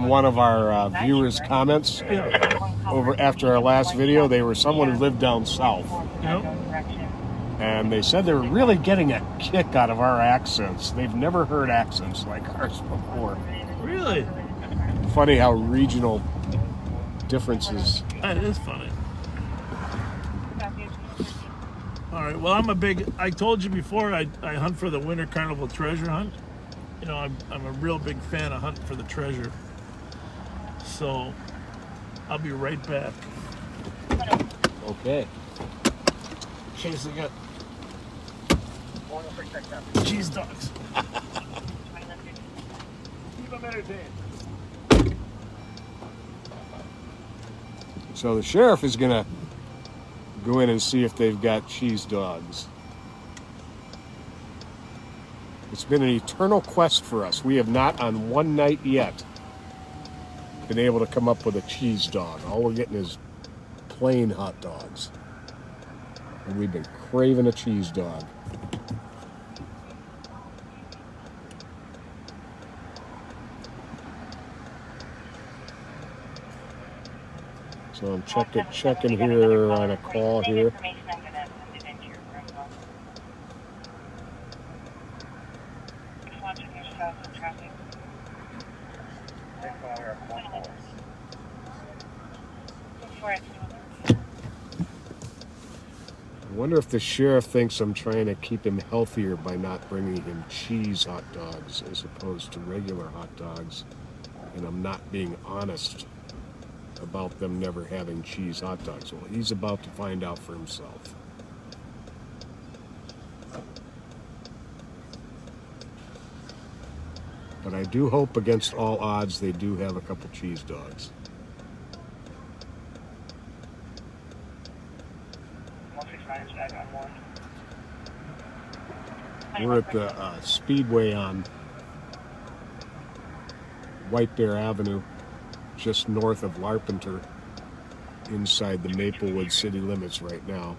C: one of our viewers' comments over after our last video. They were someone who lived down south, and they said they were really getting a kick out of our accents. They've never heard accents like ours before.
B: Really?
C: Funny how regional differences.
B: That is funny. All right. Well, I told you before, I hunt for the Winter Carnival treasure hunt. You know, I'm a real big fan of hunting for the treasure. So I'll be right back.
C: Okay.
B: In case I got cheese dogs. Keep them entertained.
C: So the sheriff is going to go in and see if they've got cheese dogs. It's been an eternal quest for us. We have not on one night yet been able to come up with a cheese dog. All we're getting is plain hot dogs. And we've been craving a cheese dog. So I'm checking here on a call here. I wonder if the sheriff thinks I'm trying to keep him healthier by not bringing him cheese hot dogs as opposed to regular hot dogs, and I'm not being honest about them never having cheese hot dogs. Well, he's about to find out for himself. But I do hope against all odds they do have a couple cheese dogs. We're at the Speedway on White Bear Avenue, just north of Larpenteur, inside the Maplewood city limits right now.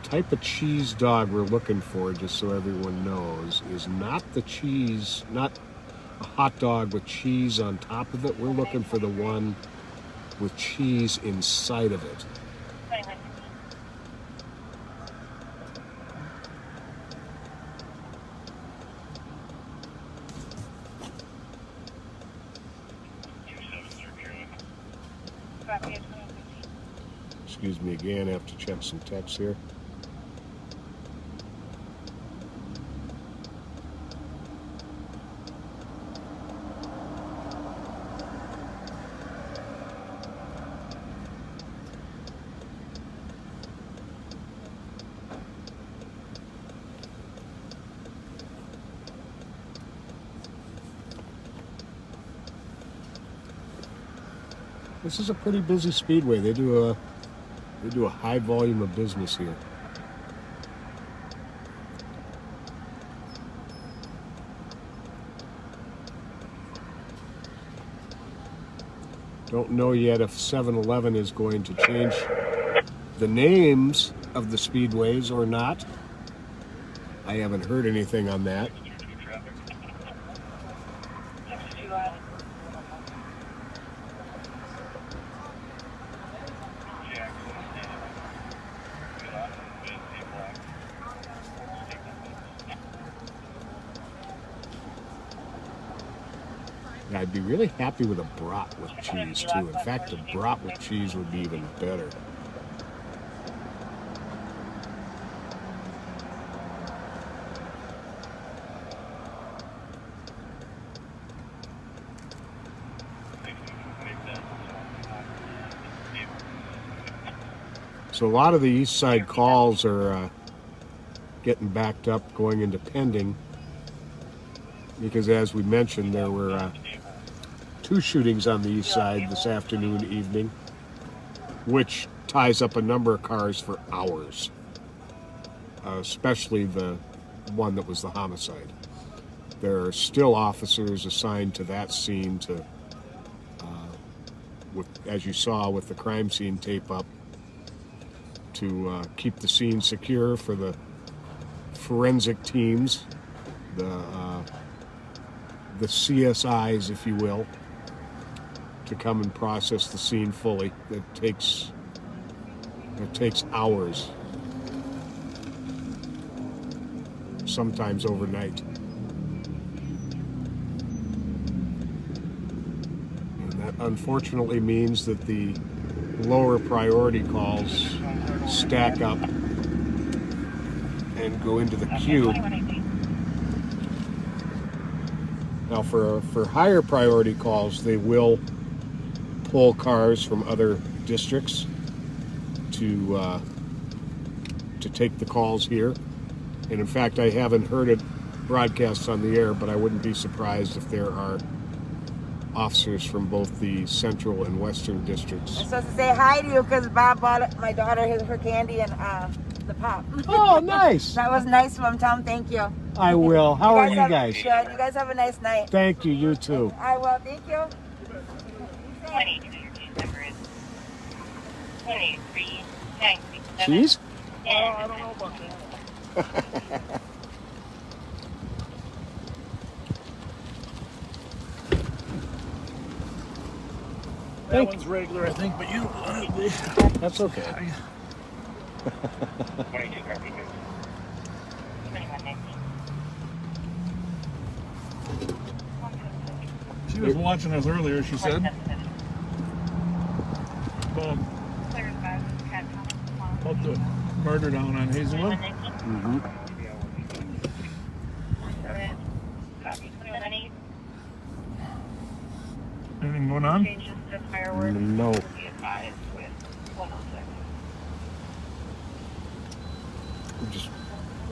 C: Type of cheese dog we're looking for, just so everyone knows, is not the cheese, not a hot dog with cheese on top of it. We're looking for the one with cheese inside of it. Excuse me again, I have to check some text here. This is a pretty busy speedway. They do a high volume of business here. Don't know yet if 7-Eleven is going to change the names of the speedways or not. I haven't heard anything on that. I'd be really happy with a brat with cheese too. In fact, a brat with cheese would be even better. So a lot of the east side calls are getting backed up going into pending because, as we mentioned, there were 2 shootings on the east side this afternoon, evening, which ties up a number of cars for hours, especially the one that was the homicide. There are still officers assigned to that scene to, as you saw with the crime scene tape up, to keep the scene secure for the forensic teams, the CSIs, if you will, to come and process the scene fully. It takes hours, sometimes overnight. And that unfortunately means that the lower priority calls stack up and go into the queue. Now for higher priority calls, they will pull cars from other districts to take the calls here. And in fact, I haven't heard it broadcast on the air, but I wouldn't be surprised if there are officers from both the central and western districts.
O: I'm supposed to say hi to you because Bob bought my daughter her candy and the pop.
C: Oh, nice.
O: That was nice of him. Tell him thank you.
C: I will. How are you guys?
O: Good. You guys have a nice night.
C: Thank you. You too.
O: I will. Thank you.
N: 23.
C: Cheese?
F: Oh, I don't know about that. That one's regular, I think, but you.
C: That's okay.
B: She was watching us earlier, she said. About the murder down on Hazelwood.
C: Mm-hmm.
B: Anything going on?
C: No.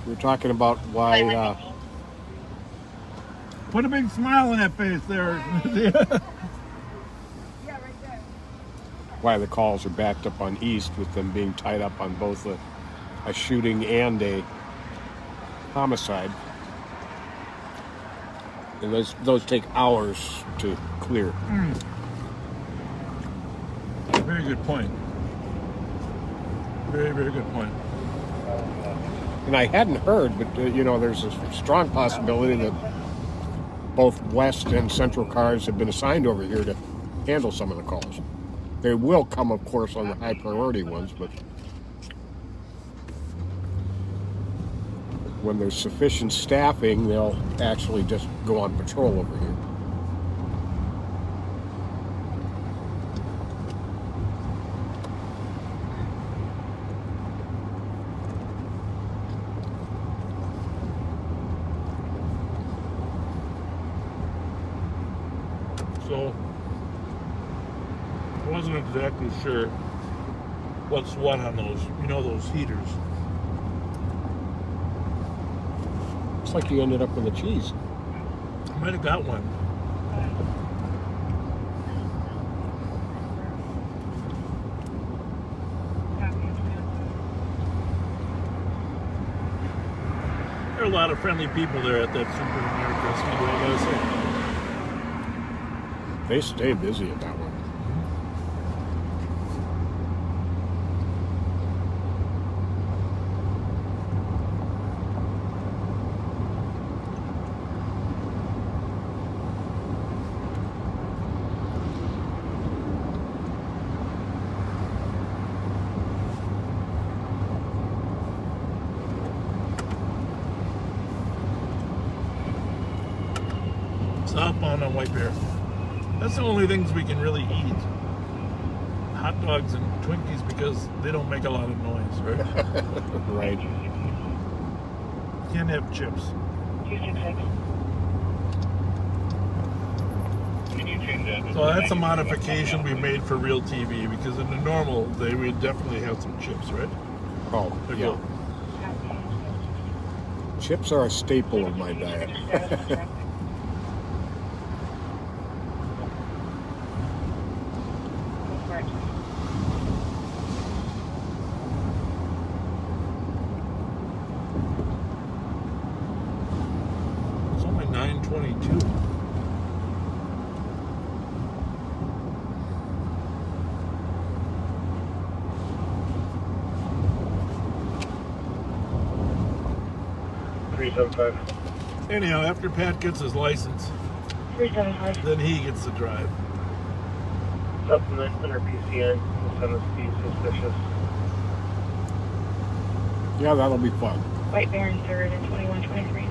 C: We're talking about why.
B: Put a big smile on that face there.
C: Why the calls are backed up on east, with them being tied up on both a shooting and a homicide. And those take hours to clear.
B: Very good point. Very, very good point.
C: And I hadn't heard, but there's a strong possibility that both west and central cars have been assigned over here to handle some of the calls. They will come, of course, on the high priority ones, but when there's sufficient staffing, they'll actually just go on patrol over here.
B: So, I wasn't exactly sure what's what on those, those heaters.
C: Looks like you ended up with a cheese.
B: I might have got one. There are a lot of friendly people there at that Super America Speedway, I gotta say.
C: They stay busy at that one.
B: Southbound on White Bear. That's the only things we can really eat. Hot dogs and Twinkies because they don't make a lot of noise, right?
C: Right.
B: Can't have chips.
N: 266.
A: Can you change that?
B: So that's a modification we made for Real TV because in the normal day we'd definitely have some chips, right?
C: Oh,
B: They're
C: yeah.
B: good.
C: Chips are a staple of my diet.
B: It's only 9:22. Anyhow, after Pat gets his license,
N: 375.
B: then he gets to drive.
E: Supplement under PCN. Send us be suspicious.
C: Yeah, that'll be fun.
N: White Baron 3rd and 2123.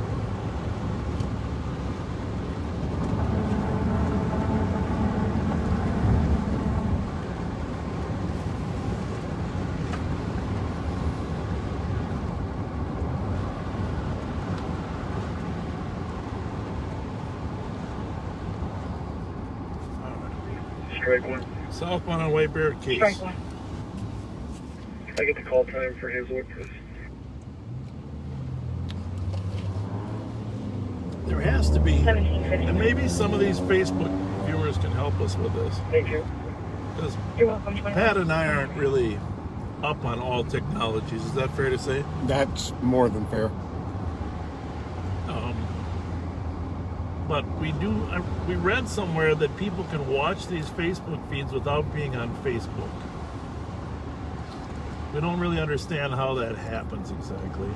E: Strike one.
B: Southbound on White Bear case.
N: Strike one.
E: I get the call time for Hazelwood, please.
B: There has to be,
N: 1750.
B: and maybe some of these Facebook viewers can help us with this.
E: Thank you.
B: Because
N: You're welcome.
B: Pat and I aren't really up on all technologies. Is that fair to say?
C: That's more than fair.
B: But we read somewhere that people can watch these Facebook feeds without being on Facebook. We don't really understand how that happens exactly.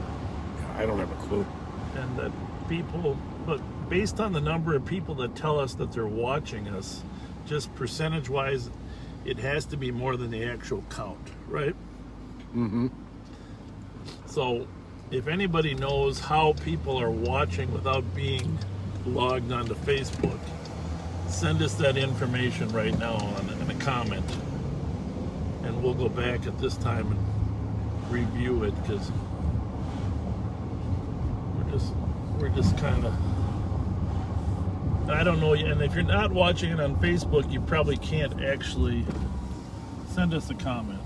C: I don't have a clue.
B: And that people, but based on the number of people that tell us that they're watching us, just percentage-wise, it has to be more than the actual count, right?
C: Mm-hmm.
B: So if anybody knows how people are watching without being logged onto Facebook, send us that information right now in a comment, and we'll go back at this time and review it because we're just kind of, I don't know. And if you're not watching it on Facebook, you probably can't actually send us a comment.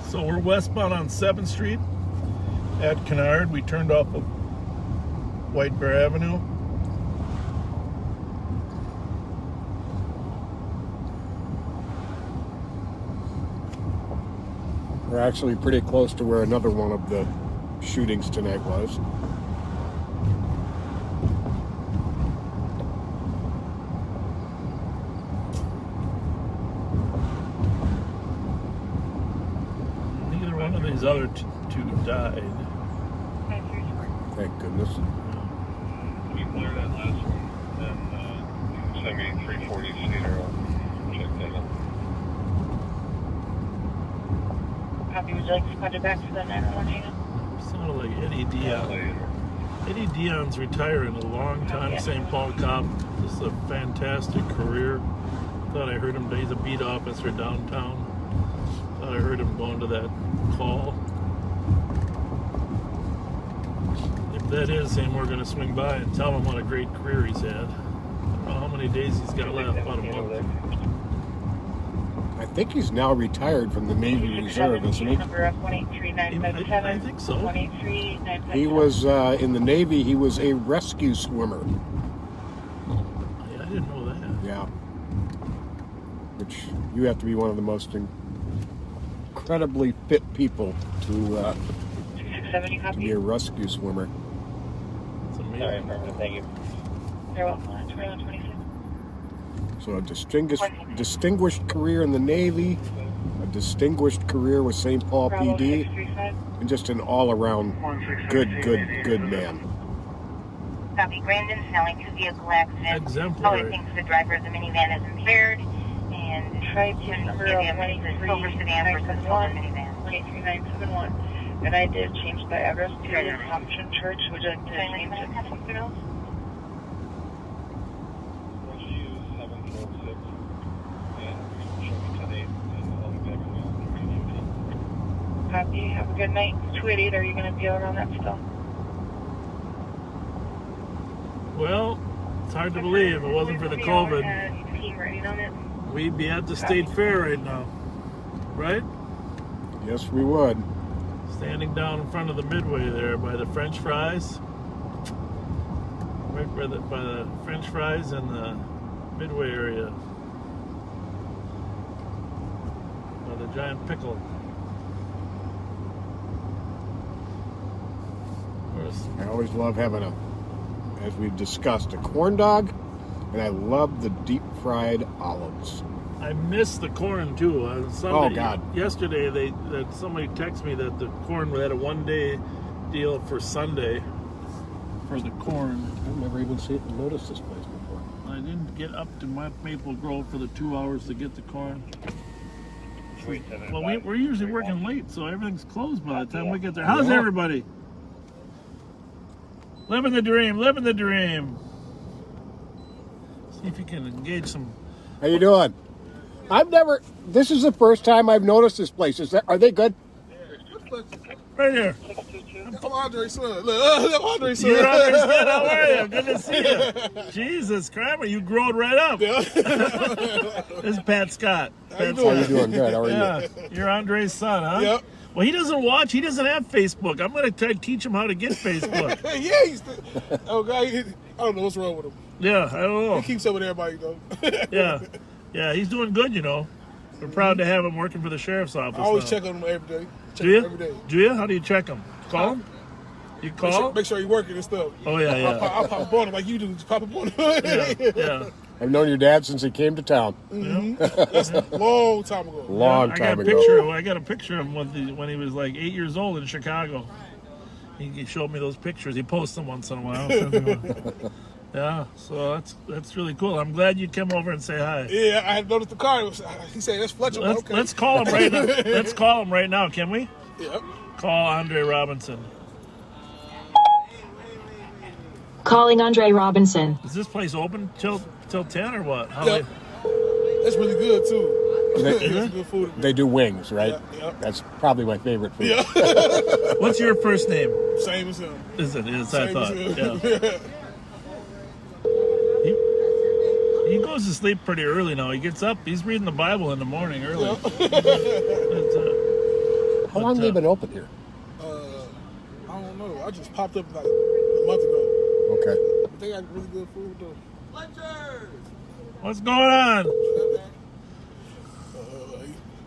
B: So we're westbound on 7th Street at Kennard. We turned off of White Bear Avenue.
C: We're actually pretty close to where another one of the shootings tonight was.
B: Neither one of these other two died.
C: Thank goodness.
A: Can you clear that last one? And send me 340 Cedar. I'll check that out.
N: Copy. Would you like to squad it back for the 911 unit?
B: Sounded like Eddie Dion. Eddie Dion's retiring a long time, St. Paul cop. This is a fantastic career. Thought I heard him, he's a beat officer downtown. Thought I heard him going to that call. If that is him, we're going to swing by and tell him what a great career he's had. I don't know how many days he's got left, about a month.
C: I think he's now retired from the Navy Reserve, isn't he?
B: I think so.
C: He was in the Navy. He was a rescue swimmer.
B: Yeah, I didn't know that.
C: Yeah. Which you have to be one of the most incredibly fit people to be a rescue swimmer.
B: It's amazing.
E: All right, perfect. Thank you.
N: You're welcome. 2126.
C: So a distinguished career in the Navy, a distinguished career with St. Paul
D: Bravo
C: PD,
D: 635.
C: and just an all-around good man.
P: Copy. Brandon selling two vehicle accident.
B: Exemplary.
P: Always thinks the driver of the minivan is impaired, and
D: Tried to
P: shouldn't
D: number
P: give
D: of
P: him the silver sedan versus silver minivan.
D: 23971. And I did change the address to the Assumption Church, which I did change it to something else. Copy. Have a good night. 288, are you going to be out on that still?
B: Well, it's hard to believe. If it wasn't for the COVID,
D: Team writing on it.
B: we'd be at the state fair right now. Right?
C: Yes, we would.
B: Standing down in front of the Midway there by the French fries. Right by the French fries and the Midway area. By the giant pickle.
C: I always love having as we've discussed, a corn dog, and I love the deep fried olives.
B: I miss the corn too.
C: Oh God!
B: Yesterday, somebody texted me that the corn had a 1-day deal for Sunday for the corn.
C: I've never even noticed this place before.
B: I didn't get up to Maple Grove for the 2 hours to get the corn. Well, we're usually working late, so everything's closed by the time we get there. How's everybody? Living the dream, living the dream. See if you can engage some.
C: How you doing? This is the first time I've noticed this place. Are they good?
B: Right here.
I: I'm Andre's son. Look, I'm Andre's son.
B: You're Andre's son. How are you? Good to see you. Jesus, Kramer, you growed right up. This is Pat Scott.
C: How you doing? Good. How are you?
B: You're Andre's son, huh?
I: Yep.
B: Well, he doesn't watch. He doesn't have Facebook. I'm going to try to teach him how to get Facebook.
I: Yeah, oh God, I don't know what's wrong with him.
B: Yeah, I don't know.
I: He keeps up with everybody though.
B: Yeah, he's doing good. We're proud to have him working for the sheriff's office.
I: I always check on him every day.
B: Do you?
I: Every day.
B: Do you? How do you check him? Call him. You call?
I: Make sure he's working and stuff.
B: Oh yeah.
I: I'll pop up on him like you do. Just pop up on him.
B: Yeah.
C: I've known your dad since he came to town.
I: Mm-hmm. That's a long time ago.
C: Long time ago.
B: I got a picture of him when he was like 8 years old in Chicago. He showed me those pictures. He posts them once in a while. Yeah, so that's really cool. I'm glad you came over and say hi.
I: Yeah, I had noticed the car. He said, "That's Fletcher." Okay.
B: Let's call him right now. Let's call him right now, can we?
I: Yep.
B: Call Andre Robinson.
Q: Calling Andre Robinson.
B: Is this place open till 10 or what?
I: Yep. That's really good too.
C: That's
I: good food.
C: They do wings, right?
I: Yep.
C: That's probably my favorite food.
I: Yeah.
B: What's your first name?
I: Same as him.
B: Is it? I
I: Same
B: thought.
I: as him.
B: Yeah. He goes to sleep pretty early now. He gets up. He's reading the Bible in the morning early.
I: Yep.
C: How long have they been open here?
I: I don't know. I just popped up like a month ago.
C: Okay.
I: But they got really good food though.
B: What's going on?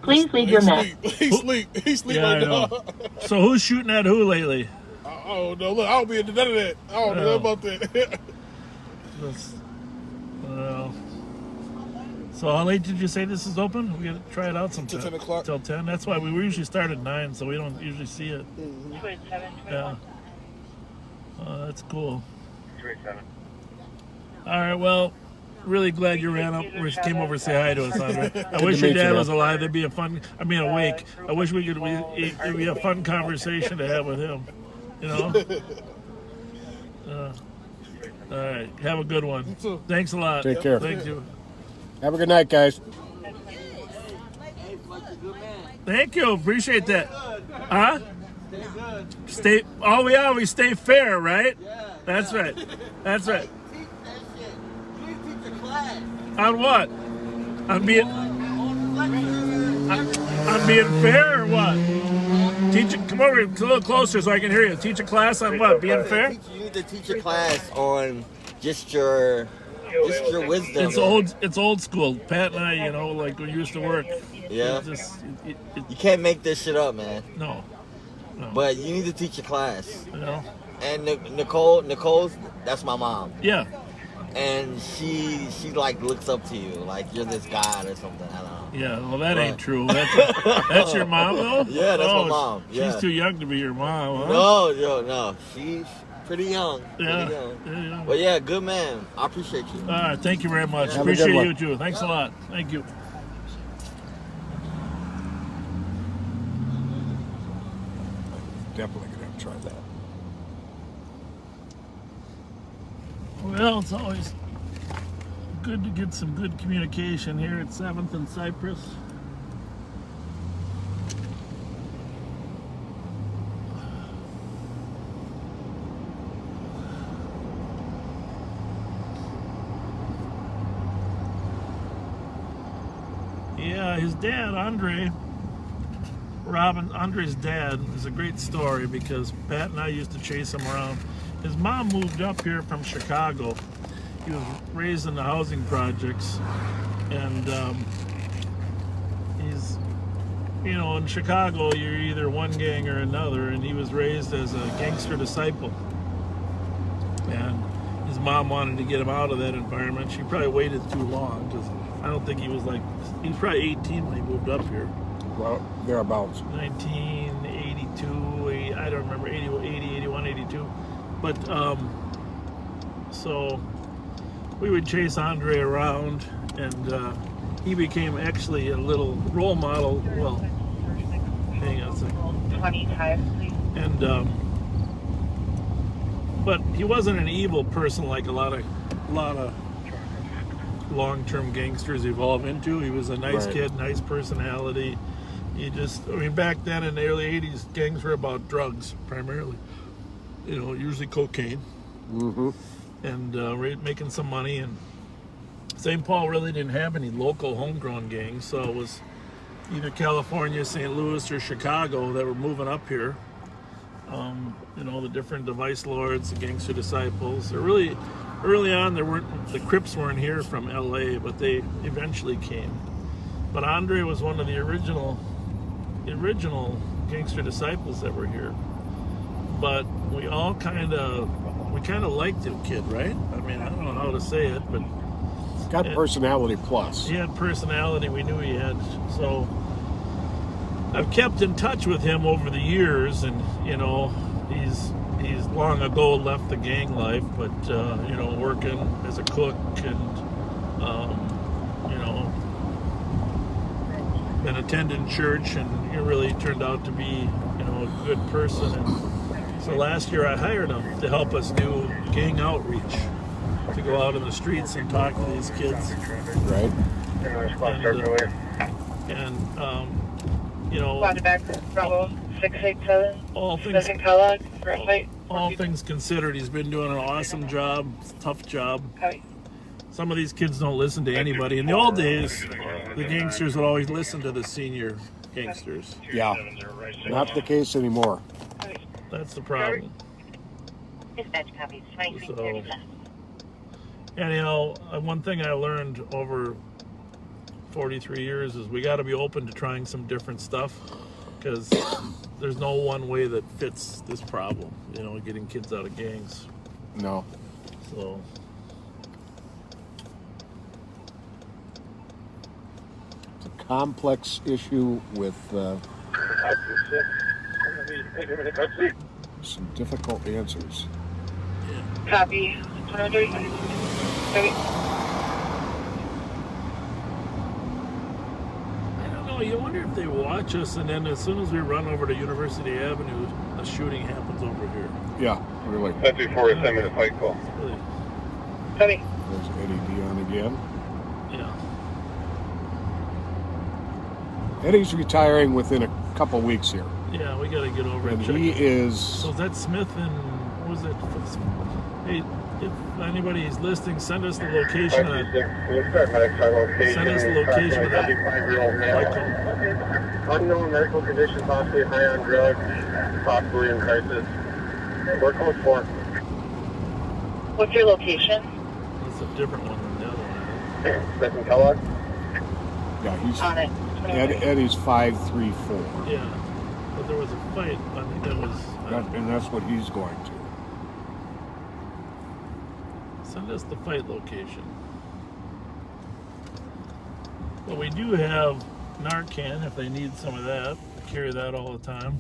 Q: Please leave your message.
I: He's sleep right now.
B: So who's shooting at who lately?
I: Oh no! Look, I don't be into none of that. I don't know about that.
B: So how late did you say this is open? We gotta try it out sometime.
I: Till 10 o'clock.
B: Till 10. That's why we usually start at 9, so we don't usually see it. Yeah. That's cool.
L: 287.
B: All right. Well, really glad you ran up. Came over to say hi to us, Andre. I wish your dad was alive. It'd be awake. I wish it'd be a fun conversation to have with him. All right. Have a good one.
I: You too.
B: Thanks a lot.
C: Take care.
B: Thank you.
C: Have a good night, guys.
B: Thank you. Appreciate that. Huh? We stay fair, right? That's right. That's right. On what? On being fair or what? Come over a little closer so I can hear you. Teach a class on what? Being fair?
R: You need to teach a class on just your wisdom.
B: It's old school. Pat and I, like we used to work.
R: Yeah. You can't make this shit up, man.
B: No.
R: But you need to teach a class.
B: You know.
R: And Nicole, that's my mom.
B: Yeah.
R: and she like looks up to you like you're this god or something. I don't know.
B: Yeah, well, that ain't true. That's your mom, though?
R: Yeah, that's my mom. Yeah.
B: She's too young to be your mom, huh?
R: No. She's pretty young. Yeah. But yeah, good man. I appreciate you.
B: All right, thank you very much.
C: Yeah.
B: Appreciate you too. Thanks a lot. Thank you.
C: Definitely gonna have to try that.
B: Well, it's always good to get some good communication here at 7th and Cypress. Yeah, his dad, Andre's dad is a great story because Pat and I used to chase him around. His mom moved up here from Chicago. He was raised in the housing projects, and he's, in Chicago, you're either one gang or another, and he was raised as a gangster disciple. And his mom wanted to get him out of that environment. She probably waited too long, because I don't think he was probably 18 when he moved up here.
C: Well, thereabouts.
B: 1982, I don't remember, 80, 81, 82. But, so we would chase Andre around, and he became actually a little role model. Well, hang on a second.
N: 25, please.
B: And, but he wasn't an evil person like a lot of long-term gangsters evolve into. He was a nice kid, nice personality. Back then in the early 80s, gangs were about drugs primarily. Usually cocaine.
C: Mm-hmm.
B: And making some money. And St. Paul really didn't have any local homegrown gangs, so it was either California, St. Louis, or Chicago that were moving up here. The different device lords, the gangster disciples. Early on, the Crips weren't here from LA, but they eventually came. But Andre was one of the original gangster disciples that were here. But we all kind of liked the kid, right? I don't know how to say it, but
C: got personality plus.
B: He had personality. We knew he had. So I've kept in touch with him over the years, and he's long ago left the gang life, but working as a cook and been attending church, and he really turned out to be a good person. And so last year I hired him to help us do gang outreach, to go out in the streets and talk to these kids.
C: Right.
G: Back Bravo 687.
B: All things considered, he's been doing an awesome job, tough job. Some of these kids don't listen to anybody. In the old days, the gangsters would always listen to the senior gangsters.
C: Yeah, not the case anymore.
B: That's the problem. So, anyhow, one thing I learned over 43 years is we got to be open to trying some different stuff, because there's no one way that fits this problem, getting kids out of gangs.
C: No.
B: So
C: it's a complex issue with some difficult answers.
G: Copy. 130.
B: You wonder if they watch us, and then as soon as we run over to University Avenue, a shooting happens over here.
C: Yeah, really.
L: That's before a 10-minute fight call.
B: Really.
G: Copy.
C: There's Eddie Dion again.
B: Yeah.
C: Eddie's retiring within a couple weeks here.
B: Yeah, we got to get over
C: and
B: check
C: he
B: it.
C: is.
B: So is that Smith and what was it? Hey, if anybody's listening, send us the location. Send us the location of that.
L: Unknown medical condition, possibly high on drugs, possibly in crisis. We're code 4.
G: What's your location?
B: That's a different one than the other one.
L: Second Kellogg?
C: Yeah, he's
G: on it.
C: Eddie's 534.
B: Yeah, but there was a fight. I think that was.
C: And that's what he's going to.
B: Send not just the fight location. But we do have Narcan if they need some of that. We carry that all the time.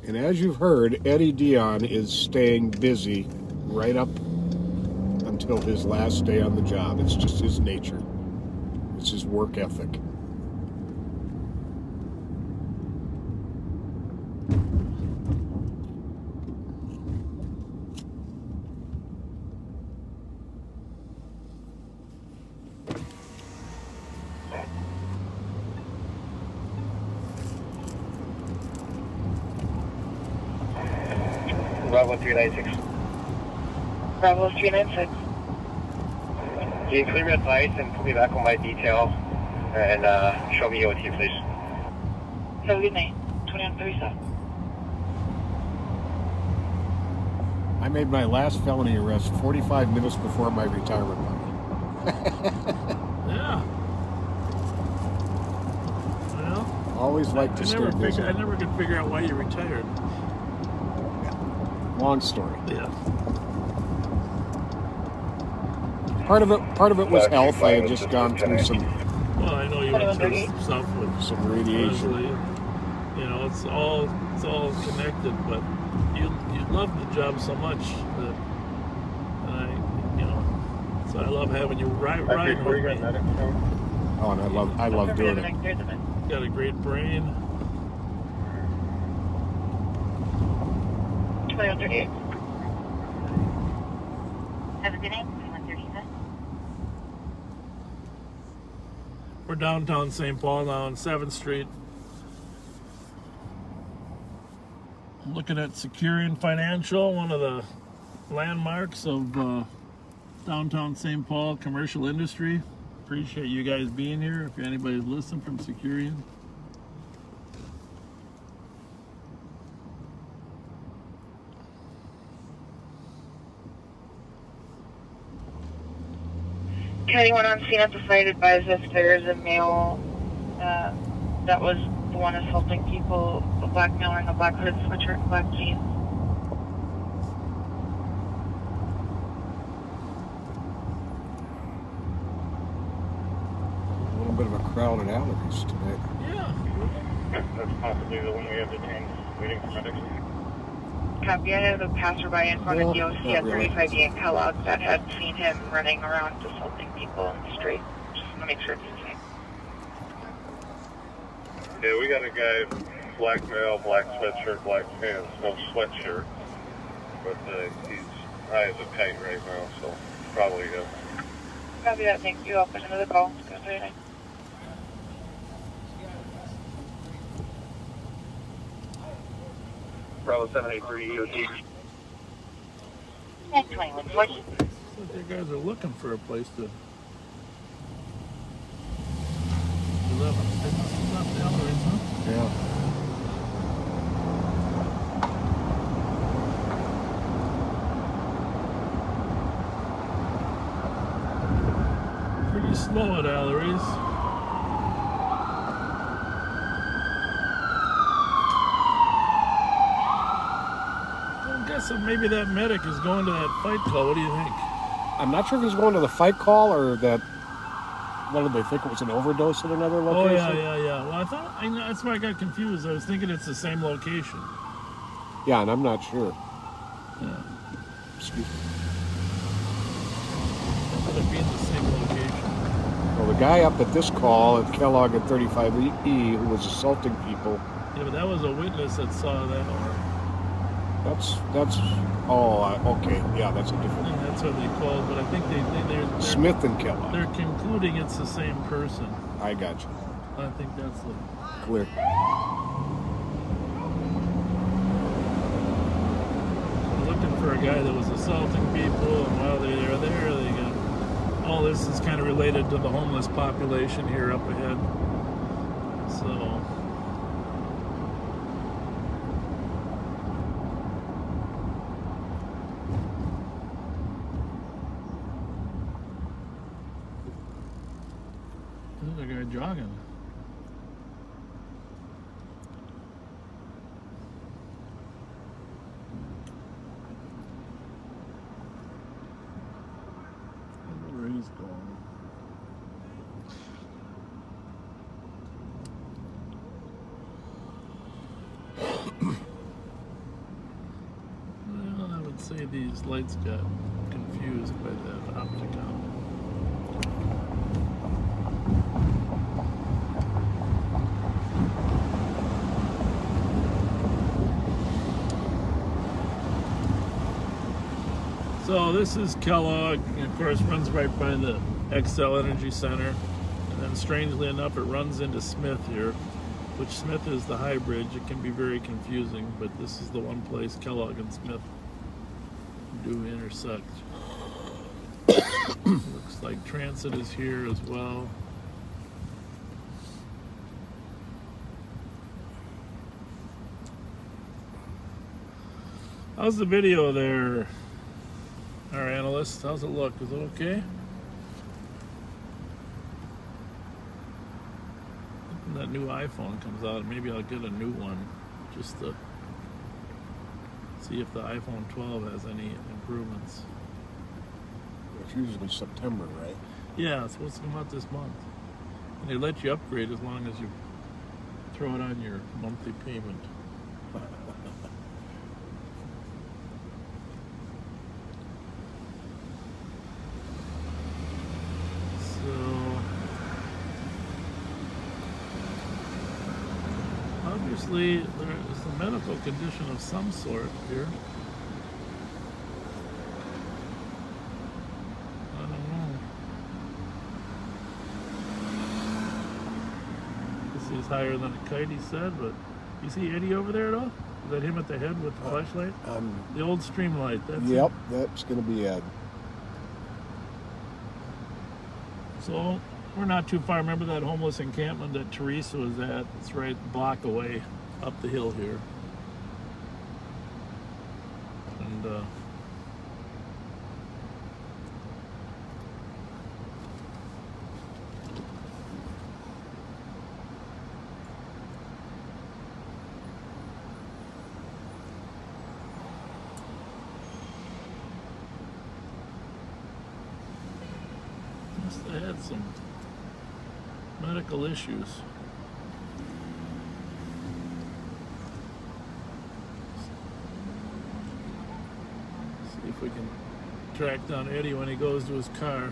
C: And as you've heard, Eddie Dion is staying busy right up until his last day on the job. It's just his nature. It's his work ethic.
L: Bravo 396.
G: Bravo 396.
L: Can you clear me advice and put me back on my detail and show me OT, please?
G: Have a good night. 2137.
C: I made my last felony arrest 45 minutes before my retirement party.
B: Yeah. Well,
C: always like to stay busy.
B: I never could figure out why you retired.
C: Long story.
B: Yeah.
C: Part of it was health. I had just gone through some.
B: Well, I know you went through some stuff with
C: some radiation.
B: You know, it's all connected. But you love the job so much that so I love having you ride with me.
C: Oh, and I love doing it.
B: Got a great brain.
G: 2138.
P: Have a good night. 2137.
B: We're downtown St. Paul now on 7th Street. I'm looking at Securian Financial, one of the landmarks of downtown St. Paul commercial industry. Appreciate you guys being here. If anybody's listening from Securian.
G: Can anyone on scene at the site advise if there's a male that was the one assaulting people, a black male wearing a black hooded sweatshirt, black jeans?
C: A little bit of a crowd at Allergies tonight.
B: Yeah.
L: That's possibly the one we have detained, waiting for medics.
G: Copy. I have a passerby in front of DOC at 35E in Kellogg that had seen him running around assaulting people in the street. Just want to make sure it's the same.
A: Yeah, we got a guy, black male, black sweatshirt, black pants, no sweatshirt. But he's high as a kite right now, so probably him.
G: Copy that. Thank you. I'll put another call. Go 39.
L: Bravo 783 EOT.
P: 2140.
B: You guys are looking for a place to live. It's not the Allergies, huh?
C: Yeah.
B: Pretty slow at Allergies. So maybe that medic is going to that fight call. What do you think?
C: I'm not sure if he's going to the fight call or that. What did they think it was an overdose at another location?
B: Oh yeah. Well, that's why I got confused. I was thinking it's the same location.
C: Yeah, and I'm not sure.
B: Yeah.
C: Excuse me.
B: Could it be in the same location?
C: Well, the guy up at this call at Kellogg at 35E who was assaulting people.
B: Yeah, but that was a witness that saw that.
C: That's okay. Yeah, that's a different.
B: And that's what they called, but I think they're
C: Smith and Kellogg.
B: They're concluding it's the same person.
C: I got you.
B: I think that's the
C: clear.
B: They're looking for a guy that was assaulting people, and while they're there, they got all this is kind of related to the homeless population here up ahead. So. There's a guy jogging. these lights got confused by that opticon. So this is Kellogg, and of course runs right by the XL Energy Center. And then strangely enough, it runs into Smith here, which Smith is the high bridge. It can be very confusing, but this is the one place Kellogg and Smith do intersect. Looks like transit is here as well. How's the video there, our analyst? How's it look? Is it okay? When that new iPhone comes out, maybe I'll get a new one just to see if the iPhone 12 has any improvements.
C: It's usually September, right?
B: Yeah, it's supposed to come out this month. And they let you upgrade as long as you throw it on your monthly payment. Obviously, there is a medical condition of some sort here. I don't know. This is higher than a kite, he said, but you see Eddie over there at all? Is that him at the head with the flashlight? The old Streamlight. That's
C: yep,
B: it.
C: that's going to be Ed.
B: So we're not too far. Remember that homeless encampment that Teresa was at? It's right a block away up the hill here. And must have had some medical issues. See if we can track down Eddie when he goes to his car.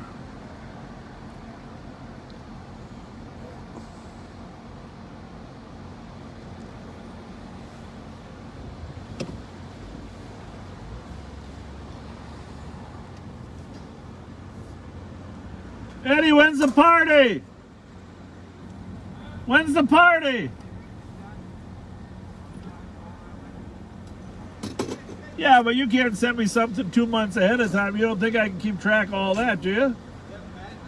B: Eddie, when's the party? When's the party? Yeah, but you can't send me something 2 months ahead of time. You don't think I can keep track of all that, do you?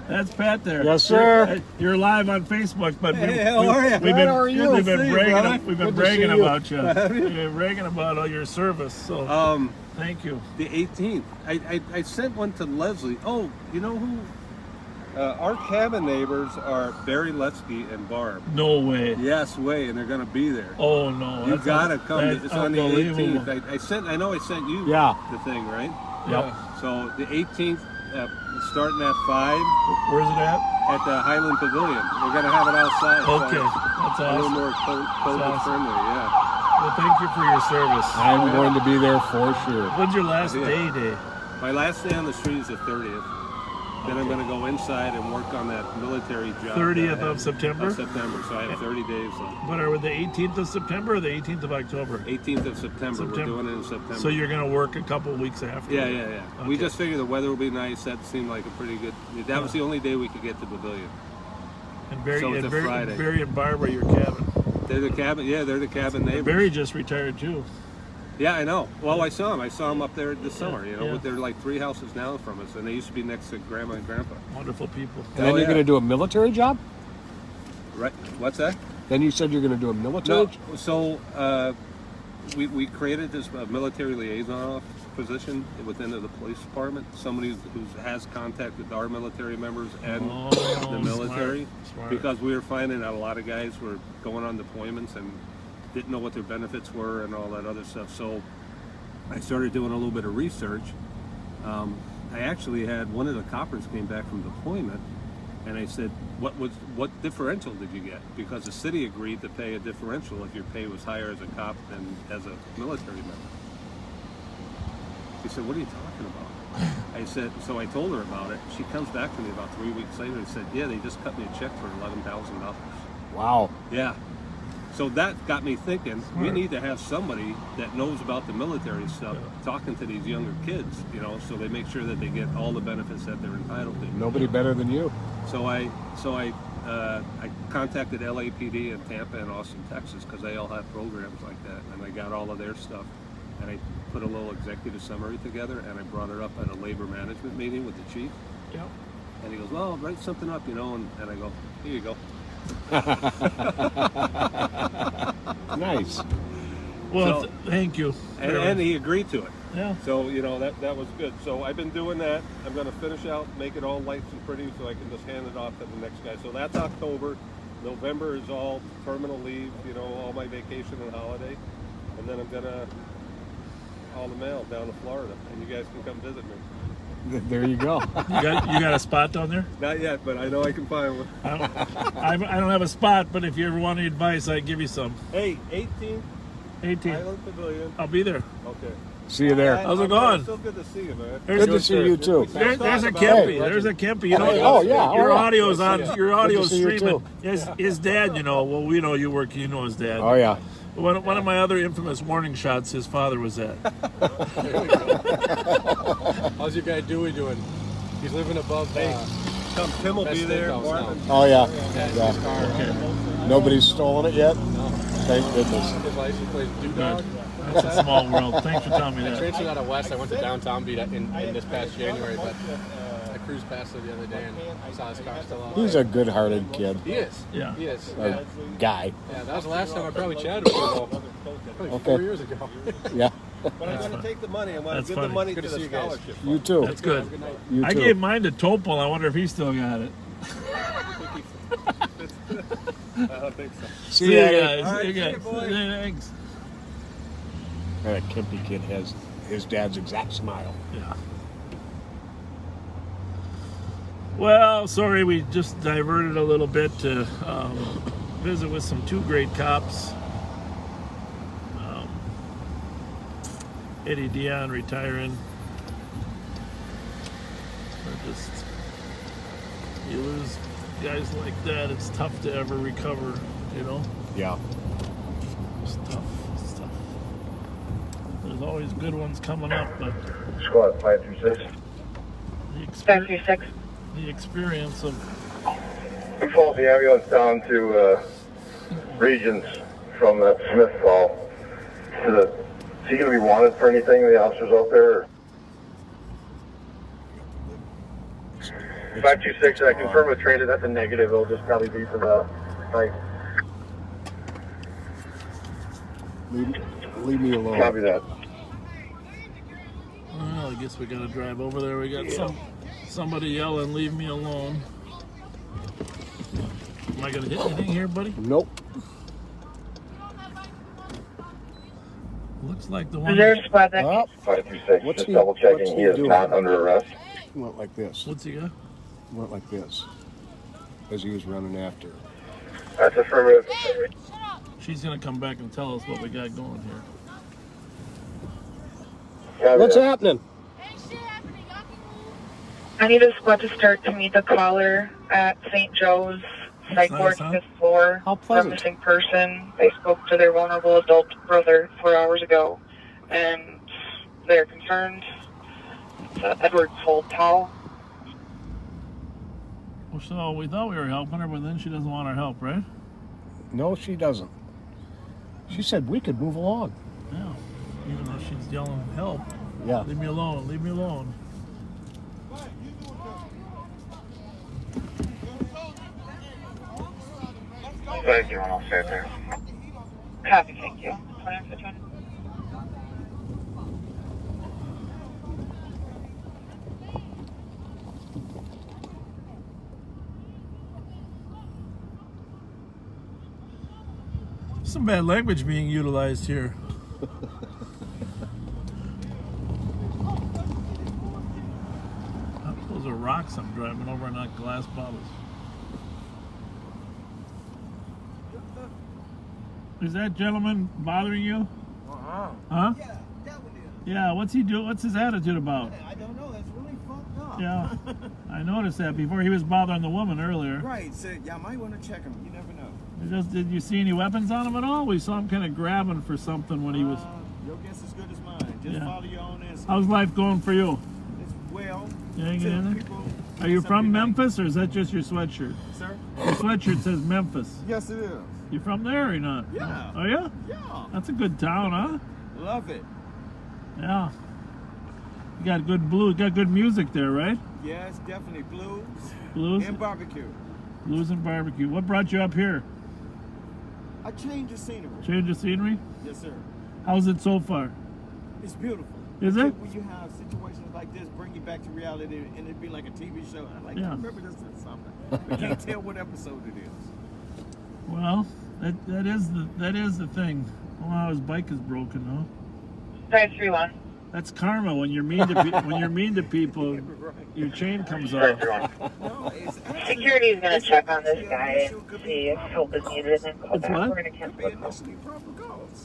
B: That's Pat there.
C: Yes, sir.
B: You're live on Facebook, but
S: hey, how are you?
B: We've been bragging. We've been bragging about you.
S: We've
B: been bragging about all your service. So thank you.
S: The 18th. I sent one to Leslie. Oh, you know who? Our cabin neighbors are Barry Letsky and Barb.
B: No way.
S: Yes, way, and they're going to be there.
B: Oh no!
S: You gotta come. It's on the 18th. I know I sent you the thing, right?
B: Yep.
S: So the 18th, starting at 5.
B: Where's it at?
S: At the Highland Pavilion. We're going to have it outside.
B: Okay,
S: so
B: that's awesome.
S: A little more COVID friendly, yeah.
B: Well, thank you for your service.
C: I'm going to be there for sure.
B: When's your last day?
S: My last day on the street is the 30th. Then I'm going to go inside and work on that military job.
B: 30th of September?
S: Of September, so I have 30 days left.
B: But are we the 18th of September or the 18th of October?
S: 18th of September. We're doing it in September.
B: So you're going to work a couple weeks after?
S: Yeah. Okay. We just figured the weather will be nice. That seemed like a pretty good... That was the only day we could get to the pavilion.
B: And Barry,
S: so it's a Friday.
B: Barry and Barb are your cabin?
S: They're the cabin, they're the cabin neighbors.
B: Barry just retired too.
S: Yeah, I know. Well, I saw them up there this summer, They're like 3 houses down from us, and they used to be next to Grandma and Grandpa.
B: Wonderful people.
C: And then you're going to do a military job?
S: Right. What's that?
C: Then you said you're going to do a military job?
S: No, so we created this military liaison position within the police department. Somebody who has contact with our military members and the military.
B: Smart.
S: Because we were finding out a lot of guys were going on deployments and didn't know what their benefits were and all that other stuff. So I started doing a little bit of research. I actually had one of the coppers came back from deployment, and I said, what differential did you get? Because the city agreed to pay a differential if your pay was higher as a cop than as a military member. She said, what are you talking about? I said, so I told her about it. She comes back to me about 3 weeks later and said, yeah, they just cut me a check for $11,000.
C: Wow.
S: Yeah. So that got me thinking, we need to have somebody that knows about the military stuff talking to these younger kids, you know, so they make sure that they get all the benefits that they're entitled to.
C: Nobody better than you.
S: So I contacted LAPD in Tampa and Austin, Texas, because they all have programs like that, and I got all of their stuff, and I put a little executive summary together, and I brought it up at a labor management meeting with the chief.
B: Yep.
S: And he goes, well, write something up, you know, and I go, here you go.
C: Nice.
B: Well,
S: So,
B: thank you.
S: And he agreed to it.
B: Yeah.
S: So, you know, that was good. So I've been doing that. I'm going to finish out, make it all lights and pretty so I can just hand it off to the next guy. So that's October. November is all terminal leave, you know, all my vacation and holiday. And then I'm going to haul the mail down to Florida. And you guys can come visit me.
C: There you go.
B: You got a spot down there?
S: Not yet, but I know I can find one.
B: I don't have a spot, but if you ever want any advice, I give you some.
S: Hey, 18 Island Pavilion.
B: I'll be there.
S: Okay.
C: See you there.
B: How's it going?
S: It's so good to see you, man.
C: Good to see you too.
B: There's a Kempy. There's a Kempy. You know,
C: oh yeah.
B: Your audio's on. Your audio's
C: Good to see you
B: streaming. His dad, you know. Well, we know you work. You know his dad.
C: Oh yeah.
B: One of my other infamous warning shots, his father was at.
T: How's your guy Dewey doing? He's living above.
S: Tim will be there.
C: Oh yeah.
B: Okay.
C: Nobody's stolen it yet?
T: No.
C: Thank goodness.
T: His license plays Dewdog.
B: That's a small world. Thanks for telling me
T: I
B: that.
T: transferred out of West. I went to downtown beat in this past January, but I cruised past it the other day and saw his car still out.
C: He's a good-hearted kid.
T: He is.
B: Yeah.
T: He is.
C: Or guy.
T: Yeah, that was the last time I probably chatted with him. Probably 4 years ago.
C: Yeah.
S: But I'm going to take the money. I want to give the money to the scholarship.
C: You too.
B: That's good.
C: You
B: I
C: too.
B: gave mine to Topol. I wonder if he still got it.
S: I don't think so.
B: See you guys.
S: All right,
B: See you
S: see you,
B: guys.
S: boy.
B: Thanks.
C: That Kempy kid has his dad's exact smile.
B: Yeah. Well, sorry, we just diverted a little bit to visit with two great cops. Eddie Dion retiring. You lose guys like that, it's tough to ever recover, you know?
C: Yeah.
B: It's tough. It's tough. There's always good ones coming up, but
L: Squad 536.
B: the experience of
L: We followed the ambulance down to Regions from that Smith call. Is he going to be wanted for anything, the officers out there? 526, I confirm with transit, that's a negative. It'll just probably be for the night.
C: Leave me alone.
L: Copy that.
B: well, I guess we gotta drive over there. We got somebody yelling, "Leave me alone." Am I gonna hit anything here, buddy?
C: Nope.
B: Looks like the one.
G: Reserve squad that
L: 526,
C: What's
L: just
C: he-
L: double checking.
C: what's
L: He
C: he
L: is
C: doing?
L: not under arrest.
C: He went like this.
B: What's he got?
C: He went like this. As he was running after.
L: That's affirmative.
B: She's gonna come back and tell us what we got going here.
C: What's happening?
G: I need a squad to start to meet the caller at St. Joe's Psych Ward, 5th floor.
C: How
G: For a
C: pleasant.
G: missing person. They spoke to their vulnerable adult brother 4 hours ago, and they're concerned. It's Edward Soltau.
B: Well, so we thought we were helping her, but then she doesn't want our help, right?
C: No, she doesn't. She said we could move along.
B: Yeah. Even though she's yelling, "Help!
C: Yeah.
B: Leave me alone! Leave me alone!"
L: Thank you, and I'll stay there.
G: Copy, thank you. 20.
B: Some bad language being utilized here. Those are rocks I'm driving over, not glass bottles. Is that gentleman bothering you?
I: Uh-huh.
B: Huh?
I: Yeah, that one is.
B: Yeah, what's he do? What's his attitude about?
U: I don't know. It's really fucked up.
B: Yeah, I noticed that before. He was bothering the woman earlier.
U: Right. So y'all might want to check him. You never know.
B: Did you see any weapons on him at all? We saw him kind of grabbing for something when he was.
U: Your guess is good as mine. Just follow your own instinct.
B: How's life going for you?
U: It's well.
B: You hanging in there? Are you from Memphis, or is that just your sweatshirt?
U: Sir?
B: Your sweatshirt says Memphis.
U: Yes, it is.
B: You from there or not?
U: Yeah.
B: Oh yeah?
U: Yeah.
B: That's a good town, huh?
U: Love it.
B: Yeah. You got good music there, right?
U: Yes, definitely blues.
B: Blues
U: and barbecue.
B: Blues and barbecue. What brought you up here?
U: I changed the scenery.
B: Change the scenery?
U: Yes, sir.
B: How's it so far?
U: It's beautiful.
B: Is it?
U: When you have situations like this, bring you back to reality, and it'd be like a TV show. I'm like, I remember this or something. We can't tell what episode it is.
B: Well, that is the thing. Well, his bike is broken, though.
F: 531.
B: That's karma. When you're mean to people, your chain comes off.
F: Security is going to check on this guy and see if help is needed, and then call
B: It's
F: back.
B: what?
F: We're going to cancel it.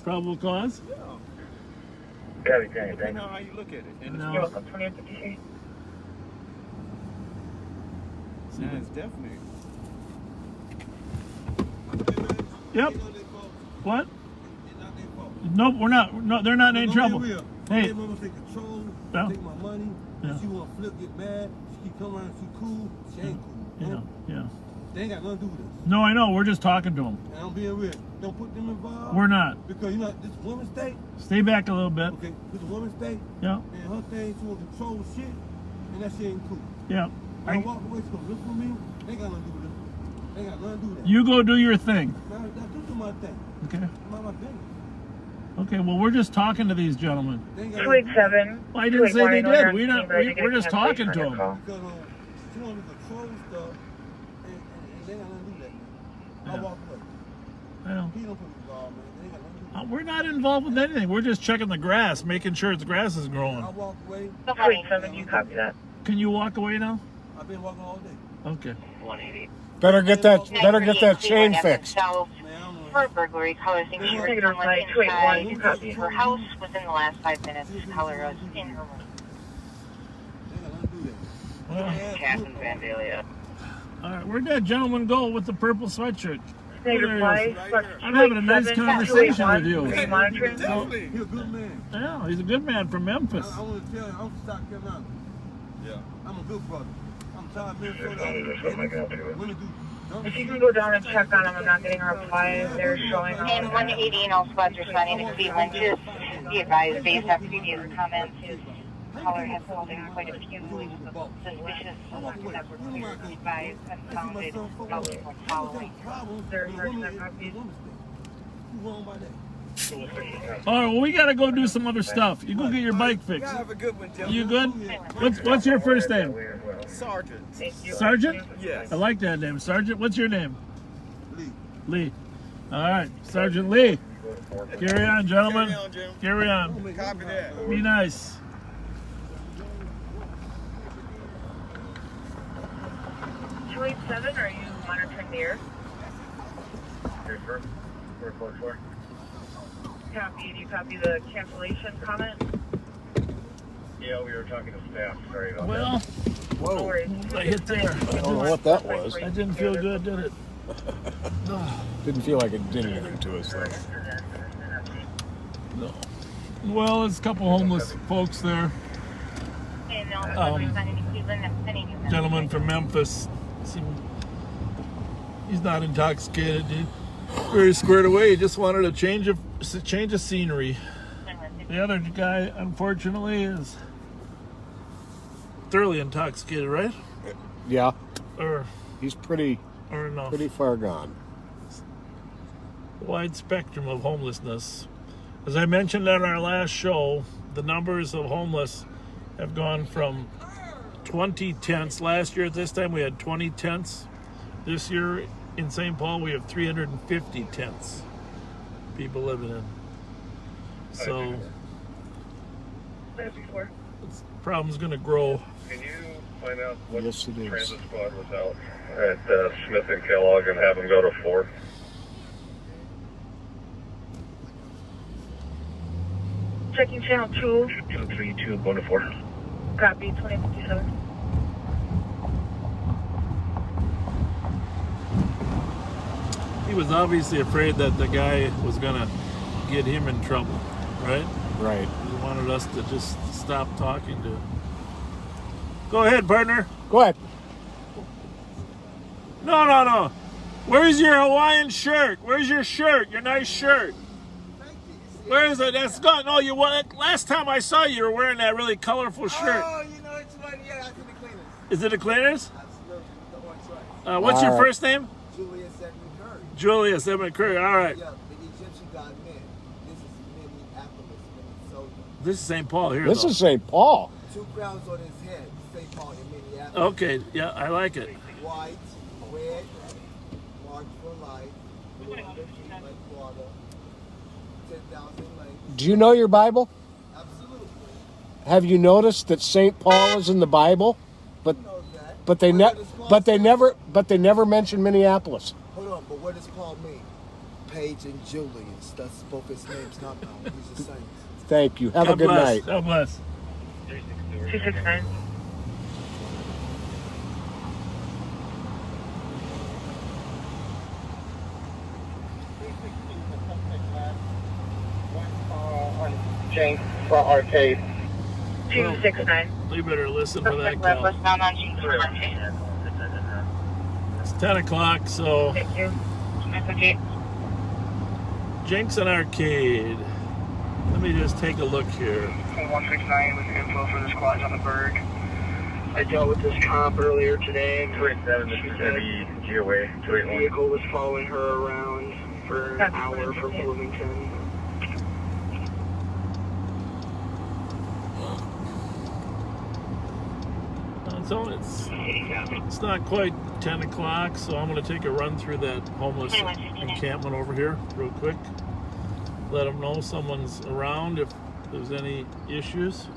B: Probable cause?
U: Yeah. Depending on how you look at it. And
B: No.
F: You're welcome. 2856.
U: Yeah, it's definitely.
B: Yep. What? Nope, we're not. No, they're not in any trouble. Hey.
U: Mama take control,
B: Yeah.
U: take my money.
B: Yeah.
U: She want to flip, get mad. She keep coming around, she cool. She ain't cool.
B: Yeah.
U: They ain't got nothing to do with this.
B: No, I know. We're just talking to them.
U: And I'm being real. Don't put them involved.
B: We're not.
U: Because you know, this woman's state.
B: Stay back a little bit.
U: Okay, this a woman's state.
B: Yeah.
U: And her thing, she want to control shit. And that shit ain't cool.
B: Yeah.
U: I walk away, she gonna look for me. They ain't got nothing to do with this. They ain't got nothing to do with that.
B: You go do your thing.
U: Now, do my thing.
B: Okay.
U: Mind my business.
B: Okay. Well, we're just talking to these gentlemen.
F: 287.
B: Well, I didn't say they did. We're just talking to them.
U: Because she want to control stuff, and they ain't got nothing to do with that. I walk away.
B: I know.
U: He don't put me involved, man. They ain't got nothing to do with
B: We're not involved with anything. We're just checking the grass, making sure the grass is growing.
U: I walk away.
F: 287. You copy that?
B: Can you walk away now?
U: I've been walking all day.
B: Okay.
F: 180.
C: Better get that chain fixed.
P: For burglary, caller thinks she heard someone inside her house within the last 5 minutes. Caller was in her room.
F: Captain Vandalia.
B: All right, where'd that gentleman go with the purple sweatshirt?
F: State
B: There he is.
F: reply.
B: I'm having a nice conversation with you.
U: He's a good man.
B: Yeah, he's a good man from Memphis.
U: I want to tell you, I'm from South Carolina. Yeah. I'm a good brother. I'm tired of Minnesota.
F: If you can go down and check on them, I'm not getting a reply. They're showing up.
P: And 180 and all squads responding to Cleveland. Just be advised, based on previous comments, his caller has called in quite a few suspicious alerts that were clearly advised and founded multiple following.
F: They're searching their copies.
B: All right, well, we got to go do some other stuff. You go get your bike fixed.
U: Have a good one, gentlemen.
B: You good? What's your first name?
U: Sergeant.
B: Sergeant?
U: Yes.
B: I like that name. Sergeant, what's your name? Lee. All right, Sergeant Lee. Carry on, gentlemen. Carry on.
U: Copy that.
B: Be nice.
F: Are you monitoring the air?
A: Yes, sir. We're close for.
F: Copy. Do you copy the cancellation comment?
A: Yeah, we were talking to staff. Sorry about
B: Well,
F: No worries.
B: I hit there.
C: I don't know what that was.
B: That didn't feel good, did it?
C: Didn't feel like it did anything to us, though.
B: No. Well, there's a couple homeless folks there. Gentleman from Memphis. He's not intoxicated. He's very squared away. He just wanted a change of scenery. The other guy, unfortunately, is thoroughly intoxicated, right?
C: Yeah.
B: Or
C: he's pretty far gone.
B: Wide spectrum of homelessness. As I mentioned on our last show, the numbers of homeless have gone from 20 tents. Last year at this time we had 20 tents. This year in St. Paul we have 350 tents people living in. So the problem's going to grow.
A: Can you find out what
C: Yes, it is.
A: transit squad was out at Smith and Kellogg and have them go to 4?
F: Checking channel 2.
E: 232, going to 4.
F: Copy, 2057.
B: He was obviously afraid that the guy was gonna get him in trouble, right?
C: Right.
B: He wanted us to just stop talking to him. Go ahead, partner.
C: Go ahead.
B: No. Where's your Hawaiian shirt? Where's your shirt? Your nice shirt. Where is it? That's gone. No, last time I saw you, you were wearing that really colorful shirt.
U: Oh, you know it's one. Yeah, that's in the cleaners.
B: Is it a cleaners?
U: Absolutely. The orange right.
B: What's your first name?
U: Julius Edmund Curry.
B: Julius Edmund Curry. All right.
U: Yeah, the Egyptian god Min. This is Minneapolis, Minnesota.
B: This is St. Paul here.
C: This
B: though.
C: is St. Paul.
U: 2 crowns on his head. St. Paul in Minneapolis.
B: Okay. Yeah, I like it.
U: White, red, marked for life, like water, 10,000 lanes.
C: Do you know your Bible?
U: Absolutely.
C: Have you noticed that St. Paul is in the Bible, but they never mention Minneapolis?
U: Hold on, but what does Paul mean? Page and Julius. That's both his names compound. He's the same.
C: Thank you. Have a good night.
B: God bless.
F: 269.
E: James for Arcade.
F: 269.
B: You better listen for that call.
P: Westbound on James for Arcade.
B: It's 10 o'clock, so
F: Thank you.
B: Jinx and Arcade. Let me just take a look here.
E: 169 with info for the squads on the Berg. I dealt with this cop earlier today. 287, this is heavy GOA. The vehicle was following her around for an hour from Bloomington.
B: So it's not quite 10 o'clock, so I'm going to take a run through that homeless encampment over here real quick. Let them know someone's around if there's any issues.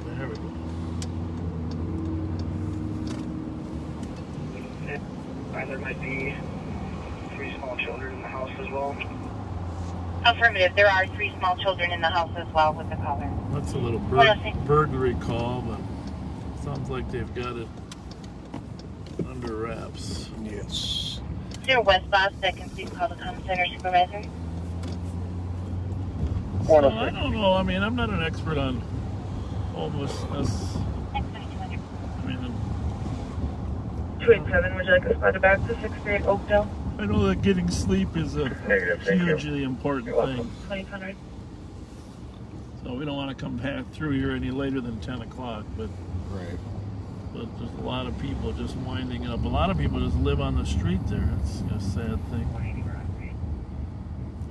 B: There we go.
E: There might be 3 small children in the house as well.
P: Affirmative. There are 3 small children in the house as well with the caller.
B: That's a little burglary call, but sounds like they've got it under wraps.
C: Yes.
P: Is there a West boss that can please call the comm center supervisor?
B: So, I don't know. I mean, I'm not an expert on homelessness. I mean,
F: 287, would you like us by the back to 68 Oakdale?
B: I know that getting sleep is a hugely important thing.
F: 2200.
B: So we don't want to come back through here any later than 10 o'clock, but there's a lot of people just winding up. A lot of people just live on the street there. It's a sad thing.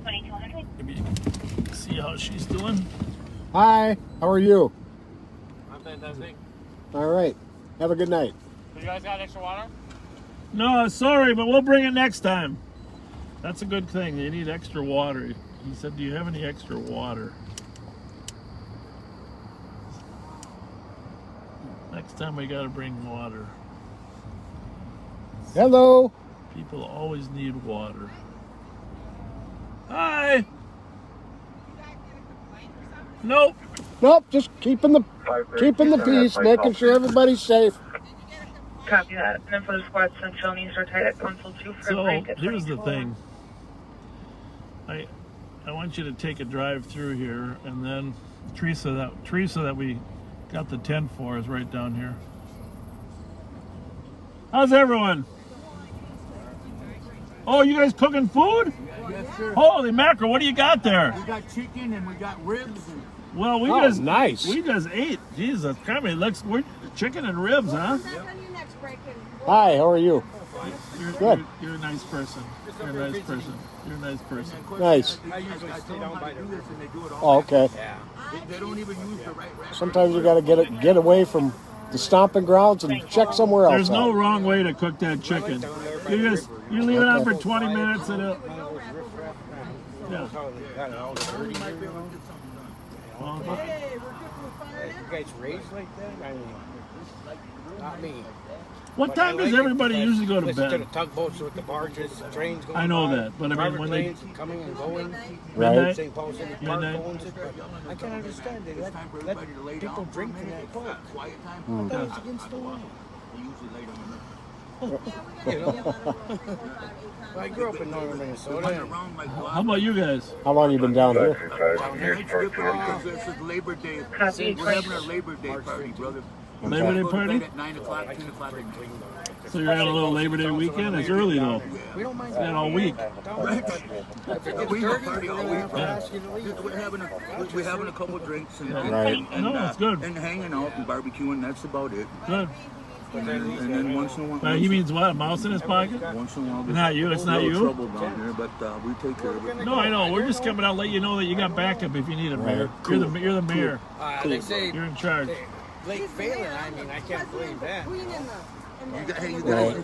P: 2200.
B: Maybe you can see how she's doing.
C: Hi, how are you?
T: I'm fantastic.
C: All right. Have a good night.
T: You guys got extra water?
B: No, sorry, but we'll bring it next time. That's a good thing. They need extra water. He said, do you have any extra water? Next time we got to bring water.
C: Hello.
B: People always need water. Hi. Nope.
C: Nope. Just keeping the peace, making sure everybody's safe.
F: Copy that. And then for the squad, Central needs are tied at console 2 for a break at
B: here's the
F: 22.
B: thing. I want you to take a drive through here, and then Teresa that we got the tent for is right down here. How's everyone? Oh, you guys cooking food?
U: Yes, sir.
B: Holy mackerel! What do you got there?
U: We got chicken and we got ribs.
B: Well, we just ate. Jesus, come here. We're chicken and ribs, huh?
C: Hi, how are you? Good.
B: You're a nice person. You're a nice person. You're a nice person.
C: Nice.
U: I usually stay down by the ribs and they do it
C: Oh, okay.
U: Yeah. They don't even use the right wrap.
C: Sometimes you got to get away from the stomping grounds and check somewhere else.
B: There's no
C: out.
B: wrong way to cook that chicken. You leave it on for 20 minutes and it'll... Yeah.
U: You guys raised like that? Not me.
B: What time does everybody usually go to
U: Listen to
B: bed?
U: the tugboats with the barges, the trains going
B: I know
U: by,
B: that, but I mean,
U: private
B: when they-
U: planes coming and going.
B: Midnight?
U: St. Paul City Park
B: Midnight?
U: going to, I can't understand it. Let people drink in that boat.
C: Hmm.
U: That was against the law. I grew up in northern Minnesota.
B: How about you guys?
C: How long you been down here?
U: It's Labor Day. We're having a Labor Day party, brother.
B: Labor Day party?
U: At 9 o'clock, 10 o'clock.
B: So you're having a little Labor Day weekend? It's early though.
U: We don't mind.
B: It's been all week.
U: We have a party all week. We're having a couple drinks and,
C: Right.
B: No, it's good.
U: and hanging out and barbecuing. That's about it.
B: Good.
U: And then once in a while.
B: He means what? A mouse in his pocket?
U: Once in a while.
B: Not you. It's not
U: no
B: you.
U: trouble down here, but we take care of it.
B: No, I know. We're just coming out to let you know that you got backup if you need it, Mayor.
U: Cool.
B: You're the mayor.
U: They say
B: You're in charge.
U: Lake Phelan. I mean, I can't believe that.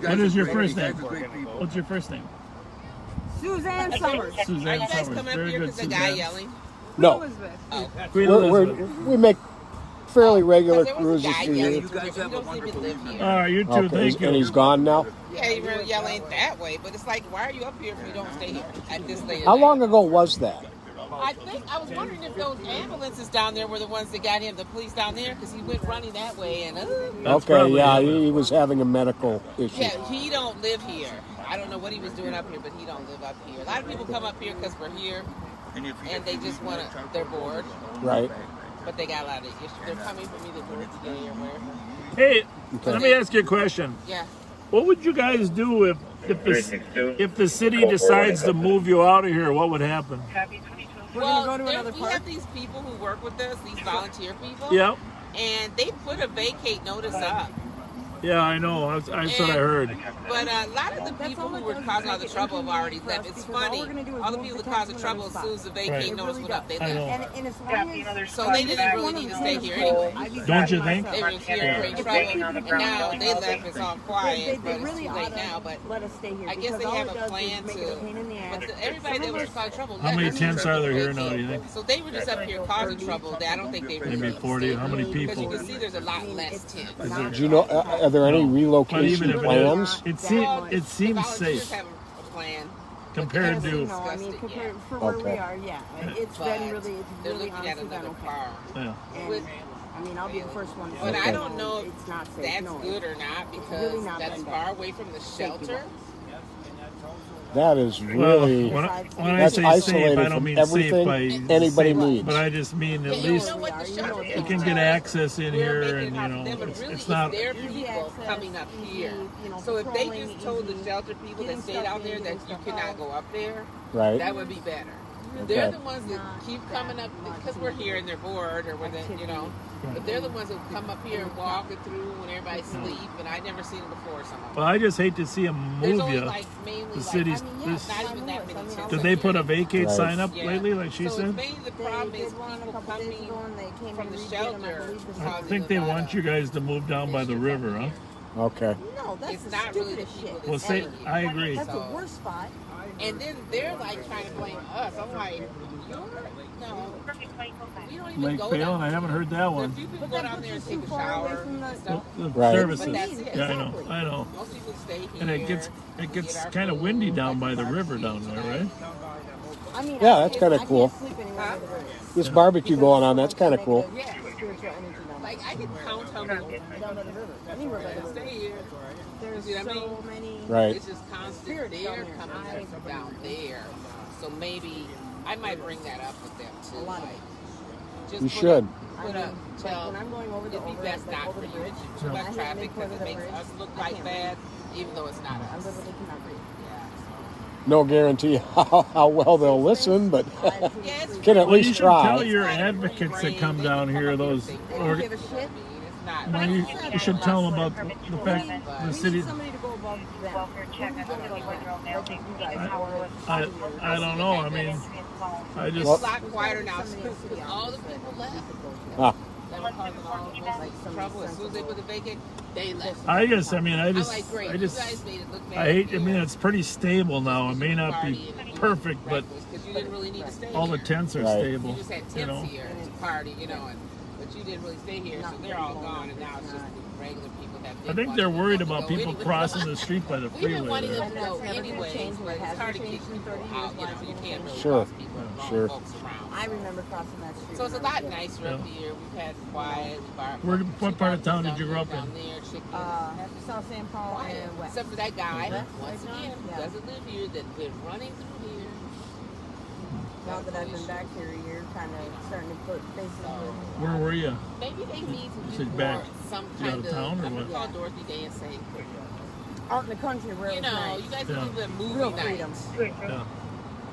B: What is your first name? What's your first name?
K: Suzanne Summers.
B: Suzanne Summers.
H: Come up
B: Very
H: here
B: good,
H: because the guy
B: Suzanne.
H: yelling.
C: No.
H: Oh.
B: Queen Elizabeth.
C: We make fairly regular
H: There was a
C: cruises
H: guy
C: for
H: yelling.
C: you.
H: You guys don't even live here.
B: All right, you too.
C: Okay,
B: Thank you.
C: and he's gone now?
H: Yeah, he really yelling that way, but it's like, why are you up here if you don't stay here at this late?
C: How long ago was that?
H: I was wondering if those ambulances down there were the ones that got him, the police down there, because he went running that way and.
C: Okay, yeah, he was having a medical issue.
H: Yeah, he don't live here. I don't know what he was doing up here, but he don't live up here. A lot of people come up here because we're here, and they just want to. They're bored.
C: Right.
H: But they got a lot of issues. They're coming from either today or wherever.
B: Hey,
C: Okay.
B: let me ask you a question.
H: Yeah.
B: What would you guys do if the city decides to move you out of here? What would happen?
H: Well, we have these people who work with us, these volunteer people.
B: Yep.
H: And they put a vacate notice up.
B: Yeah, I know. That's what I heard.
H: But a lot of the people who were causing all the trouble have already left. It's funny. All the people that caused the trouble, as soon as the vacate notice went up, they left. So they didn't really need to stay here anyway.
B: Don't you think?
H: They were here in great trouble. And now they left. It's all quiet. But it's too late now. But I guess they have a plan to. But everybody that was causing trouble left.
B: How many tents are there here now, do you think?
H: So they were just up here causing trouble. I don't think they really
B: Maybe 40. How many
H: because you
B: people?
H: can see there's a lot less tents.
C: Do you know, are there any
B: But
C: relocation
B: even if
C: plans?
B: it seems safe
H: Have a plan.
B: compared to.
K: No, I mean, compared for where we are, yeah. It's been really,
H: They're
K: really
H: looking at
K: honestly been
H: another
K: okay.
H: car.
B: Yeah.
K: And, I mean, I'll be the first one to
H: But
K: say
H: I don't know if
K: it's not safe.
H: that's
K: No,
H: good or not
K: it's
H: because
K: really not
H: that's
K: been
H: far
K: done.
H: away from the shelter.
C: That is really,
B: When I
C: that's
B: say
C: isolated
B: safe, I don't
C: from
B: mean
C: everything
B: safe by
C: anybody
B: safe,
C: needs.
B: but I just mean at least you can get access in here, and you know it's not.
H: Their people coming up here. So if they just told the shelter people that stayed out there that you cannot go up there,
C: Right.
H: that would be better.
C: Okay.
H: They're the ones that keep coming up because we're here and they're bored or when they, you know. But they're the ones that come up here and walk it through when everybody's asleep, and I've never seen them before. Some of them.
B: Well, I just hate to see them
H: There's
B: move
H: only
B: you.
H: like mainly
B: The
H: like,
B: city's.
H: not
B: This,
H: even that many tents.
B: did they put a vacate
C: Right.
B: sign up
H: Yeah.
B: lately, like she
H: so
B: said?
H: mainly the problem is people coming from the shelter.
B: I think they want you guys to move down by the river, huh?
C: Okay.
K: No, that's
H: It's
K: the
H: not really the
K: stupidest
H: people
K: shit.
H: that
B: Well, say,
H: stay here.
B: I agree.
K: That's the worst spot.
H: And then they're like trying to blame us. I'm like, no, we don't even
B: Lake
H: go
B: Phelan,
H: down
B: I haven't heard that
H: there.
B: one.
H: A few people go down there and take a shower and stuff.
B: The
C: Right.
B: services.
H: But that's it.
B: Yeah, I know.
H: Most people stay here.
B: And it gets
H: get our
B: kind of
H: food,
B: windy down
H: like
B: by the
H: barbecue
B: river down there, right?
K: I mean,
C: Yeah, that's kind of cool.
H: Huh?
C: This barbecue going on, that's kind of cool.
H: Yeah. Like I can count how many
K: Anywhere
H: that stay here.
K: There's
H: You see what I mean?
K: so many.
C: Right.
H: It's just constant. They're coming down there. So maybe I might bring that up with them too. Like, just
C: You
H: put
C: should.
H: Put up, tell,
K: when I'm going over
H: it'd be best not for you to do too much traffic because it makes us look like bad, even though it's not
K: I
H: us.
K: literally cannot breathe.
C: No guarantee how well they'll listen, but can at
B: Well, you
C: least
B: should tell
C: try.
B: your advocates that come down here, those,
K: They don't give a shit.
B: well, you should tell them about the fact the city.
K: Somebody to go above
B: I don't know. I mean, I
H: It's a
B: just.
H: lot quieter now because all the people left.
C: Ah,
H: That were causing all of us trouble. As soon as they put the vacate, they left.
B: I guess. I mean, I
H: I'm
B: just.
H: like, great,
B: I
H: you
B: just.
H: guys made it look bad
B: I hate. I
H: here.
B: mean, it's pretty stable now. It may not be perfect, but
H: Because you didn't really need to stay
B: all the
H: here.
B: tents are
C: Right.
B: stable.
H: You just had
B: You
H: tents
B: know.
H: here to party, you know, but you didn't really stay here, so they're all gone, and now it's just regular people have.
B: I think they're worried about people crossing the street by the
H: We've been
B: freeway.
H: wanting
B: there.
H: them to go anyways, but it's hard to kick people out, you know, so you can't really
C: Sure.
H: cross people and
C: Sure.
H: folks around.
K: I remember crossing that street.
H: So it's a lot nicer up here. We've had quiet.
B: What part of town did you grow up in?
H: Down there, chicken.
K: South St. Paul and West.
H: Except for that guy,
K: West?
H: once again, who doesn't live here, that lives running through here.
K: Now that I've been back here a year, kind of starting to put faces with.
B: Where were you?
H: Maybe they need to
B: Is
H: do
B: it
H: more,
B: back?
H: some
B: You out
H: kind
B: of
H: of,
B: town or
H: I'm
B: what?
H: gonna call Dorothy Day and say,
K: Out in the country where
H: you
K: it's
H: know,
K: nice.
H: you guys
B: Yeah.
H: do the movie
K: Real
H: night.
K: freedom.
B: Yeah.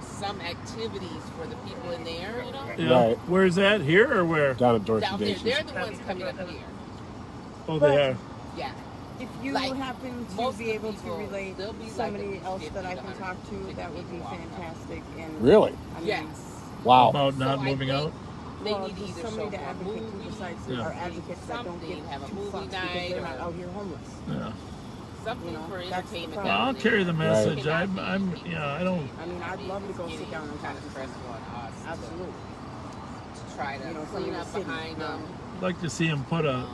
H: Some activities for the people in there, you know?
B: Yeah.
C: Right.
B: Where's that? Here or where?
C: Down at Dorothy
H: Down there,
C: Daisy.
H: they're the ones coming up here.
B: Oh, they are.
H: Yeah.
K: If you
H: Like,
K: happen to
H: most
K: be
H: of the
K: able to
H: people,
K: relate
H: they'll be
K: somebody
H: like
K: else that I can
H: 50 to
K: talk to,
H: 150
K: that would be
H: people walking.
K: fantastic. And
C: Really?
K: I mean,
H: Yes.
C: Wow.
B: About not
H: So I
B: moving
H: think
B: out?
H: They
K: well,
H: need to
K: just
H: either
K: somebody to
H: show more
K: advocate to
H: movies,
K: besides
B: Yeah.
K: our advocates that don't
H: something,
K: give
H: have a
K: two
H: movie
K: fucks because
H: night
K: they're not
H: or-
K: out here homeless.
B: Yeah.
H: something
K: You know,
H: for
K: that's the
H: entertainment.
K: problem.
B: Well, I'll
H: value.
B: carry the message.
H: Cannot
B: I'm,
H: be
B: yeah, I don't.
K: I mean, I'd love to go sit down and talk
H: kind
K: to
H: of stressful on us
K: Absolutely.
H: to try to
K: You know,
H: clean
K: from the
H: up
K: city.
H: behind them.
B: I'd like to see him put
H: You know,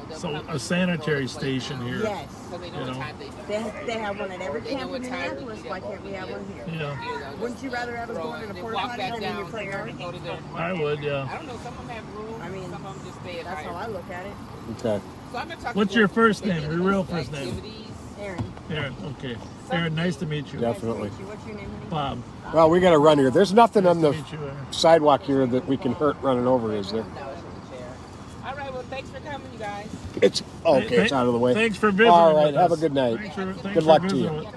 H: they'll come
B: a
H: and
B: sanitary
H: throw the
B: station
H: plate
B: here.
K: Yes.
H: because they know
B: You
H: what
B: know.
H: time they
K: They have one at every
H: They know
K: camp in
H: what time we
K: Minneapolis.
H: eat
K: Why
H: at
K: can't we have one here?
B: Yeah.
K: Wouldn't you rather have us going to the porta potty than in your front yard?
H: Go to their
B: I would, yeah.
H: I don't know. Some of them have room.
K: I mean,
H: some of them just stay at
K: That's how I look at it.
C: Okay.
H: So I'm gonna talk
B: What's
H: to
B: your
H: them.
B: first
H: They
B: name?
H: need
B: Your real
H: these
B: first name?
H: activities.
K: Aaron.
B: Aaron, okay. Aaron, nice to meet you.
C: Definitely.
K: What's your name?
B: Bob.
C: Well, we got to run here. There's nothing on the
B: Nice to meet you, Aaron.
C: sidewalk here that we can hurt running over, is there?
H: All right. Well, thanks for coming, you guys.
C: It's okay. It's out of the way.
B: Thanks for visiting.
C: All right.
B: with
C: Have a
B: us.
C: good night.
B: Thanks
C: Good
B: for
C: luck to
B: visiting
C: you.
B: with-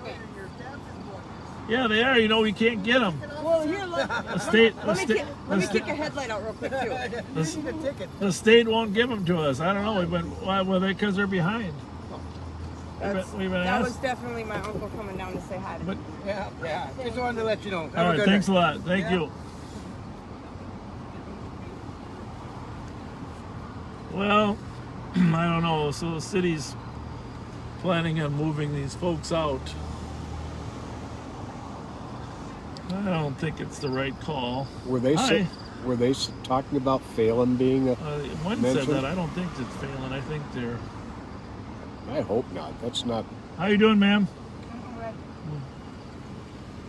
B: Yeah, they are. You know, we can't get them.
K: Well, here, look. Let me kick a headlight out real quick, too.
B: The state won't give them to us. I don't know. Why? Well, because they're behind. We've been
K: That was
B: asked.
K: definitely my uncle coming down to say hi to me.
U: Yeah. Just wanted to let you know. Have
B: All
U: a
B: right.
U: good
B: Thanks
U: night.
B: a lot. Thank you. Well, I don't know. So the city's planning on moving these folks out. I don't think it's the right call.
C: Were they talking about Phelan being a
B: One
C: mentioned?
B: said that. I don't think it's failing. I think they're.
C: I hope not. That's not.
B: How you doing, ma'am?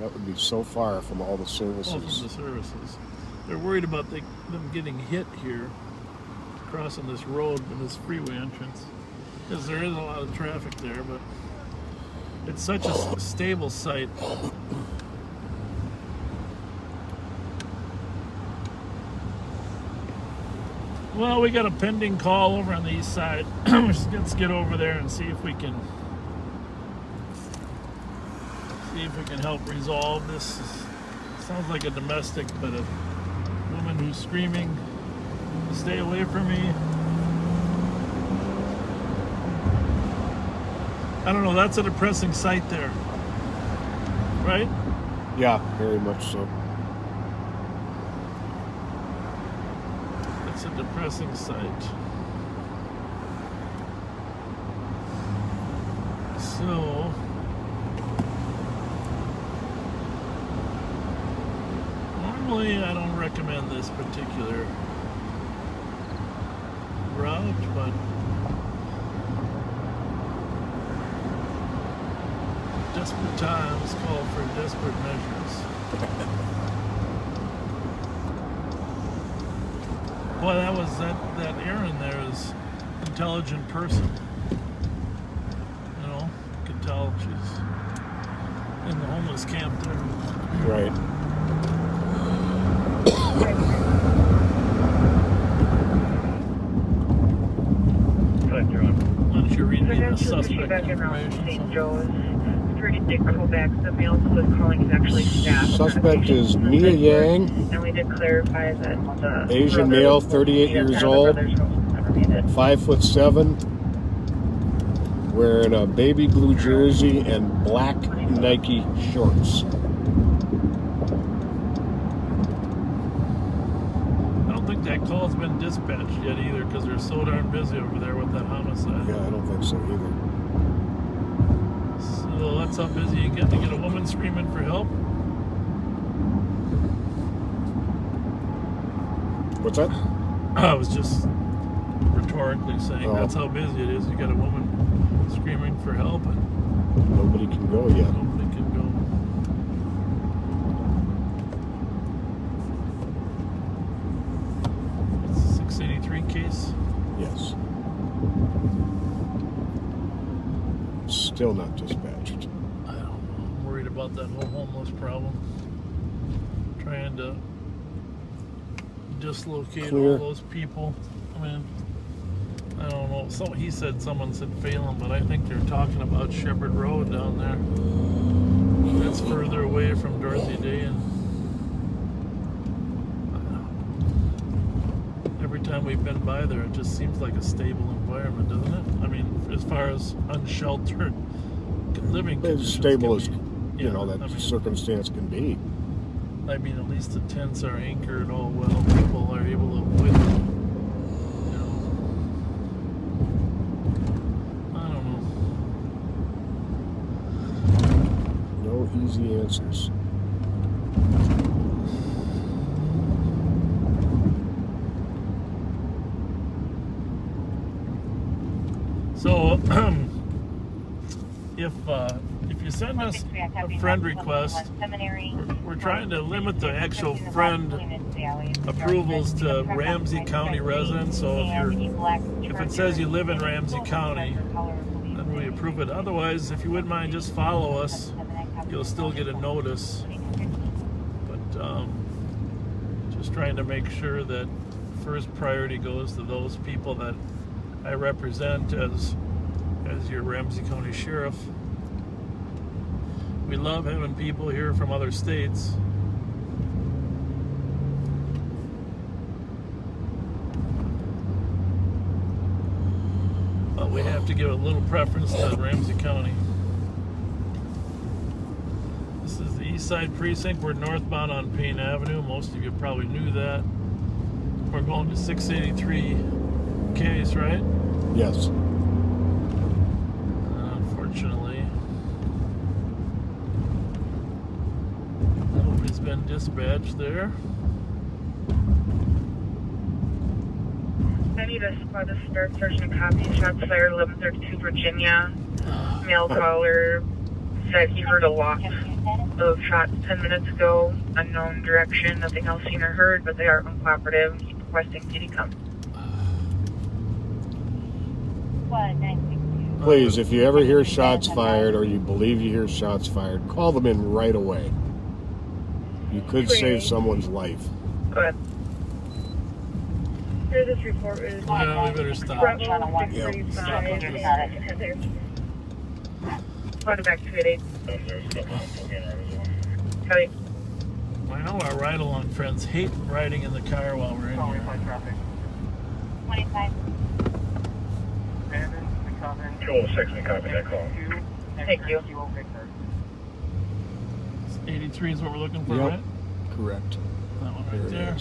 C: That would be so far from all the
B: Oh,
C: services.
B: from the services. They're worried about them getting hit here, crossing this road with this freeway entrance, because there is a lot of traffic there. But it's such a stable site. Well, we got a pending call over on the east side. Let's get over there and see if we can help resolve this. Sounds like a domestic, but a woman who's screaming, "Stay away from me." I don't know. That's a depressing sight there, right?
C: Yeah, very much so.
B: It's a depressing sight. So, normally I don't recommend this particular route, but desperate times call for desperate measures. Boy, that Aaron there is an intelligent person. You know, you can tell she's in the homeless camp there.
C: Right.
B: Why don't you read me the
D: Credentials
B: suspect
D: issued back in
B: information?
D: St. Joe's. Pretty big callback. The male who was calling is actually staff.
C: Suspect is Mia Yang,
D: And we did clarify that the
C: Asian male, 38 years old, 5'7", wearing a baby blue jersey and black Nike shorts.
B: I don't think that call's been dispatched yet either, because they're so darn busy over there with that homicide.
C: Yeah, I don't think so either.
B: So that's how busy you get to get a woman screaming for help.
C: What's that?
B: I was just rhetorically saying that's how busy it is. You got a woman screaming for help, and
C: nobody can go yet.
B: Nobody can go. It's a 683 case.
C: Yes. Still not dispatched.
B: I don't know. I'm worried about that whole homeless problem. Trying to dislocate all those people. I mean, I don't know. So he said someone said Phelan, but I think they're talking about Shepherd Road down there. That's further away from Dorothy Day, and every time we've been by there, it just seems like a stable environment, doesn't it? I mean, as far as unsheltered living conditions.
C: As stable as that circumstance can be.
B: I mean, at least the tents are anchored all well. People are able to I don't know.
C: No easy answers.
B: So, if you send us a friend request, we're trying to limit the actual friend approvals to Ramsey County residents. So if it says you live in Ramsey County, then we approve it. Otherwise, if you wouldn't mind, just follow us. You'll still get a notice. But just trying to make sure that first priority goes to those people that I represent as your Ramsey County Sheriff. We love having people here from other states. But we have to give a little preference to Ramsey County. This is the East Side Precinct. We're northbound on Payne Avenue. Most of you probably knew that. We're going to 683 case, right?
C: Yes.
B: Unfortunately, nobody's been dispatched there.
F: I need a squad to start searching copy. Shots fired, 1132 Virginia. Male caller said he heard a lot of shots 10 minutes ago. Unknown direction. Nothing else seen or heard, but they are uncooperative. He's requesting duty come.
C: Please, if you ever hear shots fired or you believe you hear shots fired, call them in right away. You could save someone's life.
F: Go ahead. Here, this report is...
B: we better stop.
F: Run back to it, 8. Kelly.
B: I know our ride-along friends hate riding in the car while we're in here.
P: 25.
L: Control 6, we copy that call.
F: Thank you.
B: 83 is what we're looking for,
C: Yep.
B: right?
C: Correct.
B: That one right there.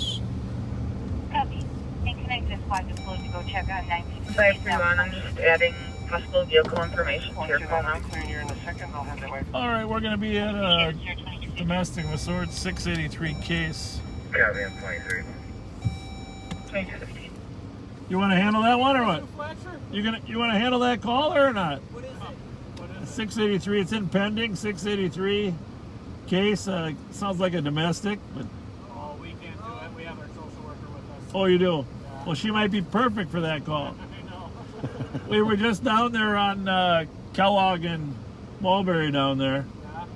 P: Copy. And connect this squad to close to go check on 19.
F: 531, I'm just adding possible vehicle information to your phone now.
B: All right, we're going to be at a domestic resort 683 case.
L: Copy, I'm 23.
F: 2215.
B: You want to handle that one or what? You want to handle that caller or not?
I: What is it?
B: 683. It's in pending. 683 case. Sounds like a domestic, but.
I: Oh, we can't do it. We have our social worker with us.
B: Oh, you do? Yeah. Well, she might be perfect for that call.
I: I know.
B: We were just down there on Kellogg and Mulberry down there.
I: Yeah.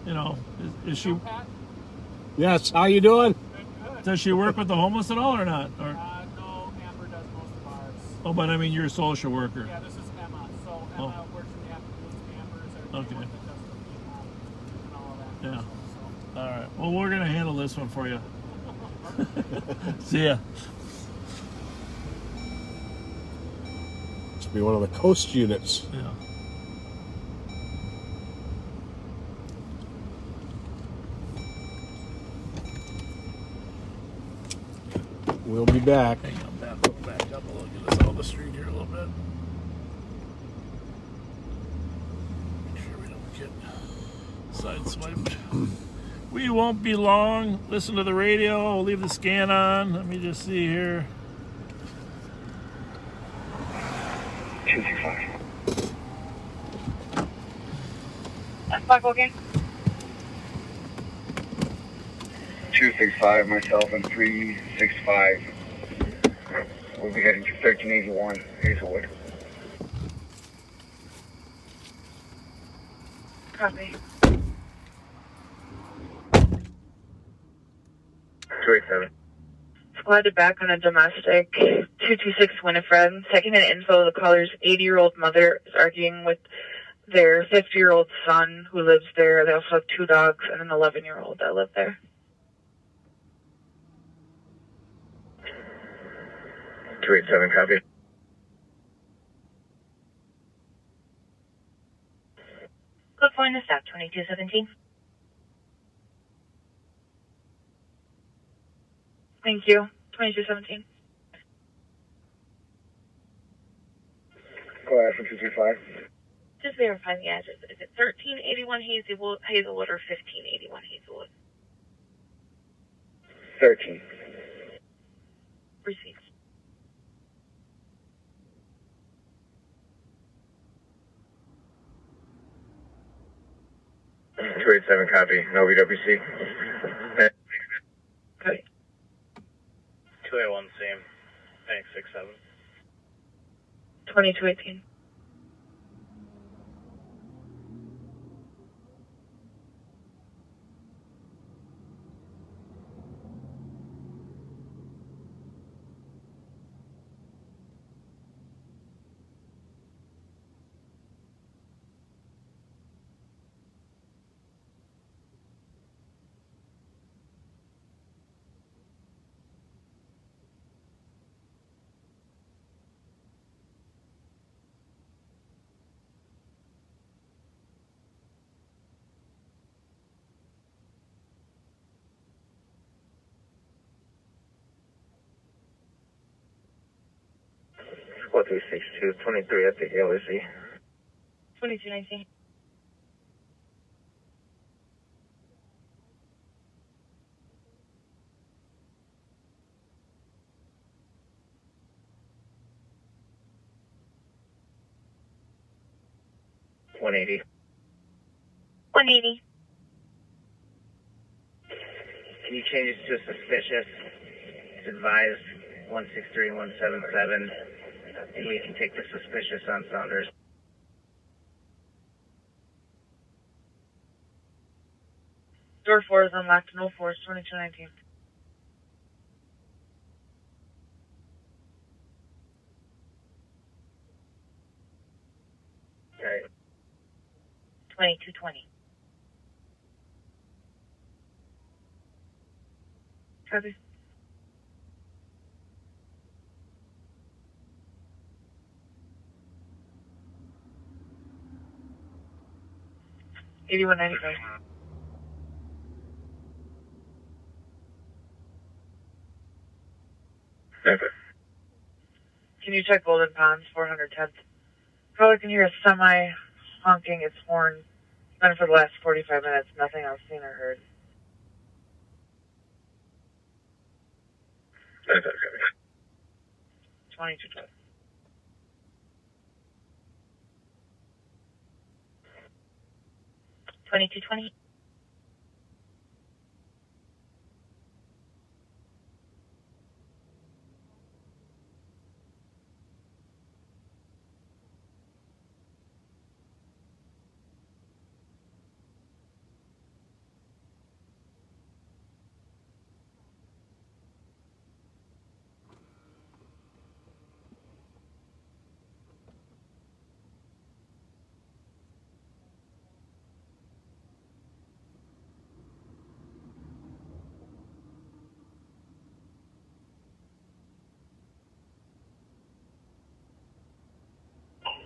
B: You know, is she?
C: Yes. How you doing?
B: Does she work with the homeless at all or not? Or?
I: No, Amber does most of ours.
B: Oh, but I mean, you're a social worker.
I: Yeah, this is Emma. So Emma works in the afternoons. Amber's our
B: Okay.
I: that does the and all of that.
B: Yeah.
I: So.
B: All right. Well, we're gonna handle this one for you. See ya.
C: Must be one of the coast units.
B: Yeah.
C: We'll be back.
B: Hang on, back up a little. Get us out of the street here a little bit. Make sure we don't get sideswiped. We won't be long. Listen to the radio. We'll leave the scan on. Let me just see here.
G: Michael again.
E: 265, myself, and 365. We'll be heading to 1381 Hazelwood.
G: Copy.
E: 287.
F: Squad back on a domestic 226 Winifred. Second in info, the caller's 80-year-old mother is arguing with their 50-year-old son who lives there. They also have 2 dogs and an 11-year-old that live there.
E: 287, copy.
P: Good point of stop, 2217.
F: Thank you. 2217.
E: Go ahead for 235.
D: Just verify the address. Is it 1381 Hazelwood or 1581 Hazelwood?
E: 13.
D: Received.
E: Mm-hmm. 287, copy. No VWC.
F: Okay.
E: 281, same. Thanks, 67.
F: 2218.
E: Squad 362, 23 at the LSE.
D: 2219.
E: $180.
D: 180.
E: Can you change it to suspicious? It's advised 163, 177. And we can take the suspicious on Saunders.
F: Door 4 is unlocked. No force. 2219.
E: Okay.
D: 2220.
F: Copy. $81.95.
E: Okay.
F: Can you check Golden Ponds, 410th? Probably can hear a semi honking its horn. It's been for the last 45 minutes. Nothing I've seen or heard.
E: Okay.
F: 2220.
D: 2220.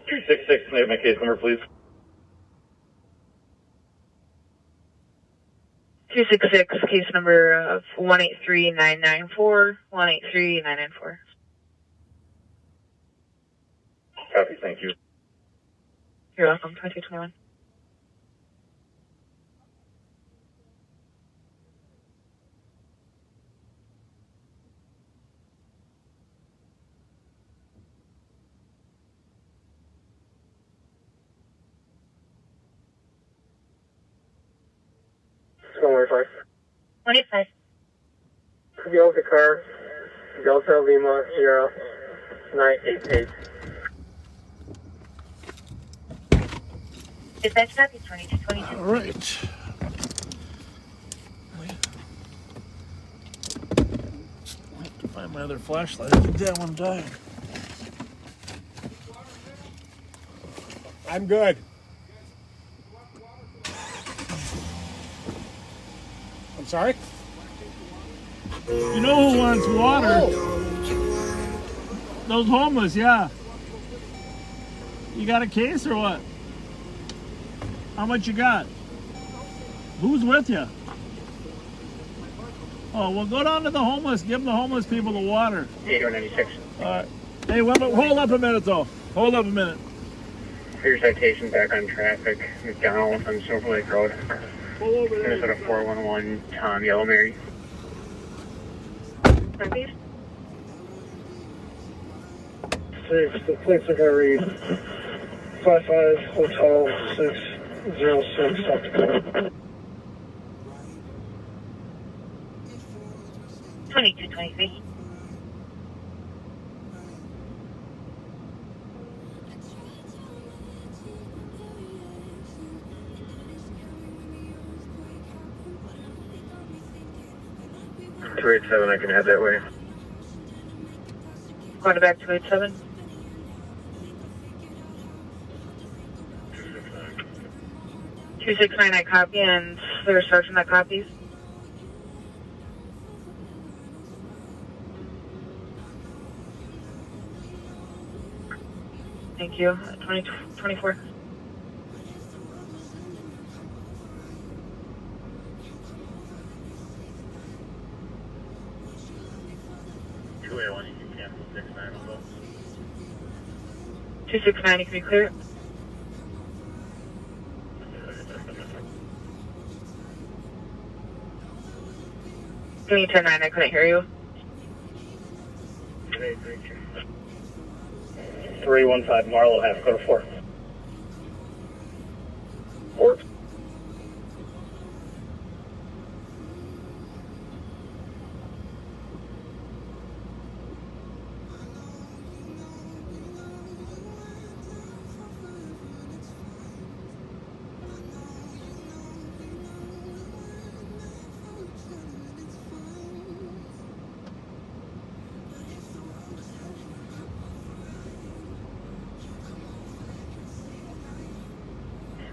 E: Can I have my case number, please?
F: 266, case number 183994, 183994.
E: Copy, thank you.
F: You're welcome. 2221.
E: 185.
G: 185.
E: Delta car, Delta Lima Sierra 988.
G: Dispatch copy 2222.
B: All right. I have to find my other flashlight. I think that one died.
C: I'm good. I'm sorry?
B: You know who wants water? Those homeless, yeah. You got a case or what? How much you got? Who's with you? Oh, well, go down to the homeless. Give them the homeless people the water.
E: 8196.
B: All right. Hey, hold up a minute, though. Hold up a minute.
E: Your citation back on traffic. McDonald on Silver Lake Road. Minnesota 411, Tom, Yellow Mary.
G: Please.
E: 6, the plates are going to read 55 Hotel 606 South Dakota.
G: 2223.
E: I can head that way.
G: Going back to 87. 269, I copy, and there's Sergeant that copies. Thank you. 2024.
E: You can cancel 69 as well.
G: 269, you can be clear. Give me 10-9, I couldn't hear you.
E: 315 Marlow, half, go to 4. 4.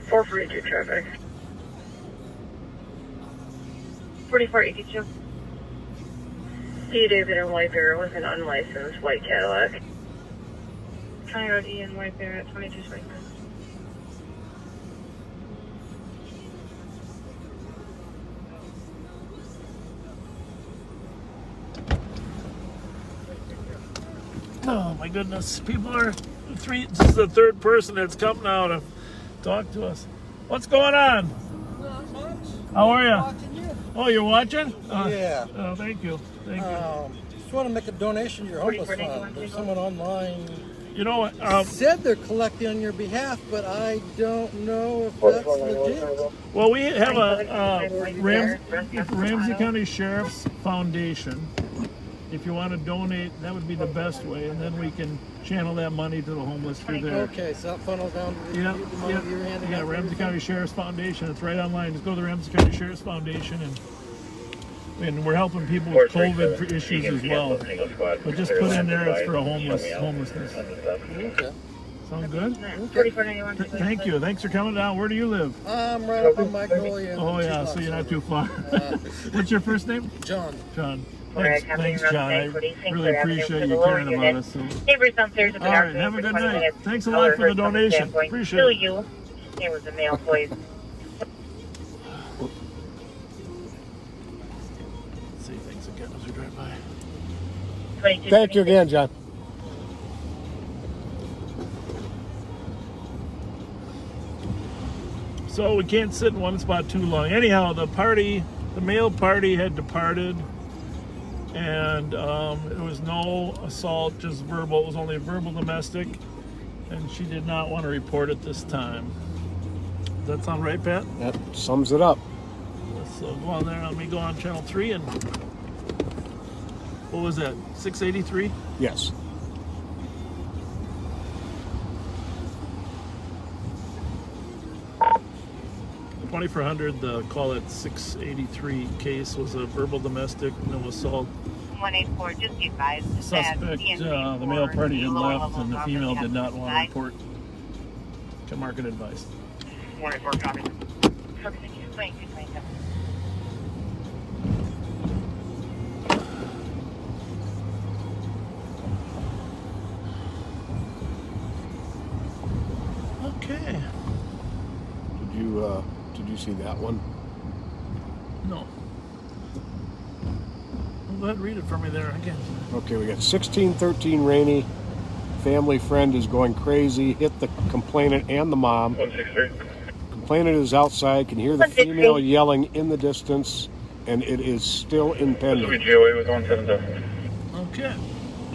G: Four for 82 traffic. 4482.
N: C. David and White Bear with an unlicensed white Cadillac.
G: County Road E and White Bear at 2225.
B: Oh my goodness, people are this is the third person that's come now to talk to us. What's going on?
J: Not much.
B: How are you?
J: Watching you.
B: Oh, you're watching?
J: Yeah.
B: Oh, thank you. Thank you.
J: Just want to make a donation to your homeless fund. There's someone online.
B: You know what?
J: Said they're collecting on your behalf, but I don't know if that's legit.
B: Well, we have a Ramsey County Sheriff's Foundation. If you want to donate, that would be the best way, and then we can channel that money to the homeless through there.
J: Okay, so that funnels down to the money you're handing out.
B: Yeah, Ramsey County Sheriff's Foundation. It's right online. Just go to the Ramsey County Sheriff's Foundation, and we're helping people with COVID issues as well. But just put in there it's for a homelessness.
J: Okay.
B: Sound good?
G: 4491.
B: Thank you. Thanks for coming down. Where do you live?
J: I'm right up on Magnolia.
B: Oh yeah, so you're not too far. What's your first name?
J: John.
B: John. Thanks, John. I really appreciate you caring about us.
G: Neighbors downstairs have been
B: All right, have a good night. Thanks a lot for the donation. Appreciate it.
G: You. It was a male voice.
B: See things again as we drive by.
C: Thank you again, John.
B: So we can't sit in one spot too long. Anyhow, the male party had departed, and there was no assault, just verbal. It was only verbal domestic, and she did not want to report it this time. Does that sound right, Pat?
C: That sums it up.
B: That's so Well, there, let me go on channel 3 and what was that? 683?
C: Yes.
B: The call at 683 case was a verbal domestic, no assault.
P: 184, just be advised.
B: Suspect, the male party had left and the female did not want to report. Can mark it advised.
A: 184, copy.
B: Okay.
C: Did you see that one?
B: No. Well, go ahead and read it for me there again.
C: Okay, we got 1613 Rainy. Family friend is going crazy. Hit the complainant and the mom.
A: 163.
C: Complainant is outside. Can hear the female yelling in the distance, and it is still impending.
A: This will be GOA with 177.
B: Okay.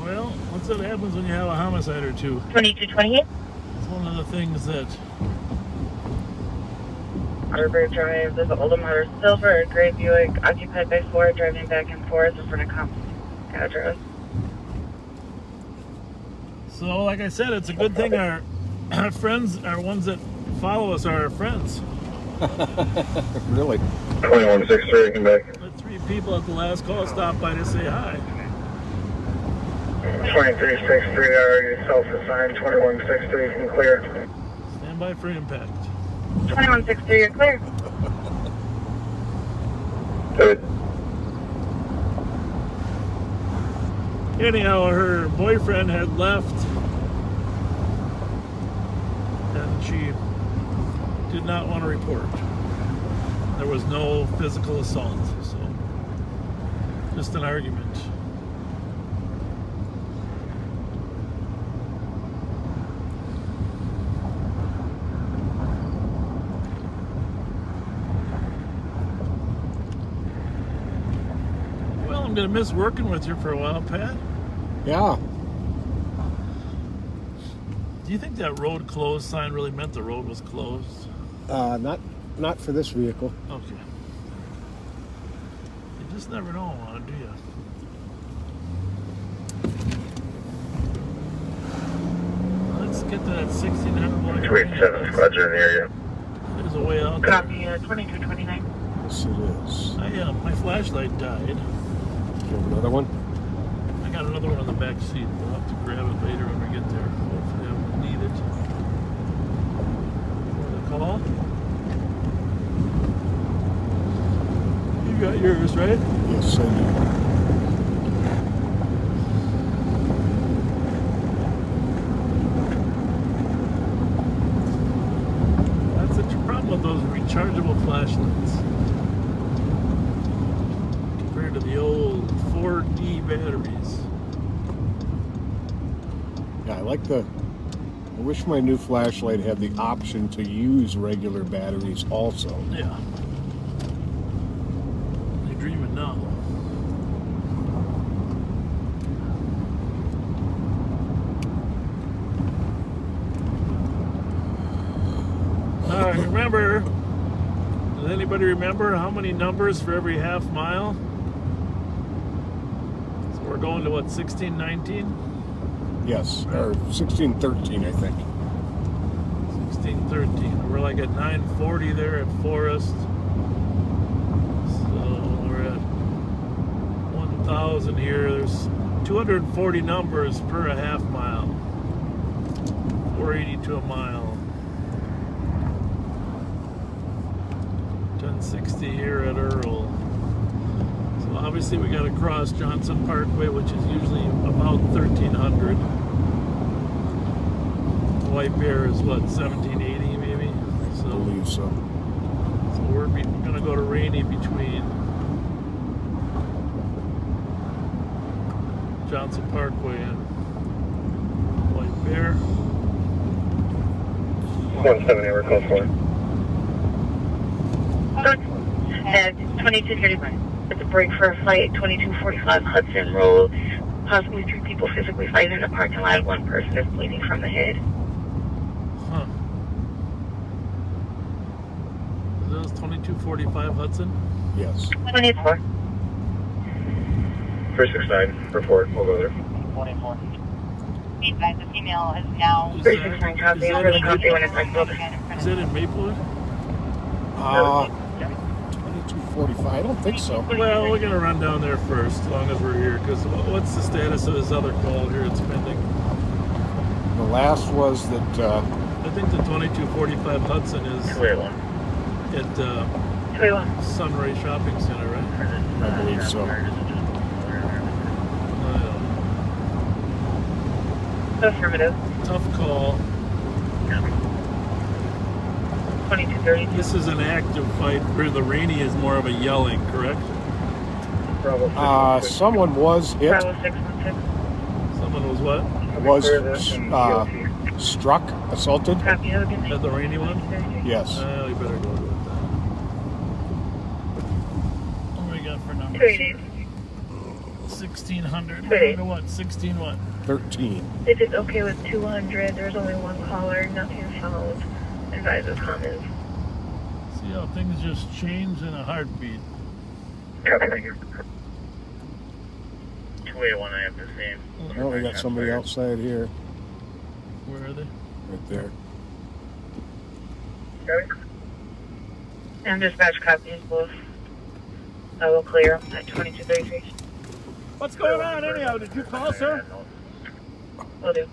B: Well, what's that happens when you have a homicide or two?
F: 2228.
B: It's one of the things that.
F: Arbor Drive, there's an Oldham Motor Silver, a gray Buick, occupied by 4, driving back and forth in front of Compton address.
B: So, like I said, it's a good thing our friends, our ones that follow us, are our friends.
C: Really?
A: 2163, come back.
B: The 3 people at the last call stopped by to say hi.
A: 2363, already self-assigned. 2163, you can clear.
B: Stand by for impact.
F: 2163, you're clear.
A: Good.
B: Anyhow, her boyfriend had left and she did not want to report. There was no physical assault, so just an argument. Well, I'm going to miss working with you for a while, Pat.
C: Yeah.
B: Do you think that road closed sign really meant the road was closed?
C: Not for this vehicle.
B: Okay. You just never know, do you? Let's get to that 1600 block.
A: 287, squads are in the area.
B: There's a way out there.
F: Copy, 2229.
C: Yes, it is.
B: My flashlight died.
C: Do you have another one?
B: I got another one on the back seat. We'll have to grab it later when we get there. Hopefully I won't need it. For the call. You got yours, right?
C: Yes, I do.
B: That's the problem with those rechargeable flashlights. Compared to the old 4D batteries.
C: Yeah, I wish my new flashlight had the option to use regular batteries also.
B: Yeah. You're dreaming now. Alright, remember, does anybody remember how many numbers for every half mile? So we're going to what, 1619?
C: Yes, or 1613, I think.
B: 1613. We're like at 940 there at Forest. So we're at 1,000 here. There's 240 numbers per a half mile. 480 to a mile. 1060 here at Earl. So obviously we got to cross Johnson Parkway, which is usually about 1300. White Bear is what, 1780 maybe? So,
C: I believe so.
B: So we're going to go to Rainy between Johnson Parkway and White Bear.
A: 170, we're close for it.
F: At 2235. It's a break for a flight 2245 Hudson Road. Possibly 3 people physically fighting in the parking lot. 1 person is bleeding from the head.
B: Huh. That was 2245. 2245 Hudson.
C: Yes.
P: 184.
L: 369, report, we'll go there.
P: 24. Be advised, the female is now...
B: Is
P: 369 copy,
B: that
P: further
B: in
P: copy when it's
B: Maplewood? Is that in Maplewood?
C: 2245, I don't think so.
B: Well, we're going to run down there first, as long as we're here, because what's the status of this other call here? It's pending.
C: The last was that...
B: I think the 2245 Hudson is
L: 281.
B: At
P: 281.
B: Sunray Shopping Center, right?
C: I believe so.
F: Affirmative.
B: Tough call.
F: 2230.
B: This is an active fight where the Rainy is more of a yelling, correct?
C: Someone was hit.
F: Bravo 616.
B: Someone was what?
C: Was struck, assaulted.
F: Copy, have a good night.
B: At the Rainy one?
C: Yes.
B: You better go with that. What do we got for numbers?
F: 288.
B: 1600.
F: Wait.
B: To what? 16 what?
C: 13.
F: If it's okay with 200, there's only one caller, nothing found. Advise those comments.
B: See how things just change in a heartbeat.
L: Copy, thank you. 281, I have the same.
C: Oh, we got somebody outside here.
B: Where are they?
C: Right there.
F: And dispatch copies both. I will clear them at 2233.
B: What's going on anyhow? Did you call, sir?
F: Will do.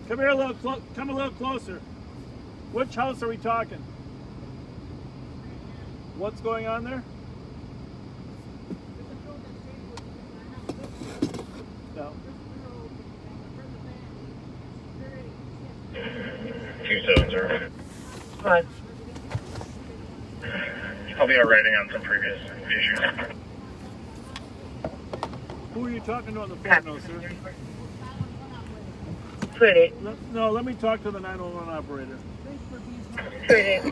B: Come here a little come a little closer. Which house are we talking? What's going on there? No.
L: 270.
F: What?
L: I'll be writing on some previous issues.
B: Who are you talking to on the phone now, sir?
F: Pretty.
B: No, let me talk to the 911 operator.
F: Pretty.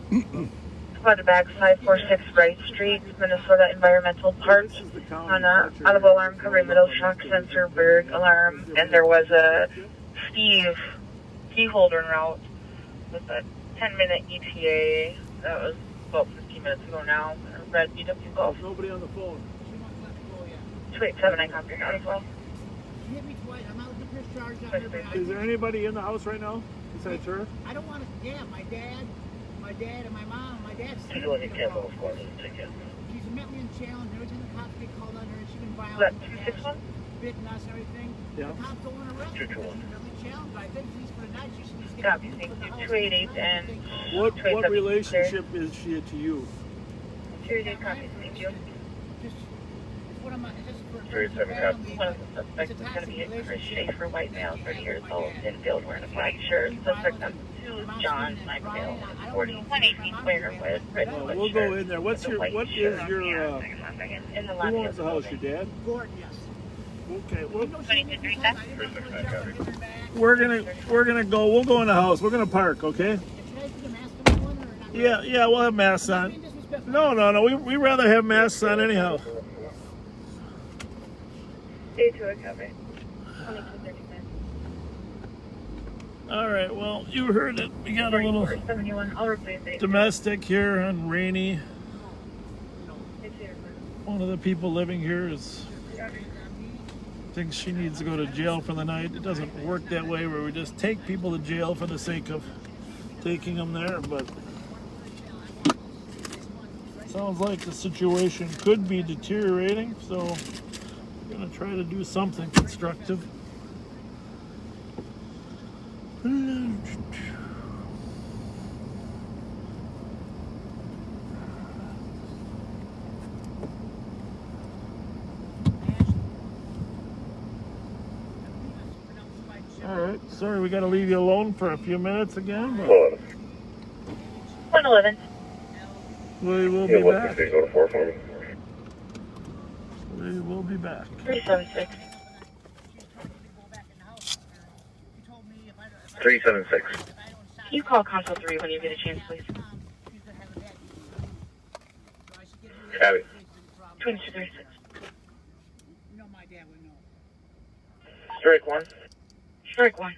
F: On the back, 546 Wright Street, Minnesota Environmental Park. On a out of alarm covering middle shock sensor, Berg alarm, and there was a Steve Holden route with a 10-minute ETA. That was about 15 minutes ago now. Red BW Golf.
B: Nobody on the phone.
F: 287, I copy that as well.
B: Is there anybody in the house right now besides her?
M: I don't want to. Yeah, my dad, and my mom. My dad's.
L: She's met me
M: in challenge. Every time the cops get called on her, she's been violent.
F: That 261?
M: Bitten us and everything.
B: Yeah.
M: The cops don't want to arrest her. She's really challenged. But I think at least for the night, she should be
F: Copy, thank you. 288 and
B: What
F: 287
B: relationship is she to you?
F: 288 copies, thank you.
M: What am I? Is this for?
L: 287 copy.
F: One of the suspects is going to be a Chris Schaefer, white male, 30 years old, in field wearing a black shirt. Suspect number 2 is John Michael, 40, 118 square with red
B: We'll go in there. What is your, who owns the house, your dad?
M: Gordon, yes.
B: Okay, we're gonna go. We'll go in the house. We're gonna park, okay? Yeah, we'll have masks on. No. We rather have masks on anyhow.
F: Stay to it, cover. 2239.
B: All right. Well, you heard it. We got a little
F: 71. I'll replace it.
B: domestic here on Rainy. One of the people living here thinks she needs to go to jail for the night. It doesn't work that way where we just take people to jail for the sake of taking them there, but sounds like the situation could be deteriorating, so we're going to try to do something constructive. Alright, sorry we got to leave you alone for a few minutes again. But
F: 111.
B: we will be back. We will be back.
F: 376.
L: 376.
F: Can you call Console 3 when you get a chance, please?
L: Abby.
F: 2236.
L: Strike 1.
F: Strike 1.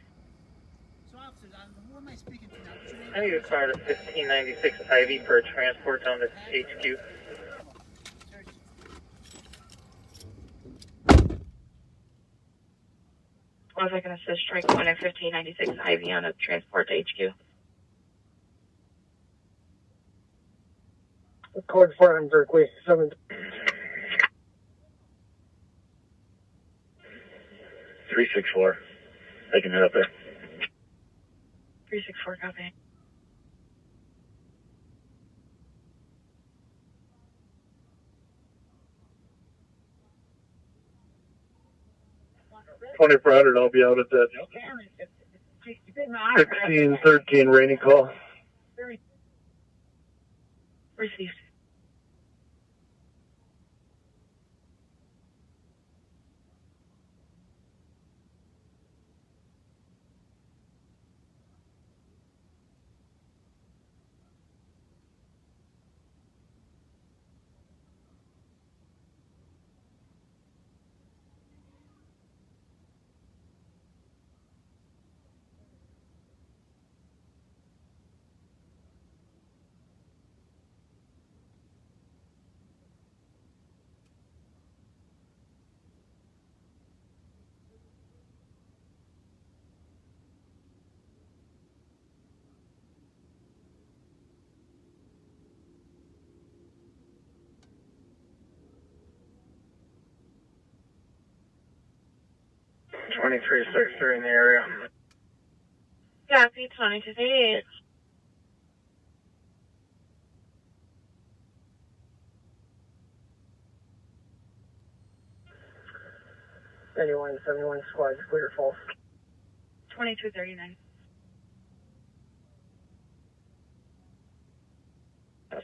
M: So, officers, who am I speaking to now?
E: I need to start at 1596 Ivy for a transport down to HQ.
F: Was I can assist strike 1 at 1596 Ivy on a transport to HQ.
E: Code 4 on Berkeley, 7.
L: 364. I can head up there.
F: 364, copy.
L: I'll be out at that 1613 rainy call.
F: Received.
E: Twenty-three six are in the area.
F: Copy, 2238.
E: Anyone, 71 squad, clear false.
F: 2239.
E: Okay.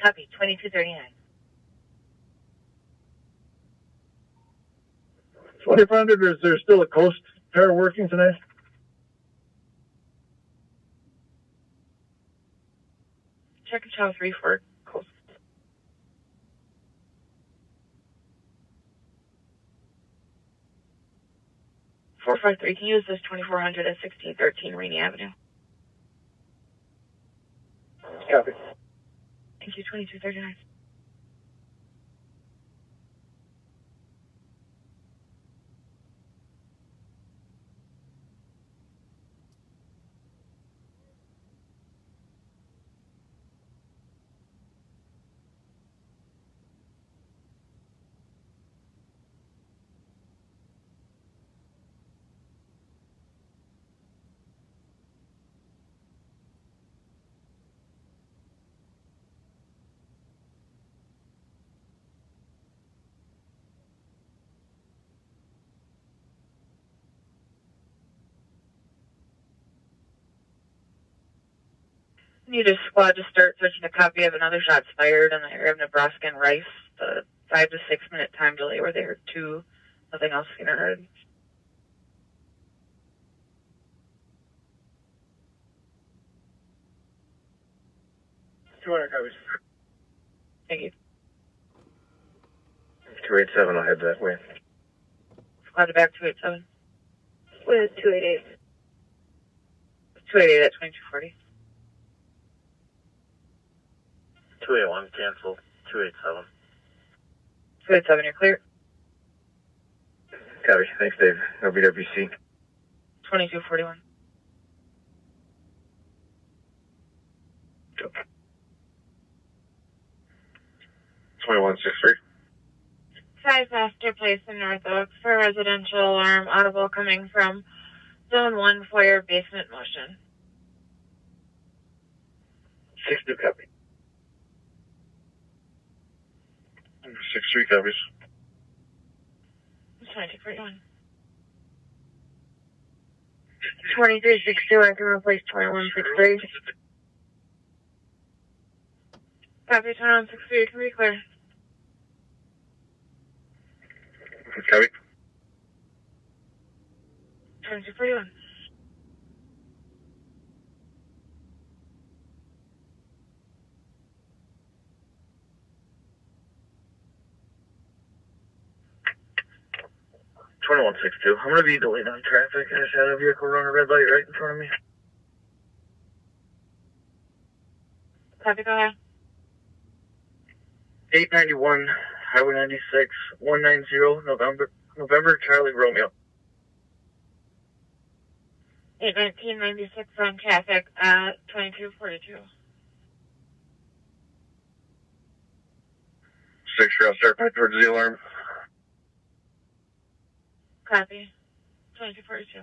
F: Copy, 2239.
L: 2500, is there still a coast pair working tonight?
F: Check and chow 3-4. Cool. 453, can you use this 2400 at 1613 Rainy Avenue?
E: Copy.
F: Thank you, 2239. Need a squad to start searching a copy of another shots fired in the area of Nebraska and Rice. The 5 to 6 minute time delay where they heard 2. Nothing else seen or heard.
E: 200 copies.
F: Thank you.
L: 287, I'll head that way.
F: Squad to back 287.
P: With 288.
F: 288 at 2240.
L: 281, cancel. 287.
F: 287, you're clear.
L: Copy. Thanks, Dave. LBWC.
F: 2241.
L: Okay. 2163.
F: 5 faster place in North Oak for residential alarm audible coming from Zone 1 foyer basement motion.
L: 62 copy. 63 copies.
F: 2241. 2362, I can replace 2163. Copy, 2163, can be clear.
L: Copy.
F: 2241.
L: 2162. I'm going to be delayed on traffic. I just had a vehicle run a red light right in front of me.
G: Copy, go ahead.
L: 891, Highway 96, 190, November, Charlie, Romeo.
G: 81996 on traffic at 2242.
L: 6 route start back towards the alarm.
G: Copy. 2242.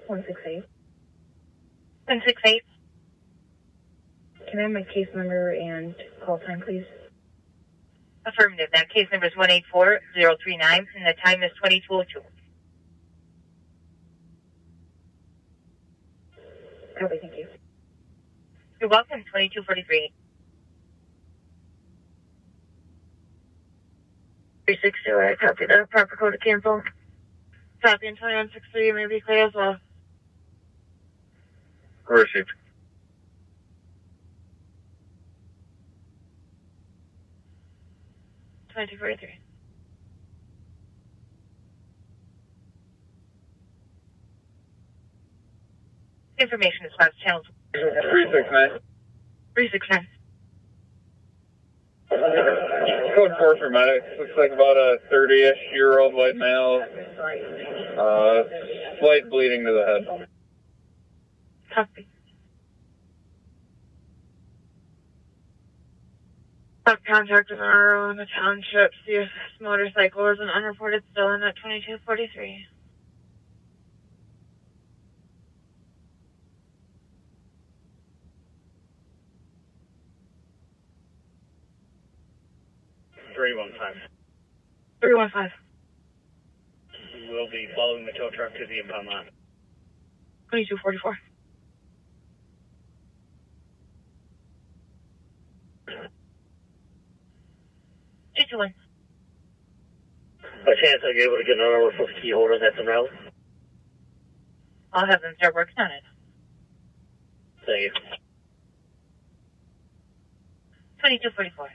D: One 68.
G: 168.
D: Can I have my case number and call time, please?
G: Affirmative. That case number is 184039, and the time is 2202.
D: Copy, thank you.
G: You're welcome. 2243.
D: 360, I copy the proper code to cancel.
G: Copy, and 2163 may be clear as well.
L: Received.
G: Information is last channel
L: 369.
G: 369.
L: Code 4 for medics. Looks like about a 30-ish-year-old white male. Slight bleeding to the head.
G: Copy. Contact with an RO in the township. See if this motorcycle is an unreported stolen at 2243.
O: $315.
G: 315.
O: We'll be following the tow truck to the impound lot.
G: 2244. One.
O: By chance, are you able to get another number for the key holder that's en route?
G: I'll have them start working on it.
O: Thank you.
G: 2244.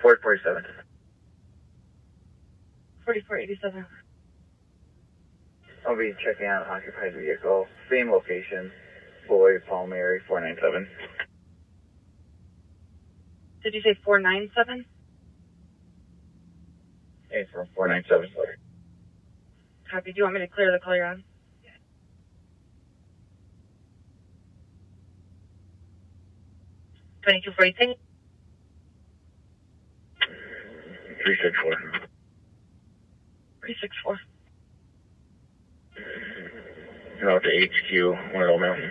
L: Ford 47.
G: 4487.
L: I'll be checking out an occupied vehicle. Same location. Boyd, Palmieri, 497.
G: Did you say 497?
L: Hey, from 497.
G: Copy. Do you want me to clear the call you're on? 2243.
L: 364.
G: 364.
L: Out to HQ, Winterville Mountain.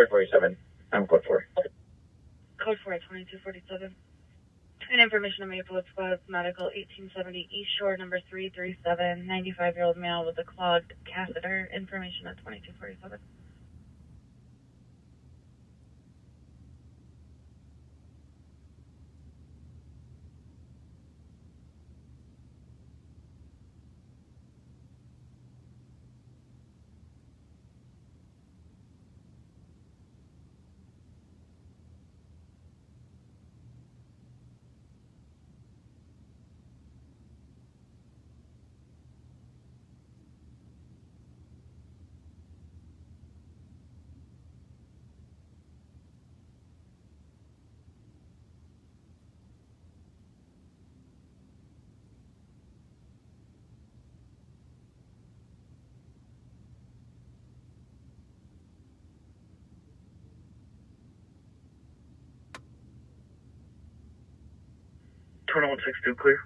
F: 2247.
E: I'm code 4.
F: Code 4 at 2247. And information on Maple Squad Medical 1870 East Shore number 337, 95-year-old male with a clogged catheter. Information at 2247.
E: Clear.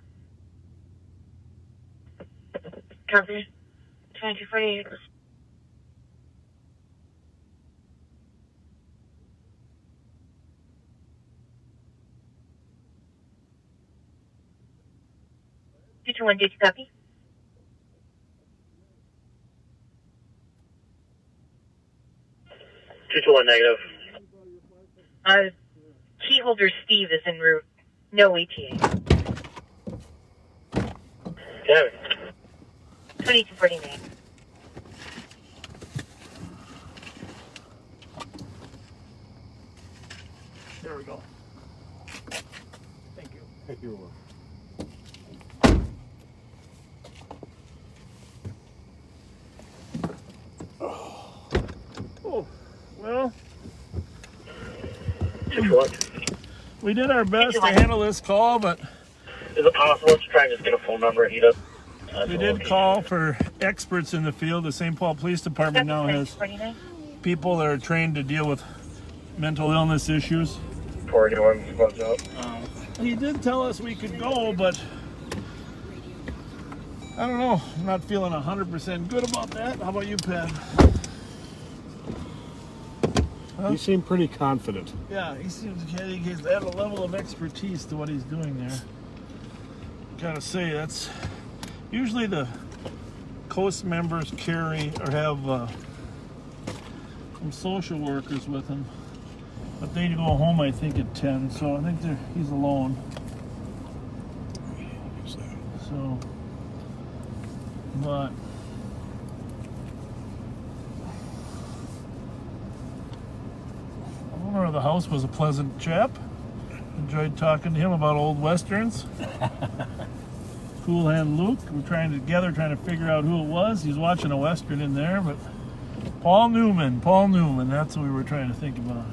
F: Copy. 2248. One, did you copy?
E: Negative.
F: Key holder Steve is en route. No ETA.
E: Yeah.
F: 2249.
B: There we go. Thank you.
C: You're welcome.
B: Oh, well,
E: 6-1.
B: we did our best to handle this call, but
E: Is it possible to try and just get a phone number? He does.
B: we did call for experts in the field. The St. Paul Police Department now has people that are trained to deal with mental illness issues.
E: 481 close up.
B: He did tell us we could go, but I don't know. I'm not feeling 100% good about that. How about you, Pat? Huh?
C: You seem pretty confident.
B: Yeah, he seems he's at a level of expertise to what he's doing there. Gotta say, that's usually the coast members carry or have some social workers with him, but they go home I think at 10, so I think he's alone. So, but the owner of the house was a pleasant chap. Enjoyed talking to him about old westerns. Cool Hand Luke. We're trying to figure out who it was. He's watching a western in there, but Paul Newman, that's what we were trying to think about.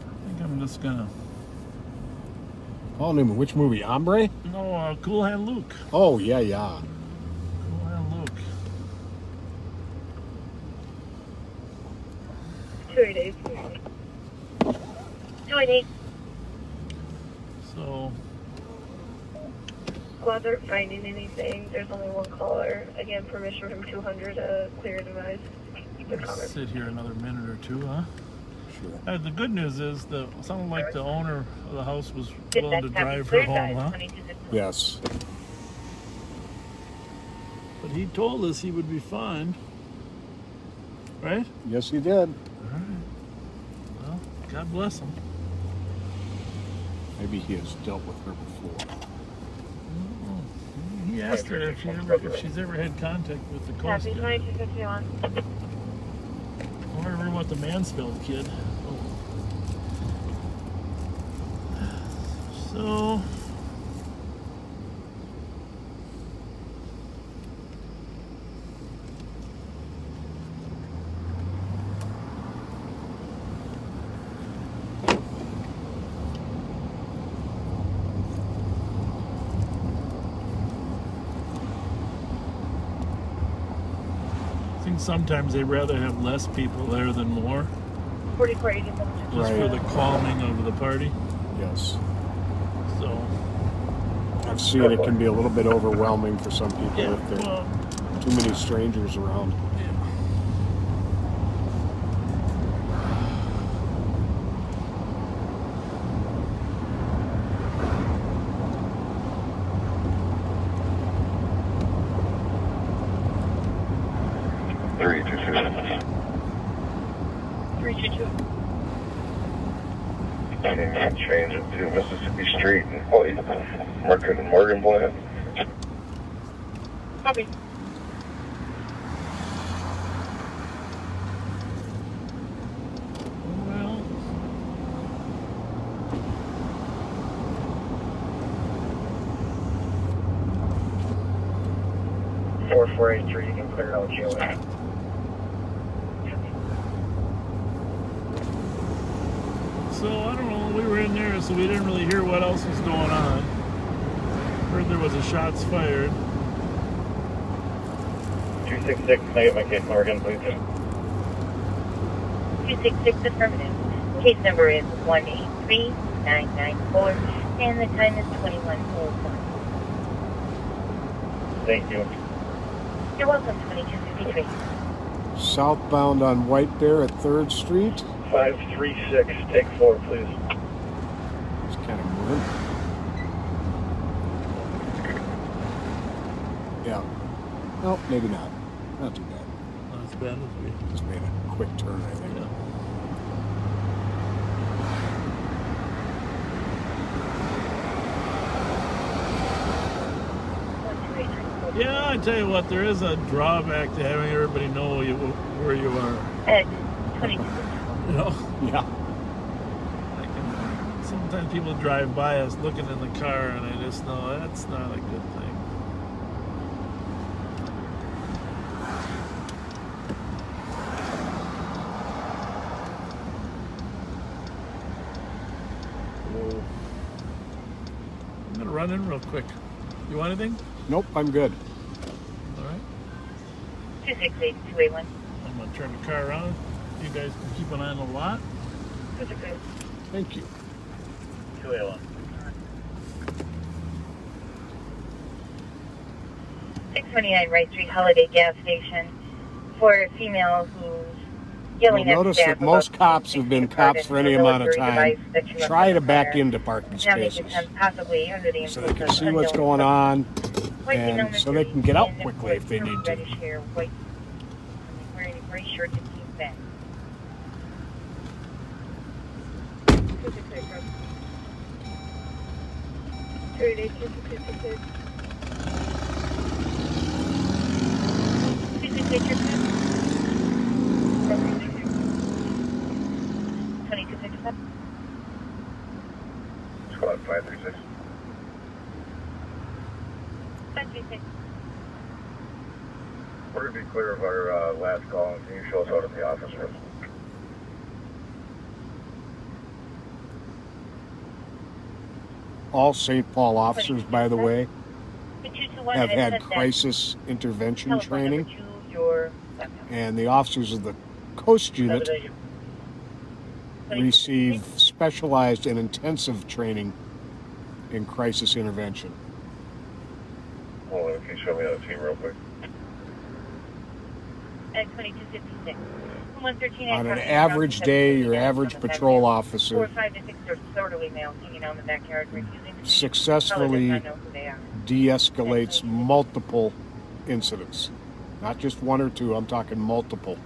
B: I think I'm just gonna...
C: Paul Newman, which movie? Hombre?
B: No, Cool Hand Luke.
C: Oh, yeah.
B: Cool Hand Luke.
F: 288. 288.
B: So...
F: Squads aren't finding anything. There's only one caller. Again, permission from 200 to clear device.
B: Let's sit here another minute or two, huh?
C: Sure.
B: The good news is it sounded like the owner of the house was willing to drive her home, huh?
C: Yes.
B: But he told us he would be fine. Right?
C: Yes, he did.
B: All right. Well, God bless him.
C: Maybe he has dealt with her before.
B: He asked her if she's ever had contact with the Coast Guard. I wonder about the Mansfield kid. So... think sometimes they'd rather have less people there than more.
D: 4487.
B: Just for the calming of the party.
C: Yes.
B: So.
C: I've seen it can be a little bit overwhelming for some people if there are too many strangers around.
L: Change it to Mississippi Street and White, Market and Morgan Plant.
D: Copy.
B: Well.
E: Four 483, you can clear out GOA.
B: So, I don't know, we were in there, so we didn't really hear what else was going on. Heard there was a shots fired.
L: 266, can I get my case number again, please?
P: 266 affirmative. Case number is 183994, and the time is 21:04.
L: Thank you.
P: You're welcome, 2253.
C: Southbound on White Bear at 3rd Street.
L: 536, take 4, please.
C: It's kind of moving. Yeah. No, maybe not. Not too bad.
B: Not as bad as we
C: just made a quick turn, I think.
B: Yeah, I tell you what, there is a drawback to having everybody know where you are.
P: 22.
B: You know?
C: Yeah.
B: Sometimes people drive by us looking in the car, and I just know that's not a good thing. I'm going to run in real quick. You want anything?
C: Nope, I'm good.
B: All right.
P: 268-281.
B: I'm going to turn the car around. You guys can keep an eye on the lot.
C: Thank you.
L: 281.
P: 629 Wright Street Holiday Gas Station for a female who's yelling
C: You'll
P: at
C: notice
P: staff
C: that most
P: about
C: cops have been cops for any amount of time. Try to back into parking spaces
P: possibly under the
C: so they can see what's going on and so they can get out quickly if they need to.
P: Wearing a gray shirt and jeans back.
L: Squad 536.
P: 536.
L: We're going to be clear of our last call, and can you show us out at the office first?
C: All St. Paul officers, by the way, have had crisis intervention training, and the officers of the Coast Unit receive specialized and intensive training in crisis intervention.
L: Hold on, can you show me how to team real quick?
P: At 2256.
C: On an average day, your average patrol officer
P: 5 to 6 disorderly males hanging out in the backyard refusing to
C: successfully de-escalates multiple incidents. Not just one or two, I'm talking multiple.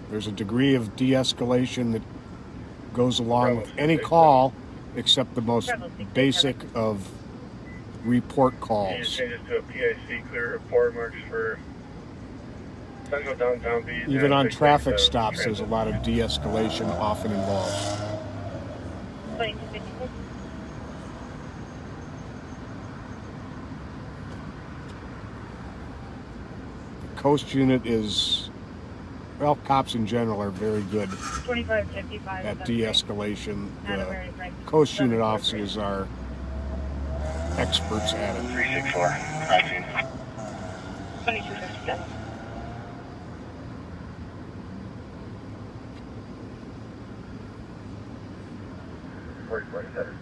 C: There's a degree of de-escalation that goes along with any call except the most basic of report calls.
L: Change it to a PIC clear report marks for Central Downtown Beach.
C: Even on traffic stops, there's a lot of de-escalation often involved.
P: 2256.
C: The Coast Unit is, well, cops in general are very good
P: 2555.
C: at de-escalation. The Coast Unit officers are experts at it.
L: 364.
P: 2257.
L: 4047.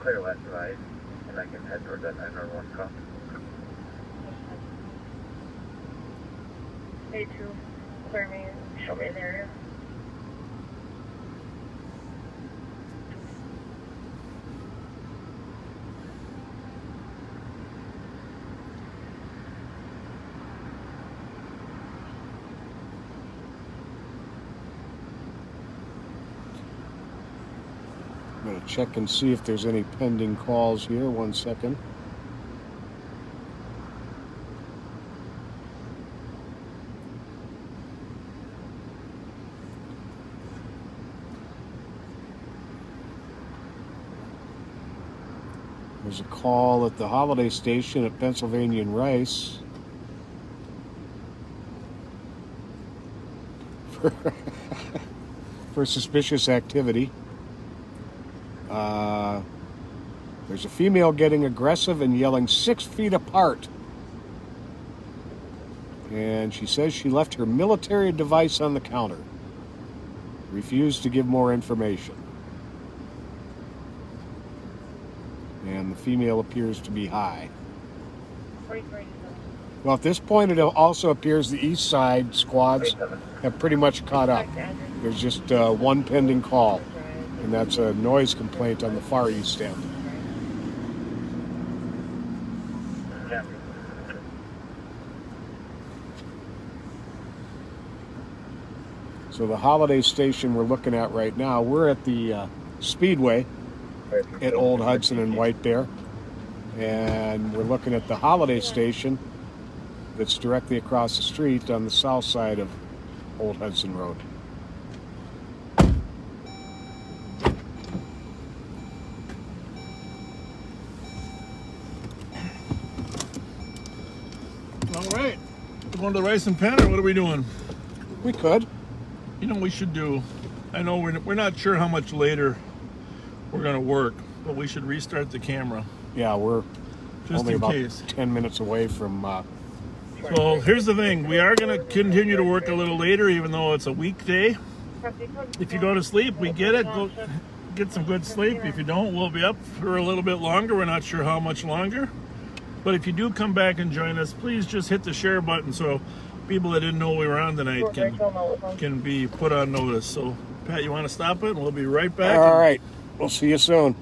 L: Clear left side, and I can head toward that 911 call.
D: A2, clear me, show me an area.
C: I'm going to check and see if there's any pending calls here. 1 second. There's a call at the holiday station at Pennsylvania and Rice for suspicious activity. There's a female getting aggressive and yelling 6 feet apart. And she says she left her military device on the counter. Refused to give more information. And the female appears to be high. Well, at this point, it also appears the east side squads have pretty much caught up. There's just one pending call, and that's a noise complaint on the far east end. So the holiday station we're looking at right now, we're at the Speedway at Old Hudson and White Bear, and we're looking at the holiday station that's directly across the street on the south side of Old Hudson Road.
B: All right, we're going to the Rice and Penn, or what are we doing?
C: We could.
B: You know, we should do, I know we're not sure how much later we're going to work, but we should restart the camera.
C: Yeah, we're
B: just
C: only
B: in
C: about
B: case.
C: 10 minutes away from...
B: So here's the thing. We are going to continue to work a little later, even though it's a weekday. If you go to sleep, we get it. Go get some good sleep. If you don't, we'll be up for a little bit longer. We're not sure how much longer. But if you do come back and join us, please just hit the share button so people that didn't know we were on tonight can be put on notice. So, Pat, you want to stop it? We'll be right back.
C: All right. We'll see you soon.